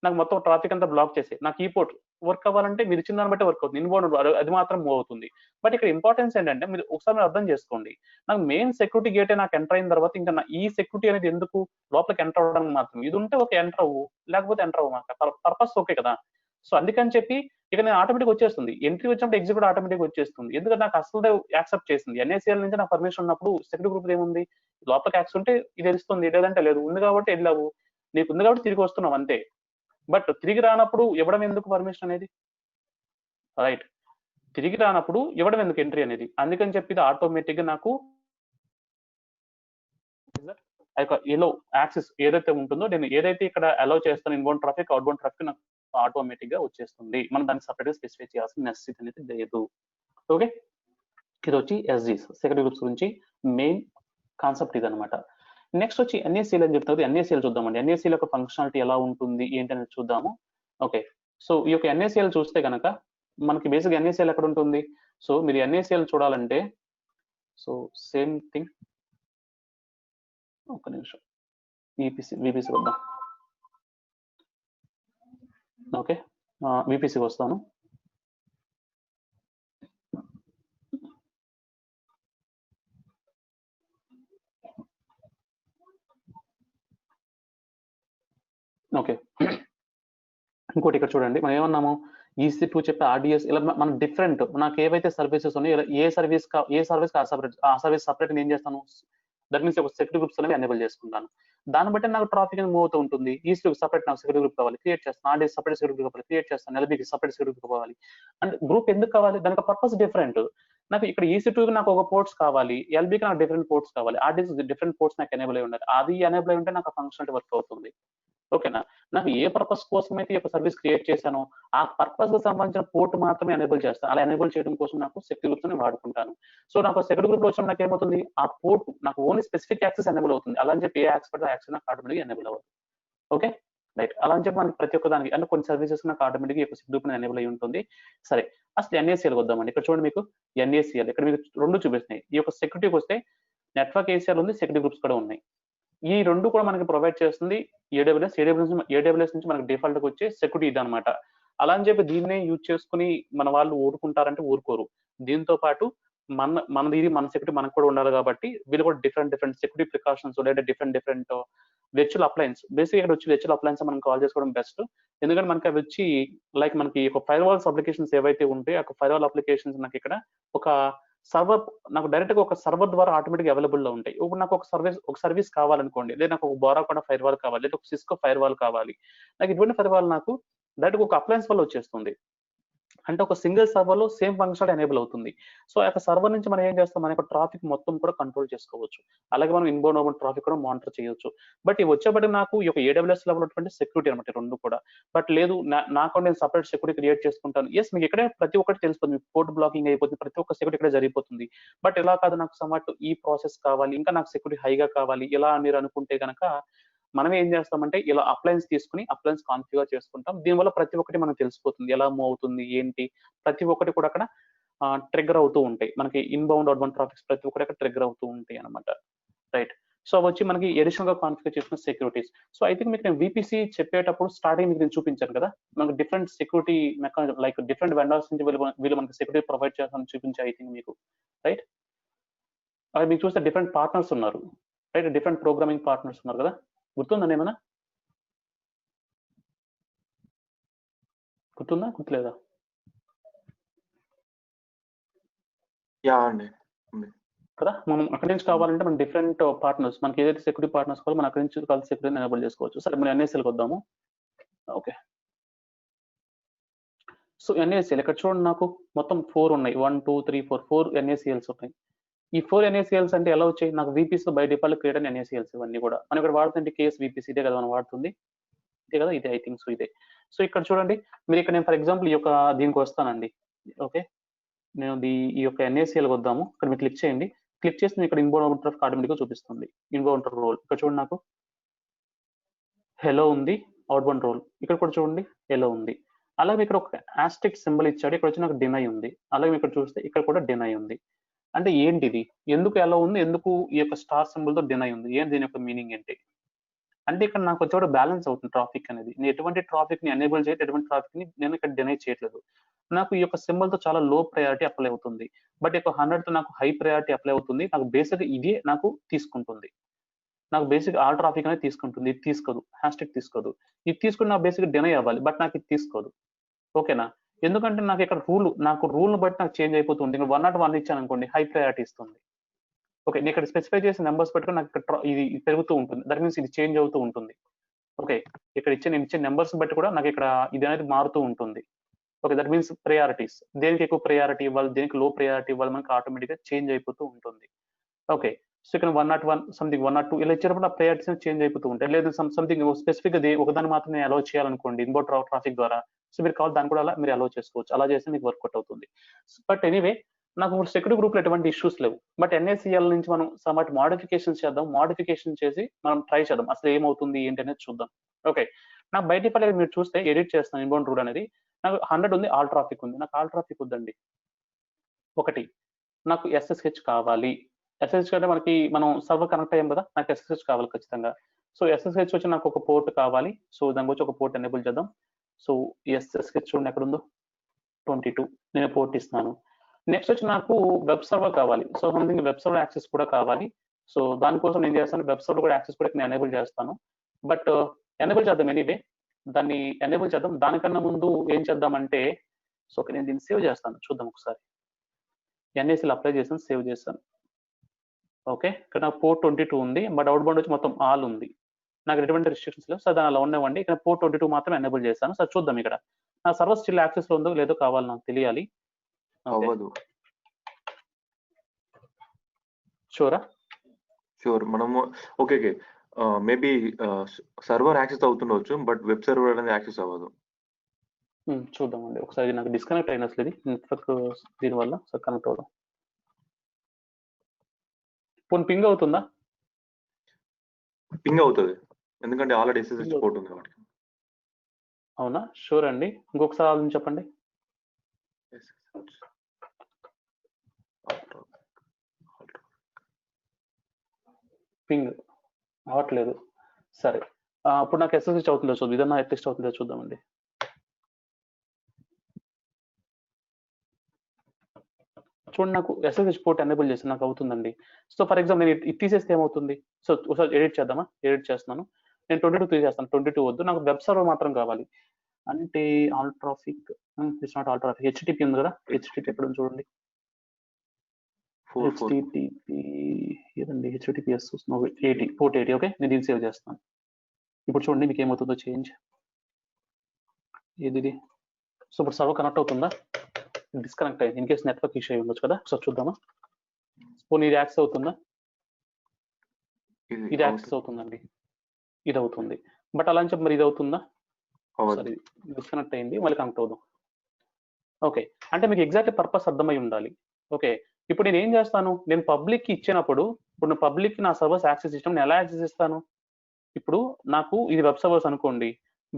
నాకు మొత్తం ట్రాఫిక్ అంతా బ్లాక్ చేసి నాకు ఈ పోర్ట్ వర్క్ అవ్వాలంటే మీరు ఇచ్చిన దాన్ని బట్టి వర్క్ అవుతుంది. ఇన్బౌండ్ అది మాత్రం మూవ్ అవుతుంది. బట్ ఇక్కడ ఇంపార్టెన్స్ ఏంటంటే మీరు ఒకసారి అర్థం చేసుకోండి. నాకు మెయిన్ సెక్యూరిటీ గేటే నాకు ఎంటర్ అయిన తర్వాత ఇంకా ఈ సెక్యూరిటీ అనేది ఎందుకు లోపలికి ఎంటర్ అవ్వడానికి మాత్రం. ఇది ఉంటే ఒక ఎంటర్ అవ్వు, లేకపోతే ఎంటర్ అవ్వు మాకు పర్పస్ ఓకే కదా. సో అందుకని చెప్పి ఇక నేను ఆటోమేటిక్ వచ్చేస్తుంది. ఎంట్రీ వచ్చినప్పుడు ఎగ్జిక్యూట్ ఆటోమేటిక్ వచ్చేస్తుంది. ఎందుకంటే నాకు అసలు యాక్సెప్ట్ చేసింది. ఎన్ఏసీఎల్ నుంచి నాకు పర్మిషన్ ఉన్నప్పుడు సెక్యూరిటీ గ్రూప్ ఏముంది, లోపలికి యాక్సెస్ ఉంటే ఇది తెలుస్తుంది, లేదంటే లేదు. ఉంది కాబట్టి వెళ్ళావు, నీకు ఉంది కాబట్టి తిరిగి వస్తున్నావు అంతే. బట్ తిరిగి రానప్పుడు ఇవ్వడం ఎందుకు పర్మిషన్ అనేది, రైట్? తిరిగి రానప్పుడు ఇవ్వడం ఎందుకు ఎంట్రీ అనేది. అందుకని చెప్పి ఇది ఆటోమేటిక్ గా నాకు ఎలో యాక్సెస్ ఏదైతే ఉంటుందో నేను ఏదైతే ఇక్కడ అలౌ చేస్తాను ఇన్బౌండ్ ట్రాఫిక్, అవుట్బౌండ్ ట్రాఫిక్ నాకు ఆటోమేటిక్ గా వచ్చేస్తుంది. మనం దాన్ని సపరేట్ గా స్పెసిఫై చేయాల్సిన నెసెసిటీ అనేది లేదు. ఓకే, ఇది వచ్చి ఎస్జీస్ సెక్యూరిటీ గ్రూప్స్ గురించి మెయిన్ కాన్సెప్ట్ ఇది అనమాట. నెక్స్ట్ వచ్చి ఎన్ఏసీఎల్ అని చెప్తుంది. ఎన్ఏసీఎల్ చూద్దామండి. ఎన్ఏసీఎల్ యొక్క ఫంక్షనాలిటీ ఎలా ఉంటుంది ఏంటి అనేది చూద్దాము. ఓకే, సో ఈ యొక్క ఎన్ఏసీఎల్ చూస్తే కనుక మనకి బేసిక్ ఎన్ఏసీఎల్ ఎక్కడ ఉంటుంది. సో మీరు ఎన్ఏసీఎల్ చూడాలంటే సో సేమ్ థింగ్, ఒక్క నిమిషం విపిసి వద్దాం. ఓకే, విపిసికి వస్తాను. ఓకే, ఇంకోటి ఇక్కడ చూడండి, మనం ఏమన్నాము EC2 చెప్పే RDS ఇలా మనం డిఫరెంట్ నాకు ఏవైతే సర్వీసెస్ ఉన్నాయో ఏ సర్వీస్ ఆ సర్వీస్ సపరేట్ ఏం చేస్తాను, దట్ మీన్స్ ఒక సెక్యూరిటీ గ్రూప్స్ అనేవి ఎనేబుల్ చేసుకుంటాను. దాన్ని బట్టి నాకు ట్రాఫిక్ మూవ్ అవుతూ ఉంటుంది. EC2 సపరేట్ నాకు సెక్యూరిటీ గ్రూప్ కావాలి, క్రియేట్ చేస్తాను. RDS separate security group create చేస్తాను. LBకి సపరేట్ సెక్యూరిటీ గ్రూప్ కావాలి. అండ్ గ్రూప్ ఎందుకు కావాలి, దానికి పర్పస్ డిఫరెంట్. నాకు ఇక్కడ EC2కి నాకు ఒక పోర్ట్స్ కావాలి, LBకి నాకు డిఫరెంట్ పోర్ట్స్ కావాలి, RDS డిఫరెంట్ పోర్ట్స్ నాకు ఎనేబుల్ అయి ఉండాలి. అది ఎనేబుల్ అయి ఉంటే నాకు ఫంక్షనాలిటీ వర్క్ అవుతుంది. ఓకేనా, నాకు ఏ పర్పస్ కోసం అయితే ఈ యొక్క సర్వీస్ క్రియేట్ చేశానో ఆ పర్పస్ కి సంబంధించిన పోర్ట్ మాత్రమే ఎనేబుల్ చేస్తాను. అలా ఎనేబుల్ చేయడం కోసం నాకు సెక్యూరిటీ గ్రూప్స్ ని వాడుకుంటాను. సో నాకు సెక్యూరిటీ గ్రూప్ లో వచ్చిన నాకు ఏమవుతుంది, ఆ పోర్ట్ నాకు ఓన్లీ స్పెసిఫిక్ యాక్సెస్ ఎనేబుల్ అవుతుంది. అలా అని చెప్పి ఏ యాక్సెస్ పడితే యాక్సెస్ నాకు ఆటోమేటిక్ ఎనేబుల్ అవ్వదు. ఓకే రైట్, అలా అని చెప్పి మనకి ప్రతి ఒక్క దానికి అంటే కొన్ని సర్వీసెస్ నాకు ఆటోమేటిక్ ఈ యొక్క సెక్యూరిటీ గ్రూప్ ఎనేబుల్ అయి ఉంటుంది. సరే, అసలు ఎన్ఏసీఎల్ వద్దామండి. ఇక్కడ చూడండి, మీకు ఎన్ఏసీఎల్ ఇక్కడ మీకు రెండు చూపిస్తున్నాయి. ఈ యొక్క సెక్యూరిటీకి వస్తే నెట్వర్క్ ఏసీఎల్ ఉంది, సెక్యూరిటీ గ్రూప్స్ కూడా ఉన్నాయి. ఈ రెండు కూడా మనకి ప్రొవైడ్ చేస్తుంది ఏడబ్ల్యూఎస్ నుంచి మనకి డిఫాల్ట్ గా వచ్చే సెక్యూరిటీ ఇది అనమాట. అలా అని చెప్పి దీన్నే యూజ్ చేసుకుని మన వాళ్ళు ఊరుకుంటారంటే ఊరుకోరు. దీంతో పాటు మన సెక్యూరిటీ మనకు కూడా ఉండాలి కాబట్టి వీళ్ళు కూడా డిఫరెంట్ సెక్యూరిటీ ప్రికాషన్స్ లేదా డిఫరెంట్ వెర్చువల్ అప్లయన్స్, బేసిక్ ఇక్కడ వచ్చి వెర్చువల్ అప్లయన్స్ మనం కాల్ చేసుకోవడం బెస్ట్. ఎందుకంటే మనకి అవి వచ్చి లైక్ మనకి ఒక ఫైర్ వాల్స్ అప్లికేషన్స్ ఏవైతే ఉంటాయో ఆ ఫైర్ వాల్ అప్లికేషన్స్ నాకు ఇక్కడ ఒక సర్వర్ నాకు డైరెక్ట్ గా ఒక సర్వర్ ద్వారా ఆటోమేటిక్ అవైలబుల్ లో ఉంటాయి. ఇప్పుడు నాకు ఒక సర్వీస్ కావాలనుకోండి, లేదా నాకు ఒక బోరా కూడా ఫైర్ వాల్ కావాలి, లేదా ఒక సిస్కో ఫైర్ వాల్ కావాలి, నాకు ఇటువంటి ఫైర్ వాల్ నాకు డైరెక్ట్ ఒక అప్లయన్స్ వల్ల వచ్చేస్తుంది. అంటే ఒక సింగిల్ సర్వర్ లో సేమ్ ఫంక్షన్ ఎనేబుల్ అవుతుంది. సో ఆ యొక్క సర్వర్ నుంచి మనం ఏం చేస్తాం, మన యొక్క ట్రాఫిక్ మొత్తం కూడా కంట్రోల్ చేసుకోవచ్చు. అలాగే మనం ఇన్బౌండ్ అవుట్బౌండ్ ట్రాఫిక్ కూడా మానిటర్ చేయొచ్చు. బట్ ఇవి వచ్చేబట్టి నాకు ఈ యొక్క AWS లెవెల్ ఉన్నటువంటి సెక్యూరిటీ అనమాట రెండు కూడా. బట్ లేదు నాకు నేను సపరేట్ సెక్యూరిటీ క్రియేట్ చేసుకుంటాను. ఎస్, మీకు ఇక్కడే ప్రతి ఒక్కటి తెలిసిపోతుంది, మీకు పోర్ట్ బ్లాకింగ్ అయిపోతుంది, ప్రతి ఒక్క సెక్యూరిటీ ఇక్కడే జరిగిపోతుంది. బట్ ఇలా కాదు, నాకు సమాట్ ఈ ప్రాసెస్ కావాలి, ఇంకా నాకు సెక్యూరిటీ హైగా కావాలి, ఇలా మీరు అనుకుంటే కనుక మనం ఏం చేస్తామంటే ఇలా అప్లయన్స్ తీసుకుని అప్లయన్స్ కాన్ఫిగర్ చేసుకుంటాం. దీనివల్ల ప్రతి ఒక్కటి మనకు తెలిసిపోతుంది, ఎలా మూవ్ అవుతుంది ఏంటి, ప్రతి ఒక్కటి కూడా అక్కడ ట్రిగ్గర్ అవుతూ ఉంటాయి. మనకి ఇన్బౌండ్ అవుట్బౌండ్ ట్రాఫిక్స్ ప్రతి ఒక్కటి అక్కడ ట్రిగ్గర్ అవుతూ ఉంటాయి అనమాట. రైట్, సో వచ్చి మనకి ఎడిషనల్ గా కాన్ఫిగర్ చేసిన సెక్యూరిటీస్. సో ఐ థింక్ మీకు నేను VPC చెప్పేటప్పుడు స్టార్టింగ్ మీకు నేను చూపించాను కదా, మనకి different security mechanism like different vendors నుంచి వీళ్ళు మనకి సెక్యూరిటీ ప్రొవైడ్ చేస్తామని చూపించాను ఐ థింక్ మీకు. రైట్, అది మీకు చూస్తే డిఫరెంట్ పార్ట్నర్స్ ఉన్నారు, రైట్, డిఫరెంట్ ప్రోగ్రామింగ్ పార్ట్నర్స్ ఉన్నారు కదా, గుర్తుందండి ఏమన్నా? గుర్తుందా, గుర్తులేదా? యా అండి, కదా, మనం అక్కడి నుంచి కావాలంటే మనం డిఫరెంట్ పార్ట్నర్స్, మనకి ఏదైతే సెక్యూరిటీ పార్ట్నర్స్ కావాలో మనం అక్కడి నుంచి కలిసి సెక్యూరిటీ ఎనేబుల్ చేసుకోవచ్చు. సరే, మనం NACL వద్దాము. ఓకే, సో NACL ఇక్కడ చూడండి, నాకు మొత్తం 4 ఉన్నాయి, 1 2 3 4 NACLs ఉన్నాయి. ఈ 4 NACLs అంటే ఎలా వచ్చాయి, నాకు VPC బై డిఫాల్ట్ క్రియేట్ అయిన NACLs ఇవన్నీ కూడా. మనం ఇక్కడ వాడుతుంటే కేస్ VPC ఇదే కదా మనం వాడుతుంది, ఇదే కదా, ఇదే ఐ థింక్ సో ఇదే. సో ఇక్కడ చూడండి, మీరు ఇక్కడ నేను ఫర్ ఎగ్జాంపుల్ ఈ యొక్క దీనికి వస్తానండి. ఓకే, నేను ఈ యొక్క NACL వద్దాము. ఇక్కడ మీరు క్లిక్ చేయండి. క్లిక్ చేసి ఇక్కడ ఇన్బౌండ్ అవుట్బౌండ్ ట్రాఫిక్ ఆటోమేటిక్ గా చూపిస్తుంది. ఇన్బౌండ్ రోల్ ఇక్కడ చూడండి, నాకు హెలో ఉంది, అవుట్బౌండ్ రోల్ ఇక్కడ కూడా చూడండి హెలో ఉంది. అలాగే ఇక్కడ ఒక ఆస్టెక్ సింబల్ ఇచ్చాడు, ఇక్కడ వచ్చి నాకు డినై ఉంది. అలాగే ఇక్కడ చూస్తే ఇక్కడ కూడా డినై ఉంది. అంటే ఏంటిది, ఎందుకు ఎలా ఉంది, ఎందుకు ఈ యొక్క స్టార్ సింబల్ తో డినై ఉంది, ఏం దీని యొక్క మీనింగ్ ఏంటి అంటే ఇక్కడ నాకు వచ్చేవాడు బ్యాలెన్స్ అవుతుంది ట్రాఫిక్ అనేది. నేను ఎటువంటి ట్రాఫిక్ ని ఎనేబుల్ చేయట్లేదు, ఎటువంటి ట్రాఫిక్ ని నేను ఇక్కడ డినై చేయట్లేదు. నాకు ఈ యొక్క సింబల్ తో చాలా లో ప్రయారిటీ అప్లై అవుతుంది, బట్ ఈ 100 తో నాకు హై ప్రయారిటీ అప్లై అవుతుంది. నాకు బేసిక్ ఇదే నాకు తీసుకుంటుంది, నాకు బేసిక్ ఆల్ ట్రాఫిక్ అనేది తీసుకుంటుంది. ఇది తీసుకోదు, హ్యాష్టాగ్ తీసుకోదు. ఇది తీసుకుని నాకు బేసిక్ డినై అవ్వాలి, బట్ నాకు ఇది తీసుకోదు. ఓకేనా? ఎందుకంటే నాకు ఇక్కడ నాకు రూల్ బట్టి నాకు చేంజ్ అయిపోతుంది. ఇక్కడ 101 ఇచ్చాను అనుకోండి, హై ప్రయారిటీ ఇస్తుంది. ఓకే, నేను ఇక్కడ స్పెసిఫై చేసిన నెంబర్స్ పెట్టుకుని నాకు ఇక్కడ ఇది పెరుగుతూ ఉంటుంది. దట్ మీన్స్ ఇది చేంజ్ అవుతూ ఉంటుంది. ఓకే, ఇక్కడ నేను ఇచ్చే నెంబర్స్ బట్టి కూడా నాకు ఇక్కడ ఇది అనేది మారుతూ ఉంటుంది. ఓకే, దట్ మీన్స్ ప్రయారిటీస్, దేనికి ఎక్కువ ప్రయారిటీ ఇవ్వాలి, దేనికి లో ప్రయారిటీ ఇవ్వాలి, మనకి ఆటోమేటిక్ గా చేంజ్ అయిపోతూ ఉంటుంది. ఓకే, సో ఇక్కడ 101 సంథింగ్ 102 ఇలా ఇచ్చినప్పుడు ఆ ప్రయారిటీస్ చేంజ్ అయిపోతూ ఉంటాయి. లేదు సంథింగ్ స్పెసిఫిక్ గా ఒకదాన్ని మాత్రం అలౌ చేయాలనుకోండి ఇన్బౌండ్ ట్రాఫిక్ ద్వారా, సో మీరు కావాలి దాన్ని కూడా అలా మీరు అలౌ చేసుకోవచ్చు. అలా చేస్తే మీకు వర్కౌట్ అవుతుంది. బట్ ఎనీవే, నాకు సెక్యూరిటీ గ్రూప్ లో ఎటువంటి ఇష్యూస్ లేవు. బట్ NACL నుంచి మనం సమ్ మోడిఫికేషన్స్ చేద్దాం. మోడిఫికేషన్ చేసి మనం ట్రై చేద్దాం, అసలు ఏమవుతుంది ఏంటి అనేది చూద్దాం. ఓకే, నాకు బయట పల్లె మీరు చూస్తే ఎడిట్ చేస్తాను ఇన్బౌండ్ రూల్ అనేది. నాకు 100 ఉంది, ఆల్ ట్రాఫిక్ ఉంది. నాకు ఆల్ ట్రాఫిక్ వద్దండి. ఒకటి, నాకు SSH కావాలి. SSH అంటే మనకి మనం సర్వర్ కనెక్ట్ అయ్యాం కదా, నాకు SSH కావాలి ఖచ్చితంగా. సో SSH వచ్చి నాకు ఒక పోర్ట్ కావాలి. సో దానికి వచ్చి ఒక పోర్ట్ ఎనేబుల్ చేద్దాం. సో SSH చూడండి ఎక్కడ ఉందో, 22 నేను పోర్ట్ ఇస్తున్నాను. నెక్స్ట్ వచ్చి నాకు వెబ్ సర్వర్ కావాలి. So something web server access కూడా కావాలి. సో దానికోసం నేను చేస్తాను, వెబ్ సర్వర్ కూడా యాక్సెస్ కూడా నేను ఎనేబుల్ చేస్తాను. బట్ ఎనేబుల్ చేద్దాం ఎనీవే, దాన్ని ఎనేబుల్ చేద్దాం. దానికన్నా ముందు ఏం చేద్దామంటే, సో నేను దీన్ని సేవ్ చేస్తాను, చూద్దాం ఒకసారి. NACL అప్లై చేసాను, సేవ్ చేస్తాను. ఓకే, ఇక్కడ నాకు పోర్ట్ 22 ఉంది, బట్ అవుట్ బౌండ్ వచ్చి మొత్తం ఆల్ ఉంది. నాకు ఎటువంటి రిస్ట్రిక్షన్స్ లేవు. సో దాని అలా ఉండేవండి. ఇక్కడ పోర్ట్ 22 మాత్రం ఎనేబుల్ చేశాను. సో చూద్దాం ఇక్కడ నా సర్వర్ స్టిల్ యాక్సెస్ లో ఉందో లేదో కావాలి నాకు తెలియాలి. అవ్వదు. షూరా? షూర్. మనము ఓకే మేబీ సర్వర్ యాక్సెస్ అవుతుండవచ్చు, బట్ వెబ్ సర్వర్ అనేది యాక్సెస్ అవ్వదు. చూద్దామండి ఒకసారి. నాకు డిస్కనెక్ట్ అయిన అసలు ఇది నెట్వర్క్ దీనివల్ల కనెక్ట్ అవ్వడం. పోనీ పింగ్ అవుతుందా? పింగ్ అవుతుంది, ఎందుకంటే ఆల్రెడీ SSH పోర్ట్ ఉంది కాబట్టి. అవునా? షూర్ అండి. ఇంకొకసారి ఆలోచన చెప్పండి. పింగ్ అవ్వట్లేదు. సరే, అప్పుడు నాకు SSH అవుతుందో చూద్దాం, ఇదన్నా అట్లీస్ట్ అవుతుందో చూద్దామండి. చూడండి, నాకు SSH పోర్ట్ ఎనేబుల్ చేసి నాకు అవుతుందండి. సో ఫర్ ఎగ్జాంపుల్ నేను ఇది తీసేస్తే ఏమవుతుంది? సో ఒకసారి ఎడిట్ చేద్దామా? ఎడిట్ చేస్తున్నాను. నేను 22 తీసేస్తాను. 22 వద్దు, నాకు వెబ్ సర్వర్ మాత్రం కావాలి. అంటే all traffic, it's not all traffic, HTTP ఉంది కదా. HTTP ఎక్కడ ఉంది చూడండి. HTTP ఏదండి? HTTPS port 80. ఓకే, నేను దీన్ని సేవ్ చేస్తాను. ఇప్పుడు చూడండి మీకు ఏమవుతుందో చేంజ్. ఇది సో ఇప్పుడు సర్వర్ కనెక్ట్ అవుతుందా? డిస్కనెక్ట్ అయింది. ఇన్ కేస్ నెట్వర్క్ ఇష్యూ అయి ఉండొచ్చు కదా, ఒకసారి చూద్దామా. పోనీ ఇది యాక్సెస్ అవుతుందా? ఇది యాక్సెస్ అవుతుందండి, ఇది అవుతుంది. బట్ అలా అని చెప్పి మరి ఇది అవుతుందా? సరే, డిస్కనెక్ట్ అయింది, మళ్ళీ కనెక్ట్ అవుదాం. ఓకే, అంటే మీకు ఎగ్జాక్ట్ పర్పస్ అర్థమై ఉండాలి. ఓకే, ఇప్పుడు నేను ఏం చేస్తాను, నేను పబ్లిక్ కి ఇచ్చినప్పుడు, ఇప్పుడు పబ్లిక్ నా సర్వర్స్ యాక్సెస్ ఇష్టం, నేను ఎలా యాక్సెస్ ఇస్తాను? ఇప్పుడు నాకు ఇది వెబ్ సర్వర్స్ అనుకోండి,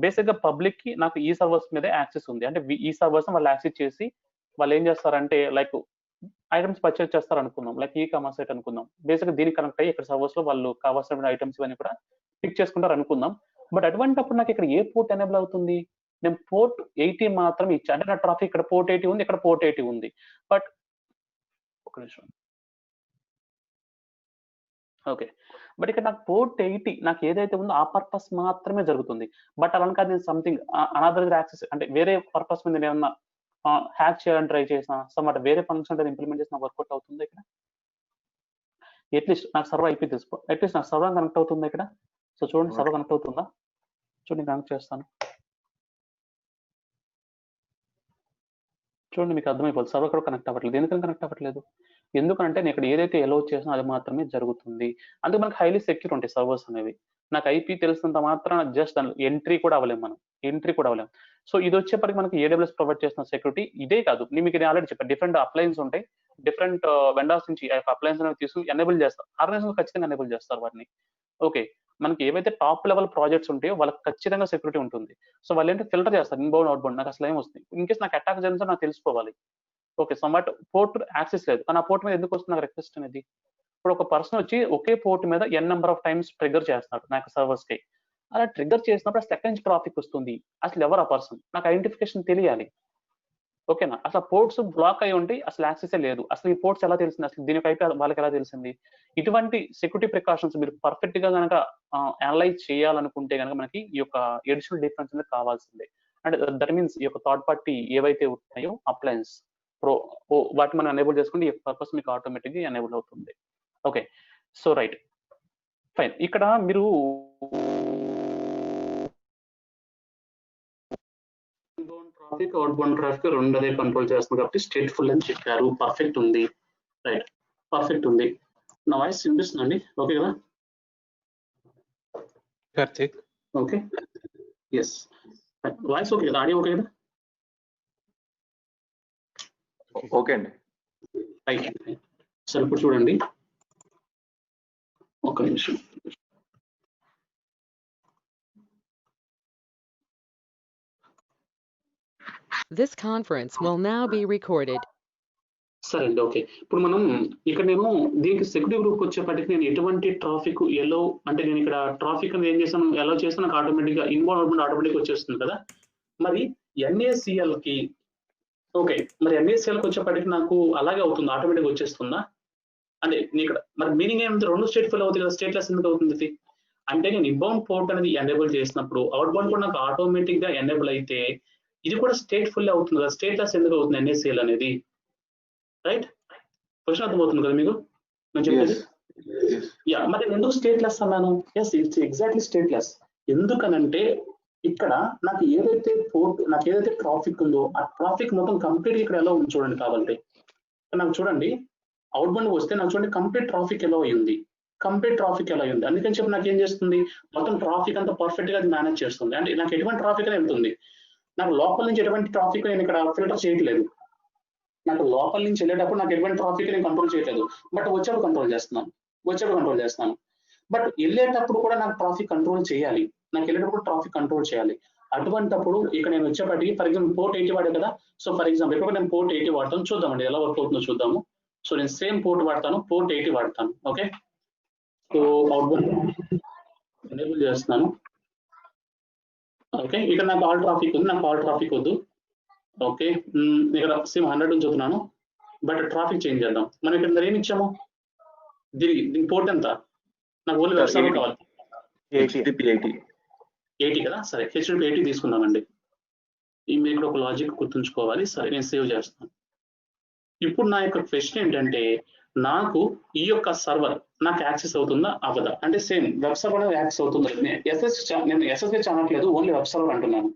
బేసిక్ గా పబ్లిక్ కి నాకు ఈ సర్వర్స్ మీద యాక్సెస్ ఉంది. అంటే ఈ సర్వర్స్ వాళ్ళు యాక్సెస్ చేసి వాళ్ళు ఏం చేస్తారంటే లైక్ ఐటమ్స్ పర్చేస్ చేస్తారు అనుకుందాం, లైక్ కామర్స్ సైట్ అనుకుందాం. బేసిక్ గా దీనికి కనెక్ట్ అయ్యి ఇక్కడ సర్వర్స్ లో వాళ్ళు కావాల్సిన ఐటమ్స్ ఇవన్నీ కూడా పిక్ చేసుకుంటారు అనుకుందాం. బట్ అటువంటిప్పుడు నాకు ఇక్కడ ఏ పోర్ట్ ఎనేబుల్ అవుతుంది? నేను పోర్ట్ 80 మాత్రం ఇచ్చా. అంటే నా ట్రాఫిక్ ఇక్కడ పోర్ట్ 80 ఉంది, ఇక్కడ పోర్ట్ 80 ఉంది. బట్ ఒక నిమిషం. ఓకే, బట్ ఇక్కడ నాకు పోర్ట్ 80 నాకు ఏదైతే ఉందో ఆ పర్పస్ మాత్రమే జరుగుతుంది. బట్ అలా కాదు, నేను సంథింగ్ అనదర్ యాక్సెస్ అంటే వేరే పర్పస్ మీద నేను ఏమన్నా హ్యాక్ చేయాలని ట్రై చేసిన సమ్ వేరే ఫంక్షన్ ఇంప్లిమెంట్ చేసిన వర్కౌట్ అవుతుంది ఇక్కడ. అట్లీస్ట్ నాకు సర్వర్ IP తీసుకో, అట్లీస్ట్ నాకు సర్వర్ కనెక్ట్ అవుతుంది ఇక్కడ. సో చూడండి, సర్వర్ కనెక్ట్ అవుతుందా? చూడండి, కనెక్ట్ చేస్తాను. చూడండి, మీకు అర్థమైపోతుంది. సర్వర్ కూడా కనెక్ట్ అవ్వట్లేదు. ఎందుకని కనెక్ట్ అవ్వట్లేదు? ఎందుకంటే నేను ఇక్కడ ఏదైతే అలౌ చేసినా అది మాత్రమే జరుగుతుంది. అందుకే మనకి హైలీ సెక్యూర్ ఉంటాయి సర్వర్స్ అనేవి. నాకు IP తెలిసినంత మాత్రాన జస్ట్ దాని ఎంట్రీ కూడా అవ్వలేము, మనం ఎంట్రీ కూడా అవ్వలేము. సో ఇది వచ్చేప్పటికి మనకి AWS ప్రొవైడ్ చేస్తున్న సెక్యూరిటీ ఇదే కాదు. మీకు నేను ఆల్రెడీ చెప్పాను, డిఫరెంట్ అప్లయన్స్ ఉంటాయి, డిఫరెంట్ వెండర్స్ నుంచి అప్లయన్స్ అనేది తీసుకుని ఎనేబుల్ చేస్తారు. ఆర్గనైజేషన్ ఖచ్చితంగా ఎనేబుల్ చేస్తారు వాటిని. ఓకే, మనకి ఏవైతే టాప్ లెవెల్ ప్రాజెక్ట్స్ ఉంటాయో వాళ్ళకి ఖచ్చితంగా సెక్యూరిటీ ఉంటుంది. సో వాళ్ళు ఏంటంటే ఫిల్టర్ చేస్తారు, ఇన్బౌండ్ అవుట్బౌండ్. నాకు అసలు ఏం వస్తుంది, ఇన్ కేస్ నాకు అటాక్ జరిగితే నాకు తెలుసుకోవాలి. ఓకే, సమ్వాట్ పోర్ట్ యాక్సెస్ లేదు, కానీ ఆ పోర్ట్ మీద ఎందుకు వస్తుంది నాకు రిక్వెస్ట్ అనేది? ఇప్పుడు ఒక పర్సన్ వచ్చి ఒకే పోర్ట్ మీద n number of times trigger చేస్తున్నాడు నాకు సర్వర్స్ కి. అలా ట్రిగ్గర్ చేసినప్పుడు అసలు ఎక్కడి నుంచి ట్రాఫిక్ వస్తుంది, అసలు ఎవరు ఆ పర్సన్, నాకు ఐడెంటిఫికేషన్ తెలియాలి. ఓకేనా? అసలు పోర్ట్స్ బ్లాక్ అయి ఉంటే అసలు యాక్సెస్ లేదు. అసలు ఈ పోర్ట్స్ ఎలా తెలిసింది, అసలు దీని పైపు వాళ్ళకి ఎలా తెలిసింది? ఇటువంటి సెక్యూరిటీ ప్రికాషన్స్ మీరు పర్ఫెక్ట్ గా కనుక అనలైజ్ చేయాలనుకుంటే కనుక మనకి ఈ యొక్క ఎడిషనల్ డిఫరెన్స్ అనేది కావాల్సిందే. అండ్ దట్ మీన్స్ ఈ యొక్క థర్డ్ పార్టీ ఏవైతే ఉన్నాయో అప్లయన్స్ వాటి మనం ఎనేబుల్ చేసుకుంటే ఈ పర్పస్ మీకు ఆటోమేటిక్ గా ఎనేబుల్ అవుతుంది. Okay, so right, fine. ఇక్కడ మీరు ట్రాఫిక్ అవుట్ బౌండ్ ట్రాఫిక్ రెండు అదే కంట్రోల్ చేస్తుంది కాబట్టి స్టేట్ ఫుల్ అని చెప్పారు. పర్ఫెక్ట్ ఉంది, రైట్, పర్ఫెక్ట్ ఉంది. నా వాయిస్ వినిపిస్తుందండి? ఓకే కదా? Karthik okay, yes, voice okay కదా? ఆడియో ఓకే కదా? ఓకే అండి. రైట్, సరే ఇప్పుడు చూడండి, ఒక నిమిషం. This conference will now be recorded. సరే అండి, ఓకే. ఇప్పుడు మనం ఇక్కడ నేను దీనికి సెక్యూరిటీ గ్రూప్ వచ్చేప్పటికి నేను ఎటువంటి ట్రాఫిక్ ఎలో అంటే నేను ఇక్కడ ట్రాఫిక్ అనేది ఏం చేస్తాను, ఎలో చేస్తే నాకు ఆటోమేటిక్ గా ఇన్బౌండ్ అవుట్బౌండ్ ఆటోమేటిక్ వచ్చేస్తుంది కదా. మరి ఎన్ఏసిఎల్ కి, ఓకే, మరి ఎన్ఏసిఎల్ కి వచ్చేప్పటికి నాకు అలాగే అవుతుంది, ఆటోమేటిక్ వచ్చేస్తుందా? అంటే ఇక్కడ మరి మీనింగ్ ఏమిటి, రెండు స్టేట్ ఫుల్ అవుతుంది కదా, స్టేట్ లెస్ ఎందుకు అవుతుంది ఇది? అంటే నేను ఇన్బౌండ్ పోర్ట్ అనేది ఎనేబుల్ చేసినప్పుడు అవుట్బౌండ్ కూడా నాకు ఆటోమేటిక్ గా ఎనేబుల్ అయితే ఇది కూడా స్టేట్ ఫుల్ అవుతుంది కదా, స్టేట్ లెస్ ఎందుకు అవుతుంది ఎన్ఏసిఎల్ అనేది? రైట్, క్వశ్చన్ అర్థమవుతుంది కదా మీకు నేను చెప్పేది? యా, మరి నేను ఎందుకు స్టేట్ లెస్ అన్నాను? Yes, it's exactly stateless. ఎందుకనంటే ఇక్కడ నాకు ఏదైతే పోర్ట్, నాకు ఏదైతే ట్రాఫిక్ ఉందో ఆ ట్రాఫిక్ మొత్తం కంప్లీట్ ఇక్కడ ఎలా ఉంది చూడండి. కావాలంటే నాకు చూడండి, అవుట్బౌండ్ వస్తే నాకు చూడండి కంప్లీట్ ట్రాఫిక్ ఎలా అయింది, కంప్లీట్ ట్రాఫిక్ ఎలా ఉంది. అందుకని చెప్పి నాకు ఏం చేస్తుంది, మొత్తం ట్రాఫిక్ అంతా పర్ఫెక్ట్ గా అది మేనేజ్ చేస్తుంది. అంటే నాకు ఎటువంటి ట్రాఫిక్ అనేది వెళ్తుంది, నాకు లోపల నుంచి ఎటువంటి ట్రాఫిక్ నేను ఇక్కడ ఫిల్టర్ చేయట్లేదు. నాకు లోపల నుంచి వెళ్ళేటప్పుడు నాకు ఎటువంటి ట్రాఫిక్ నేను కంట్రోల్ చేయట్లేదు, బట్ వచ్చేప్పుడు కంట్రోల్ చేస్తున్నాను. బట్ వెళ్ళేటప్పుడు కూడా నాకు ట్రాఫిక్ కంట్రోల్ చేయాలి, నాకు వెళ్ళేటప్పుడు ట్రాఫిక్ కంట్రోల్ చేయాలి. అటువంటప్పుడు ఇక్కడ నేను వచ్చేప్పటికి ఫర్ ఎగ్జాంపుల్ పోర్ట్ 80 వాడే కదా. సో ఫర్ ఎగ్జాంపుల్ ఇక్కడ నేను పోర్ట్ 80 వాడతాను, చూద్దామండి ఎలా వర్క్ అవుతుందో చూద్దాము. సో నేను సేమ్ పోర్ట్ వాడతాను, పోర్ట్ 80 వాడతాను. ఓకే, సో అవుట్బౌండ్ ఎనేబుల్ చేస్తున్నాను. ఓకే, ఇక్కడ నాకు ఆల్ ట్రాఫిక్ ఉంది, నాకు ఆల్ ట్రాఫిక్ వద్దు. ఓకే, ఇక్కడ సేమ్ 100 చూస్తున్నాను, బట్ ట్రాఫిక్ చేంజ్ చేద్దాం. మనం ఇక్కడ ఏమి ఇచ్చాము, దీని పోర్ట్ ఎంత, నాకు ఓన్లీ వెబ్ సర్వర్ కావాలి, 80 కదా. సరే, హెచ్టిటిపి 80 తీసుకున్నామండి. మీరు ఇక్కడ ఒక లాజిక్ గుర్తుంచుకోవాలి. సరే, నేను సేవ్ చేస్తాను. ఇప్పుడు నా యొక్క క్వశ్చన్ ఏంటంటే, నాకు ఈ యొక్క సర్వర్ నాకు యాక్సెస్ అవుతుందా అవ్వదా? అంటే సేమ్ వెబ్ సర్వర్ అనేది యాక్సెస్ అవుతుందా? నేను ఎస్ఎస్హెచ్ అనట్లేదు, ఓన్లీ వెబ్ సర్వర్ అంటున్నాను.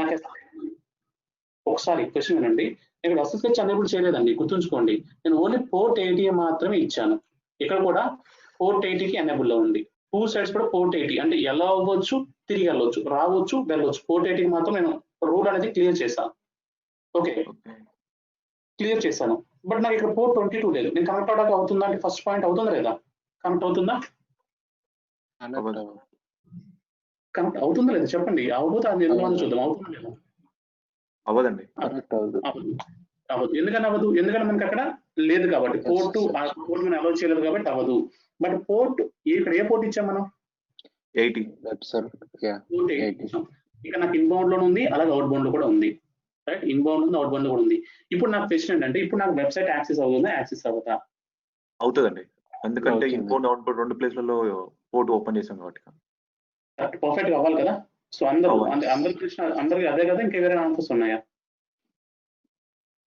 నాకు ఒకసారి క్వశ్చన్ వినండి, ఇక్కడ ఎస్ఎస్హెచ్ ఎనేబుల్ చేయలేదండి, గుర్తుంచుకోండి. నేను ఓన్లీ పోర్ట్ 80 మాత్రమే ఇచ్చాను. ఇక్కడ కూడా పోర్ట్ 80కి ఎనేబుల్ లో ఉంది, టూ సైడ్స్ కూడా పోర్ట్ 80. అంటే ఎలా అవ్వచ్చు, తిరిగి వెళ్ళవచ్చు, రావచ్చు, వెళ్ళవచ్చు. పోర్ట్ 80కి మాత్రం నేను రూల్ అనేది క్లియర్ చేశాను. ఓకే, క్లియర్ చేశాను. బట్ నాకు ఇక్కడ పోర్ట్ 22 లేదు. నేను కనెక్ట్ అవడానికి అవుతుందా అంటే ఫస్ట్ పాయింట్ అవుతుందా లేదా, కనెక్ట్ అవుతుందా, కనెక్ట్ అవుతుందా లేదా చెప్పండి. అవ్వకపోతే అది ఎందుకు చూద్దాం, అవుతుందా లేదా? అవ్వదండి, అవ్వదు. ఎందుకని అవ్వదు? ఎందుకంటే మనకి అక్కడ లేదు కాబట్టి, పోర్ట్ మనం అలౌ చేయలేదు కాబట్టి అవ్వదు. బట్ పోర్ట్ ఇక్కడ ఏ పోర్ట్ ఇచ్చాం మనం, 80. ఇక్కడ నాకు ఇన్బౌండ్ లో ఉంది, అలాగే అవుట్ బౌండ్ లో కూడా ఉంది. రైట్, ఇన్బౌండ్ ఉంది, అవుట్ బౌండ్ లో కూడా ఉంది. ఇప్పుడు నాకు క్వశ్చన్ ఏంటంటే, ఇప్పుడు నాకు వెబ్సైట్ యాక్సెస్ అవుతుందా, యాక్సెస్ అవుతా? అవుతుందండి, ఎందుకంటే ఇన్బౌండ్ అవుట్బౌండ్ రెండు ప్లేస్లలో పోర్ట్ ఓపెన్ చేసాం కాబట్టి. పర్ఫెక్ట్ గా అవ్వాలి కదా. సో అందరికి అదే కదా, ఇంకా వేరే ఆన్సర్స్ ఉన్నాయా?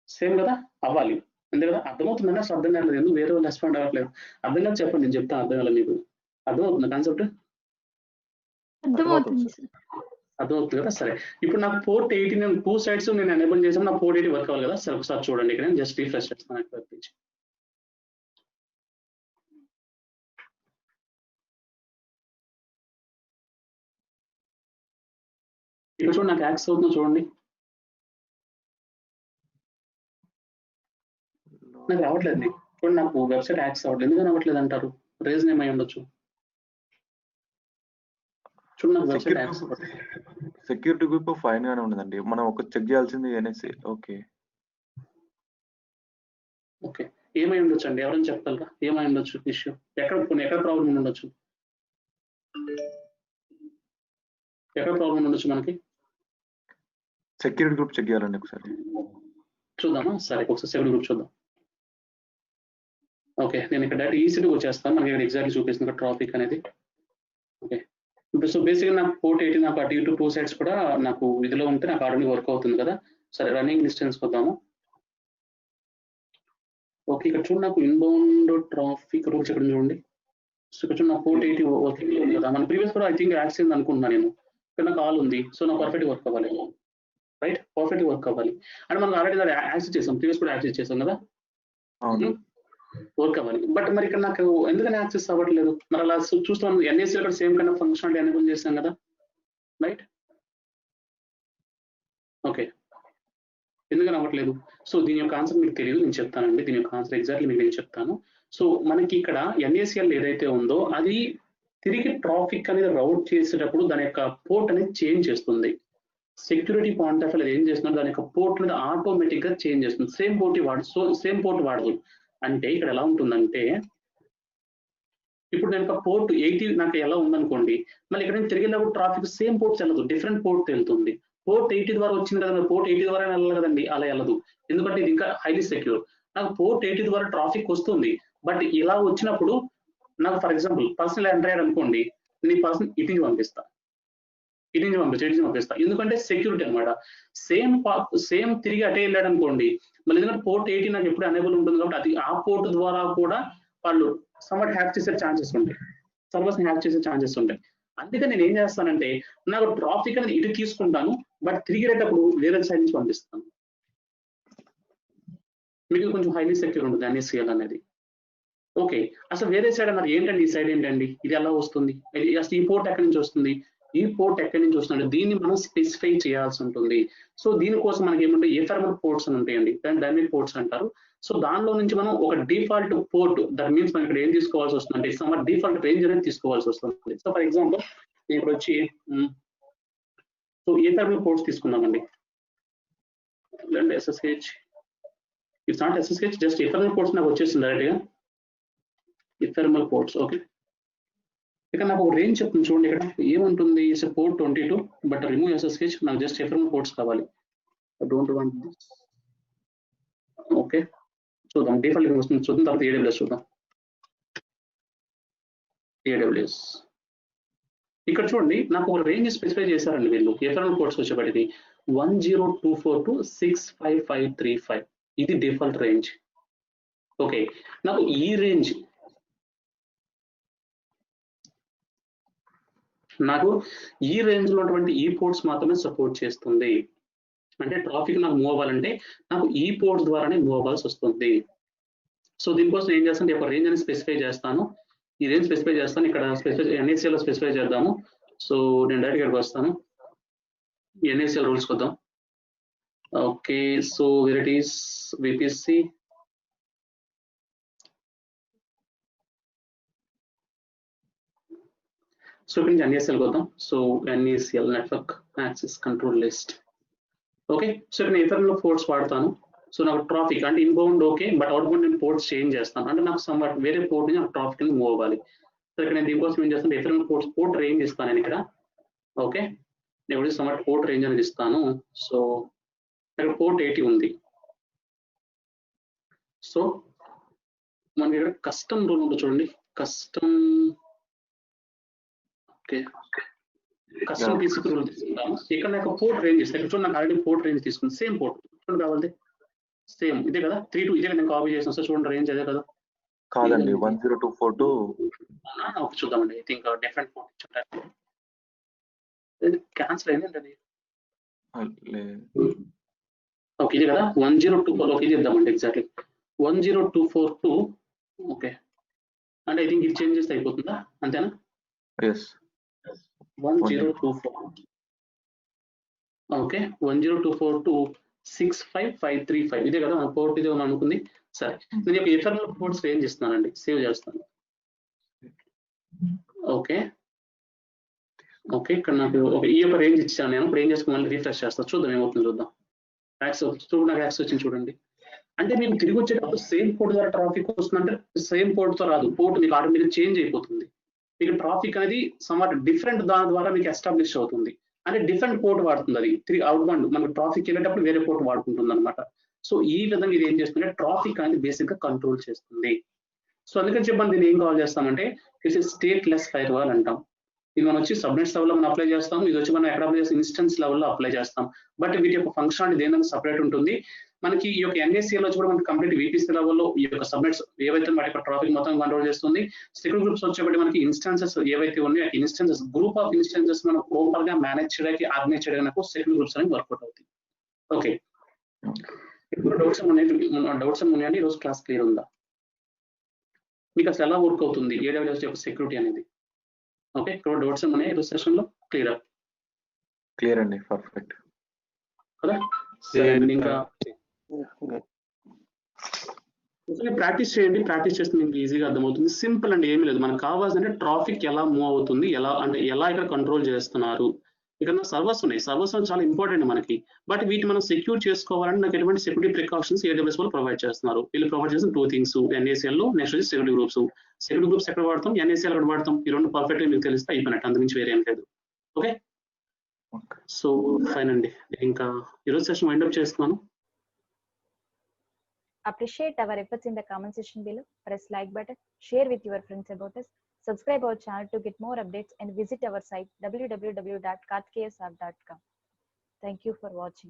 సేమ్ కదా, అవ్వాలి అంతే కదా. అర్థమవుతుందన్నా అసలు అర్థం కావట్లేదు, ఎందుకు వేరే వాళ్ళు రెస్పాండ్ అవ్వట్లేదు? అర్థం కాదు చెప్పండి, నేను చెప్తాను. అర్థం కాలేదు మీకు? అర్థమవుతుంది కాన్సెప్ట్? అర్థమవుతుంది కదా. సరే, ఇప్పుడు నాకు పోర్ట్ 80 నేను టూ సైడ్స్ నేను ఎనేబుల్ చేసాను, నా పోర్ట్ 80 వర్క్ అవ్వాలి కదా. సరే, ఒకసారి చూడండి, ఇక్కడ నేను జస్ట్ రిఫ్రెష్ చేస్తాను. ఇక్కడ చూడండి, నాకు యాక్సెస్ అవుతుందో చూడండి. నాకు రావట్లేదు. చూడండి, నాకు వెబ్సైట్ యాక్సెస్ అవ్వట్లేదు. ఎందుకని అవ్వట్లేదు అంటారు? రీజన్ ఏమై ఉండొచ్చు? చూడండి, నాకు వెబ్సైట్ యాక్సెస్ అవ్వట్లేదు. సెక్యూరిటీ గ్రూప్ ఫైన్ గానే ఉండదండి, మనం ఒక చెక్ చేయాల్సింది ఎన్ఎస్సి. ఓకే ఓకే, ఏమై ఉండొచ్చు అండి, ఎవరైనా చెప్పగలరా? ఏమై ఉండొచ్చు ఇష్యూ? ఎక్కడ ప్రాబ్లం ఉండొచ్చు? ఎక్కడ ప్రాబ్లం ఉండొచ్చు మనకి? సెక్యూరిటీ గ్రూప్ చెక్ చేయాలండి ఒకసారి. చూద్దామా? సరే, ఒకసారి సెక్యూరిటీ గ్రూప్ చూద్దాం. ఓకే, నేను ఇక్కడ డైరెక్ట్ ఈసీటీ వచ్చేస్తాను. మనకి ఇక్కడ ఎగ్జాక్ట్లీ చూపిస్తుంది ట్రాఫిక్ అనేది. ఓకే, ఇప్పుడు సో బేసిక్గా నాకు పోర్ట్ 80 నాకు అటు ఇటు 2 సైడ్స్ కూడా నాకు ఇదిలో ఉంటే నాకు ఆల్రెడీ వర్క్ అవుతుంది కదా. సరే, రన్నింగ్ డిస్టెన్స్ వద్దాము. ఓకే, ఇక్కడ చూడండి నాకు ఇన్బౌండ్ ట్రాఫిక్ రూల్స్ ఇక్కడ చూడండి. సో ఇక్కడ చూడండి నాకు పోర్ట్ 80 వర్కింగ్ లో ఉంది కదా. మన ప్రీవియస్ కూడా ఐ థింక్ యాక్సిడెంట్ అనుకుంటున్నాను నేను. ఇక్కడ నాకు కాల్ ఉంది, సో నాకు పర్ఫెక్ట్ వర్క్ అవ్వాలి, రైట్? పర్ఫెక్ట్ వర్క్ అవ్వాలి అంటే మనం ఆల్రెడీ యాక్సెస్ చేసాం, ప్రీవియస్ కూడా యాక్సెస్ చేసాం కదా, వర్క్ అవ్వాలి. బట్ మరి ఇక్కడ నాకు ఎందుకని యాక్సెస్ అవ్వట్లేదు? మరి అలా చూస్తాం ఎన్ఏసీ కూడా same kind of functionality enable చేసాం కదా, రైట్? ఓకే, ఎందుకని అవ్వట్లేదు? సో దీని యొక్క ఆన్సర్ మీకు తెలియదు, నేను చెప్తానండి. దీని యొక్క ఆన్సర్ ఎగ్జాక్ట్లీ మీకు నేను చెప్తాను. సో మనకి ఇక్కడ ఎన్ఏసిఎల్ ఏదైతే ఉందో అది తిరిగి ట్రాఫిక్ అనేది రౌట్ చేసేటప్పుడు దాని యొక్క పోర్ట్ అనేది చేంజ్ చేస్తుంది. సెక్యూరిటీ పాయింట్ ఆఫ్ వ్యూ ఏం చేస్తున్నారు, దాని యొక్క పోర్ట్ అనేది ఆటోమేటిక్ గా చేంజ్ చేస్తుంది. సేమ్ పోర్ట్ వాడదు. అంటే ఇక్కడ ఎలా ఉంటుందంటే, ఇప్పుడు నేను పోర్ట్ 80 నాకు ఎలా ఉందనుకోండి, మళ్ళీ ఇక్కడ నేను తిరిగి వెళ్ళినప్పుడు ట్రాఫిక్ సేమ్ పోర్ట్స్ వెళ్ళదు, డిఫరెంట్ పోర్ట్ వెళ్తుంది. పోర్ట్ 80 ద్వారా వచ్చింది కదా, పోర్ట్ 80 ద్వారా వెళ్ళాలి కదండి, అలా వెళ్ళదు. ఎందుకంటే ఇది ఇంకా హైలీ సెక్యూర్. నాకు పోర్ట్ 80 ద్వారా ట్రాఫిక్ వస్తుంది, బట్ ఇలా వచ్చినప్పుడు నాకు ఫర్ ఎగ్జాంపుల్ పర్సనల్ ఎంటర్ అయ్యాడు అనుకోండి, నేను ఈ పర్సన్ ఇటు నుంచి పంపిస్తా, ఎందుకంటే సెక్యూరిటీ అనమాట. సేమ్ తిరిగి అటే వెళ్ళాడు అనుకోండి, మళ్ళీ ఎందుకంటే పోర్ట్ 80 నాకు ఎప్పుడు అనేబుల్ ఉంటుంది కాబట్టి అది ఆ పోర్ట్ ద్వారా కూడా వాళ్ళు సమ్వాట్ హ్యాక్ చేసే ఛాన్సెస్ ఉంటాయి, సర్వర్స్ హ్యాక్ చేసే ఛాన్సెస్ ఉంటాయి. అందుకని నేను ఏం చేస్తానంటే నాకు ట్రాఫిక్ అనేది ఇటు తీసుకుంటాను, బట్ తిరిగేటప్పుడు వేరే సైడ్ నుంచి పంపిస్తాను. మీకు కొంచెం హైలీ సెక్యూర్ ఉంటుంది ఎన్ఏసిఎల్ అనేది. ఓకే, అసలు వేరే సైడ్ అన్నారు ఏంటండి, ఈ సైడ్ ఏంటండి, ఇది ఎలా వస్తుంది, అసలు ఈ పోర్ట్ ఎక్కడి నుంచి వస్తుంది, ఈ పోర్ట్ ఎక్కడి నుంచి వస్తుంది, దీన్ని మనం స్పెసిఫై చేయాల్సి ఉంటుంది. సో దీనికోసం మనకి ఏమంటే ఎఫర్మల్ పోర్ట్స్ అని ఉంటాయండి, దాన్ని డైనమిక్ పోర్ట్స్ అంటారు. సో దానిలో నుంచి మనం ఒక డిఫాల్ట్ పోర్ట్, దట్ మీన్స్ మనం ఇక్కడ ఏం తీసుకోవాల్సి వస్తుంది అంటే సమ్ డిఫాల్ట్ రేంజ్ అనేది తీసుకోవాల్సి వస్తుంది. సో ఫర్ ఎగ్జాంపుల్ నేను ఇక్కడ వచ్చి సో ఎఫర్మల్ పోర్ట్స్ తీసుకున్నామండి, SSH, it's not SSH, just ephemeral ports నాకు వచ్చేసింది డైరెక్ట్ గా, ఎఫర్మల్ పోర్ట్స్. ఓకే, ఇక్కడ నాకు ఒక రేంజ్ చెప్తుంది చూడండి, ఇక్కడ ఏముంటుంది, పోర్ట్ 22 బట్ రిమూవ్ SSH, నాకు జస్ట్ ఎఫర్మల్ పోర్ట్స్ కావాలి. Don't want this. ఓకే, చూద్దాం డిఫాల్ట్ వస్తుంది, చూద్దాం. తర్వాత AWS చూద్దాం. AWS ఇక్కడ చూడండి నాకు ఒక రేంజ్ స్పెసిఫై చేశారండి వీళ్ళు. ఎఫర్మల్ పోర్ట్స్ వచ్చేప్పటికి 102.242.65535 ఇది డిఫాల్ట్ రేంజ్. ఓకే, నాకు ఈ రేంజ్ లో ఉన్నటువంటి ఈ పోర్ట్స్ మాత్రమే సపోర్ట్ చేస్తుంది. అంటే ట్రాఫిక్ నాకు మూవ్ అవ్వాలంటే నాకు ఈ పోర్ట్స్ ద్వారానే మూవ్ అవ్వాల్సి వస్తుంది. సో దీనికోసం ఏం చేస్తాను, ఒక రేంజ్ అని స్పెసిఫై చేస్తాను. ఈ రేంజ్ స్పెసిఫై చేస్తాను, ఇక్కడ NACL లో స్పెసిఫై చేద్దాము. సో నేను డైరెక్ట్ ఇక్కడికి వస్తాను, NACL రూల్స్ వద్దాం. Okay, so where it is VPC. So ఇక్కడ నుంచి NACL వద్దాం. So NACL network access control list. Okay, so ఇక్కడ నేను ఎఫర్మల్ పోర్ట్స్ వాడతాను. సో నాకు ట్రాఫిక్ అంటే ఇన్బౌండ్ ఓకే, బట్ అవుట్బౌండ్ నేను పోర్ట్స్ చేంజ్ చేస్తాను, అంటే నాకు సమ్వాట్ వేరే పోర్ట్ నుంచి నాకు ట్రాఫిక్ అనేది మూవ్ అవ్వాలి. సో ఇక్కడ నేను దీనికోసం ఏం చేస్తాను, ఎఫర్మల్ పోర్ట్ రేంజ్ ఇస్తాను నేను ఇక్కడ. ఓకే, నేను సమ్వాట్ పోర్ట్ రేంజ్ అనేది ఇస్తాను. సో ఇక్కడ పోర్ట్ 80 ఉంది. సో మనకి ఇక్కడ కస్టమ్ రూల్ ఉంటుంది చూడండి, custom. Okay, custom TCP rule తీసుకుంటాను. ఇక్కడ నాకు పోర్ట్ రేంజ్ ఇస్తాను. ఇక్కడ చూడండి నాకు ఆల్రెడీ పోర్ట్ రేంజ్ తీసుకుంది, సేమ్ పోర్ట్ చూడండి కావాలి, సేమ్ ఇదే కదా 32, ఇదే నేను కాపీ చేసిన. సార్ చూడండి రేంజ్ అదే కదా, కాదండి 10242. ఓకే చూద్దామండి, ఐ థింక్ డిఫరెంట్ పోర్ట్ ఇచ్చుంటారు. క్యాన్సిల్ అయిందండి. ఓకే ఇది కదా 10242. ఓకే ఇది ఇద్దామండి ఎగ్జాక్ట్లీ 10242. ఓకే, అంటే ఐ థింక్ ఇది చేంజ్ చేస్తే అయిపోతుందా, అంతేనా? 10242. ఓకే 10242.65535 ఇదే కదా మన పోర్ట్, ఇదే అనుకుంది. సరే, నేను ఒక ఎఫర్మల్ పోర్ట్స్ రేంజ్ ఇస్తున్నానండి, సేవ్ చేస్తాను. ఓకే ఓకే, ఇక్కడ నాకు ఈ యొక్క రేంజ్ ఇచ్చాను నేను. ఇప్పుడు ఏం చేసుకుని మళ్ళీ రీఫ్రెష్ చేస్తాను, చూద్దాం ఏమవుతుంది చూద్దాం. నాకు యాక్సెస్ వచ్చింది చూడండి. అంటే మీకు తిరిగి వచ్చేటప్పుడు సేమ్ పోర్ట్ ద్వారా ట్రాఫిక్ వస్తుందంటే సేమ్ పోర్ట్తో రాదు, పోర్ట్ మీకు ఆటోమేటిక్ చేంజ్ అయిపోతుంది. మీకు ట్రాఫిక్ అనేది సమ్వాట్ డిఫరెంట్ దాని ద్వారా మీకు ఎస్టాబ్లిష్ అవుతుంది. అంటే డిఫరెంట్ పోర్ట్ వాడుతుంది అది అవుట్ బౌండ్ మనకు ట్రాఫిక్ వెళ్ళేటప్పుడు వేరే పోర్ట్ వాడుకుంటుంది అనమాట. సో ఈ విధంగా ఇది ఏం చేస్తుంటే ట్రాఫిక్ అనేది బేసిక్ గా కంట్రోల్ చేస్తుంది. సో అందుకని చెప్పి మనం దీన్ని ఏం కాల్ చేస్తామంటే it's state less fire wall అంటాం. ఇది మనం వచ్చి సబ్నెట్స్ లెవెల్లో మనం అప్లై చేస్తాం, ఇది వచ్చి మనం ఎక్కడ అప్లై చేస్తాం ఇన్స్టెన్స్ లెవెల్లో అప్లై చేస్తాం. బట్ వీటి యొక్క ఫంక్షనాలిటీ దేని సపరేట్ ఉంటుంది. మనకి ఈ యొక్క NACL లో కూడా మనకి కంప్లీట్ VPC లెవెల్లో ఈ యొక్క సబ్నెట్స్ ఏవైతే వాటి యొక్క ట్రాఫిక్ మొత్తం కంట్రోల్ చేస్తుంది. సెక్యూరిటీ గ్రూప్స్ వచ్చేబట్టి మనకి ఇన్స్టాన్సెస్ ఏవైతే ఉన్నాయో ఇన్స్టాన్సెస్ గ్రూప్ ఆఫ్ ఇన్స్టాన్సెస్ మనం ప్రాపర్ గా మేనేజ్ చేయడానికి ఆర్గనైజ్ చేయడానికి సెక్యూరిటీ గ్రూప్స్ అనేవి వర్కౌట్ అవుతాయి. ఓకే, ఇప్పుడు డౌట్స్ ఉన్నాయండి. ఈరోజు క్లాస్ క్లియర్ ఉందా? మీకు అసలు ఎలా వర్క్ అవుతుంది AWS యొక్క సెక్యూరిటీ అనేది? ఓకే, ఇక్కడ డౌట్స్ ఉన్నాయి ఈరోజు సెషన్ లో క్లియర్ అండి, పర్ఫెక్ట్ కదా? సరే, ఇంకా ప్రాక్టీస్ చేయండి. ప్రాక్టీస్ చేస్తే మీకు ఈజీగా అర్థమవుతుంది. సింపుల్ అండి, ఏమీ లేదు. మనకు కావాల్సిందంటే ట్రాఫిక్ ఎలా మూవ్ అవుతుంది, ఎలా ఇక్కడ కంట్రోల్ చేస్తున్నారు. ఇక్కడ సర్వర్స్ ఉన్నాయి, సర్వర్స్ చాలా ఇంపార్టెంట్ మనకి. బట్ వీటి మనం సెక్యూర్ చేసుకోవాలంటే నాకు ఎటువంటి సెక్యూరిటీ ప్రికాషన్స్ AWS వాళ్ళు ప్రొవైడ్ చేస్తున్నారు. వీళ్ళు ప్రొవైడ్ చేసిన 2 things, NACL లో, నెక్స్ట్ వచ్చి సెక్యూరిటీ గ్రూప్స్. సెక్యూరిటీ గ్రూప్స్ ఎక్కడ వాడతాం, NACL ఎక్కడ వాడతాం. ఈ రెండు పర్ఫెక్ట్ గా మీకు తెలిస్తే అయిపోయినట్టు, అంతకుమించి వేరే ఏం లేదు. ఓకే, సో ఫైన్ అండి. ఇంకా ఈరోజు సెషన్ వైండ్ అప్ చేస్తున్నాను. Appreciate our efforts in the comment section below. Press like button, share with your friends about us, subscribe our channel to get more updates, and visit our site www.karthikeyasapp.com. Thank you for watching.